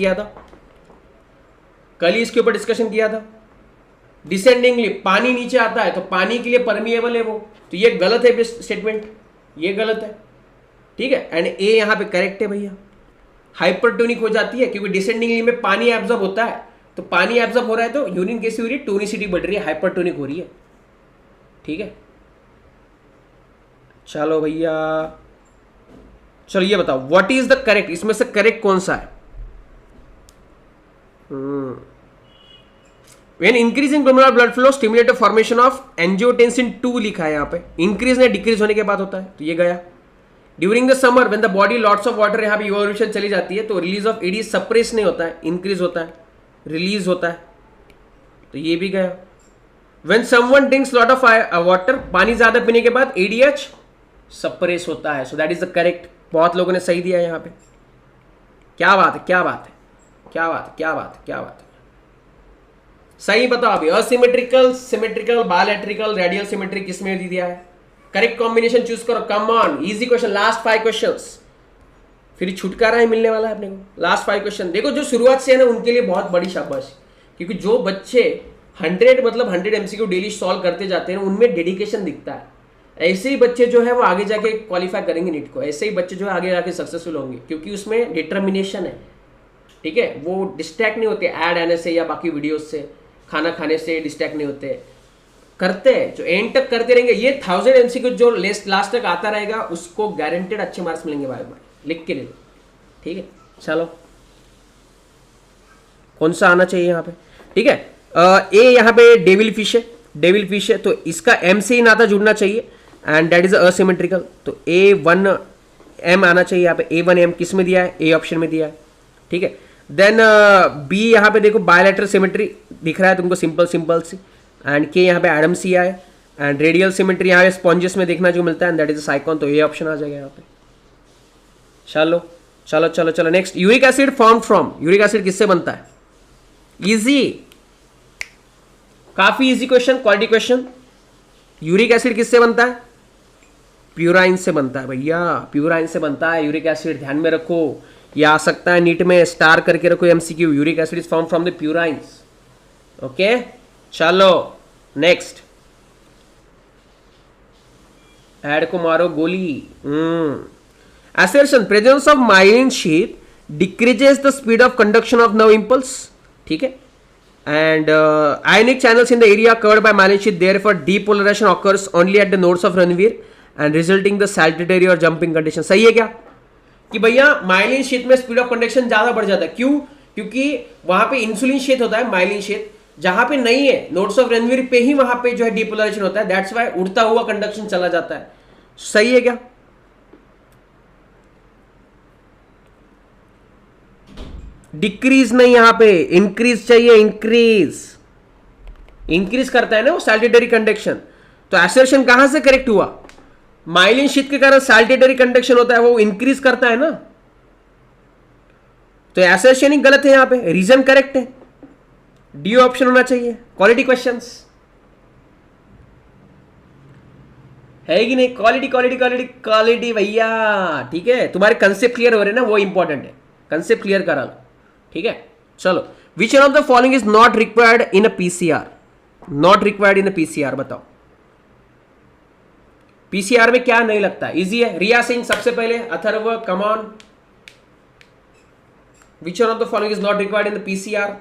किया था, descending limb, पानी नीचे आता है तो पानी के लिए परमिएबल है वो, तो ये गलत है स्टेटमेंट, ये गलत है, ठीक है, एंड ए यहां पे करेक्ट है भैया। हाइपरटोनिक हो जाती है क्योंकि डिसेंडिंग लिम्ब में पानी एब्जॉर्ब होता है, तो पानी एब्जॉर्ब हो रहा है तो यूरिन कैसी हो रही है, टोनिसिटी बढ़ रही है, हाइपरटोनिक हो रही है, ठीक है। चलो भैया, चलो ये बताओ व्हाट इज द करेक्ट, इसमें से करेक्ट कौन सा है? When increasing glomerular blood flow stimulate the formation of angiotensin 2 लिखा है यहाँ पे, इंक्रीज ने डिक्रीज होने के बाद होता है, तो ये गया। During the summer when the body lots of water, यहाँ पे इवोल्यूशन चली जाती है तो रिलीज ऑफ एडी सप्रेस नहीं होता है, इंक्रीज होता है, रिलीज होता है, तो ये भी गया। When someone drinks lot of water, पानी ज्यादा पीने के बाद एडीएच सप्रेस होता है, so that is the correct. बहुत लोगों ने सही दिया यहाँ पे, क्या बात है, क्या बात है, क्या बात है, क्या बात है, क्या बात है, सही बताओ अभी। असिमेट्रिकल, सिमेट्रिकल, बायलैटरिकल, रेडियल सिमेट्रिक किसमें दे दिया है? करेक्ट कॉम्बिनेशन चूज करो, कम on, easy question, last 5 questions, फिर छुटकारा ही मिलने वाला है अपने को। लास्ट 5 क्वेश्चन देखो, जो शुरुआत से है ना उनके लिए बहुत बड़ी शाबाश, क्योंकि जो बच्चे 100 एमसीक्यू डेली सॉल्व करते जाते हैं उनमें डेडिकेशन दिखता है। ऐसे ही बच्चे जो है वो आगे जाके क्वालिफाई करेंगे नीट को, ऐसे ही बच्चे जो है आगे जाके सक्सेसफुल होंगे, क्योंकि उसमें डिटर्मिनेशन है, ठीक है, वो डिस्ट्रैक्ट नहीं होते ऐड आने से या बाकी वीडियोस से, खाना खाने से डिस्ट्रैक्ट नहीं होते, करते हैं जो एंड तक करते रहेंगे। ये 1000 एमसीक्यू जो लास्ट तक आता रहेगा उसको गारंटेड अच्छे मार्क्स मिलेंगे बायो में, लिख के ले लो, ठीक है। चलो कौन सा आना चाहिए यहाँ पे, ठीक है। ए यहाँ पे डेविल फिश है, डेविल फिश है तो इसका एम से ही नाता जुड़ना चाहिए, एंड दैट इज असिमेट्रिकल, तो A1M आना चाहिए यहाँ पे। A1M किस में दिया है? ए ऑप्शन में दिया है, ठीक है। देन बी यहाँ पे देखो बायलैटरल सिमेट्री दिख रहा है तुमको, सिंपल सिंपल सी, एंड के यहाँ पे एडम सी है, एंड रेडियल सिमेट्री यहाँ पे स्पॉन्जेस में देखना जो मिलता है, and that is a cyclone, तो ये ऑप्शन आ जाएगा यहाँ पे। चलो चलो चलो चलो next, uric acid form from, uric acid किससे बनता है? इजी, काफी easy question, quality question. Uric acid किससे बनता है? प्यूराइन से बनता है भैया, प्यूराइन से बनता है यूरिक एसिड, ध्यान में रखो, ये आ सकता है नीट में, स्टार करके रखो MCQ, uric acid is form from the purines, okay. चलो नेक्स्ट, ऐड को मारो गोली। assertion presence of myelin sheath decreases the speed of conduction of nerve impulse, ठीक है, and ionic channels in the area covered by myelin sheath, therefore depolarization occurs only at the nodes of Ranvier and resulting the saltatory or jumping condition, सही है क्या? कि भैया myelin sheath में speed of conduction ज्यादा बढ़ जाता है। क्यों? क्योंकि वहां पे इंसुलिन शीथ होता है, माइलिन शीथ जहां पे नहीं है, नोड्स ऑफ रेनवीर पे ही वहां पे जो है डिपोलराइजेशन होता है, दैट्स वाई उड़ता हुआ कंडक्शन चला जाता है। सही है क्या? डिक्रीज नहीं, यहां पे इंक्रीज चाहिए, इंक्रीज करता है ना वो सैल्टेटरी कंडक्शन। तो एसर्शन कहां से करेक्ट हुआ? माइलिन शीथ के कारण सैल्टेटरी कंडक्शन होता है, वो इंक्रीज करता है ना, तो एसर्शन ही गलत है, यहां पे रीजन करेक्ट है, डी ऑप्शन होना चाहिए। क्वालिटी क्वेश्चंस है कि नहीं? क्वालिटी क्वालिटी क्वालिटी क्वालिटी भैया, ठीक है। तुम्हारे कंसेप्ट क्लियर हो रहे हैं ना, वो इंपॉर्टेंट है, कंसेप्ट क्लियर करा लो, ठीक है। चलो, विच one of the following is not required in a PCR? Not required in a PCR, बताओ। पीसीआर में क्या नहीं लगता? इजी है। रिया सिंह सबसे पहले, Atharva come on. Which one of the following is not required in the PCR?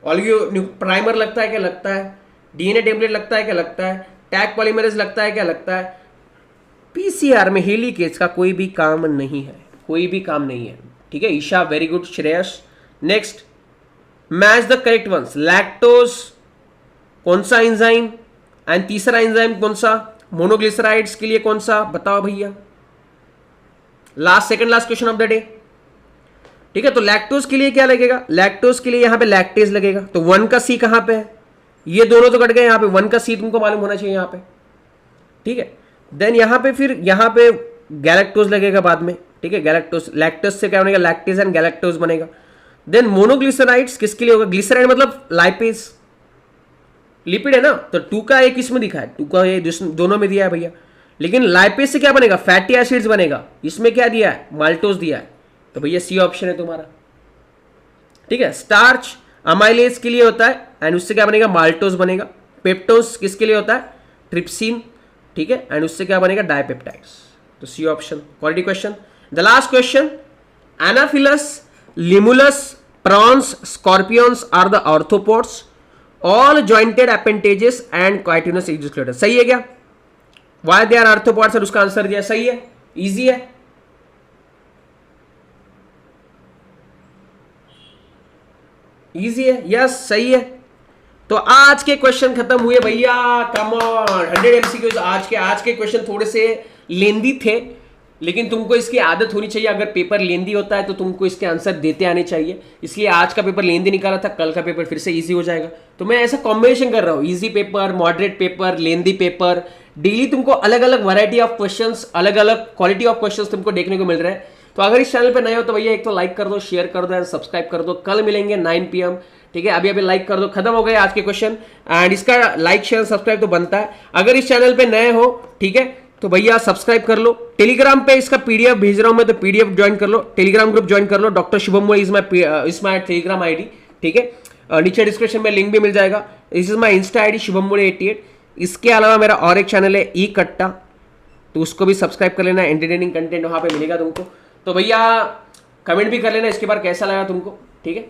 Oligo primer लगता है क्या? लगता है। डीएनए टेम्पलेट लगता है क्या? लगता है। टैग पॉलीमरेज लगता है क्या? लगता है। पीसीआर में हेलिकेज का कोई भी काम नहीं है, कोई भी काम नहीं है, ठीक है। Isha very good. Shreyas next, match the correct ones. Lactose कौन सा एंजाइम, एंड तीसरा एंजाइम कौन सा? मोनोग्लिसराइड्स के लिए कौन सा? बताओ भैया। Last, second last question of the day, ठीक है। तो लैक्टोज के लिए क्या लगेगा? लैक्टोज के लिए यहां पे लैक्टेज लगेगा। तो 1 का सी कहां पे है? ये दोनों तो कट गए, यहां पे 1 का सी तुमको मालूम होना चाहिए यहां पे, ठीक है। देन यहां पे फिर यहां पे गैलेक्टोज लगेगा बाद में, ठीक है। गैलेक्टोज, लैक्टोज से क्या बनेगा? लैक्टेज एंड गैलेक्टोज बनेगा। देन मोनोग्लिसराइड्स किसके लिए होगा? ग्लिसराइड मतलब लाइपेज, लिपिड है ना, तो 2 का एक इसमें दिखा है, 2 का ये दोनों में दिया है भैया। लेकिन लाइपेज से क्या बनेगा? फैटी एसिड्स बनेगा। इसमें क्या दिया है? माल्टोज दिया है, तो भैया सी ऑप्शन है तुम्हारा, ठीक है। स्टार्च अमाइलेज के लिए होता है, एंड उससे क्या बनेगा? माल्टोज बनेगा। पेप्टोज किसके लिए होता है? ट्रिप्सिन, ठीक है, एंड उससे क्या बनेगा? डाइपेप्टाइड्स, तो C option. Quality question. The last question, anopheles, limulus, prawns, scorpions are the arthropods, all jointed appendages and chitinous exoskeleton. सही है क्या? वाई दे आर आर्थ्रोपोड्स, और उसका आंसर दिया। सही है, इजी है। इजी है, यस सही है। तो आज के क्वेश्चन खत्म हुए भैया, कम ऑन। 100 एमसीक्यूज आज के क्वेश्चन थोड़े से लेंदी थे, लेकिन तुमको इसकी आदत होनी चाहिए। अगर पेपर लेंदी होता है तो तुमको इसके आंसर देते आने चाहिए, इसलिए आज का पेपर लेंदी निकाला था, कल का पेपर फिर से इजी हो जाएगा। तो मैं ऐसा कॉम्बिनेशन कर रहा हूँ, easy paper, moderate paper, lengthy paper. Daily तुमको अलग अलग वैरायटी ऑफ क्वेश्चंस, अलग अलग क्वालिटी ऑफ क्वेश्चंस तुमको देखने को मिल रहे हैं। तो अगर इस चैनल पे नए हो तो भैया एक तो लाइक कर दो, शेयर कर दो एंड सब्सक्राइब कर दो। कल मिलेंगे 9 PM, ठीक है। अभी लाइक कर दो। खत्म हो गए आज के क्वेश्चन, एंड इसका लाइक शेयर सब्सक्राइब तो बनता है। अगर इस चैनल पे नए हो, ठीक है, तो भैया सब्सक्राइब कर लो। टेलीग्राम पे इसका पीडीएफ भेज रहा हूं मैं, तो पीडीएफ ज्वाइन कर लो, टेलीग्राम ग्रुप ज्वाइन कर लो। Doctor Shubham Mule is my Telegram ID, ठीक है। नीचे डिस्क्रिप्शन में लिंक भी मिल जाएगा। This is my Insta ID Shubham Mule 88। इसके अलावा मेरा और एक चैनल है ई कट्टा, तो उसको भी सब्सक्राइब कर लेना, एंटरटेनिंग कंटेंट वहां पे मिलेगा तुमको। तो भैया कमेंट भी कर लेना इसके बाद कैसा लगा तुमको, ठीक है।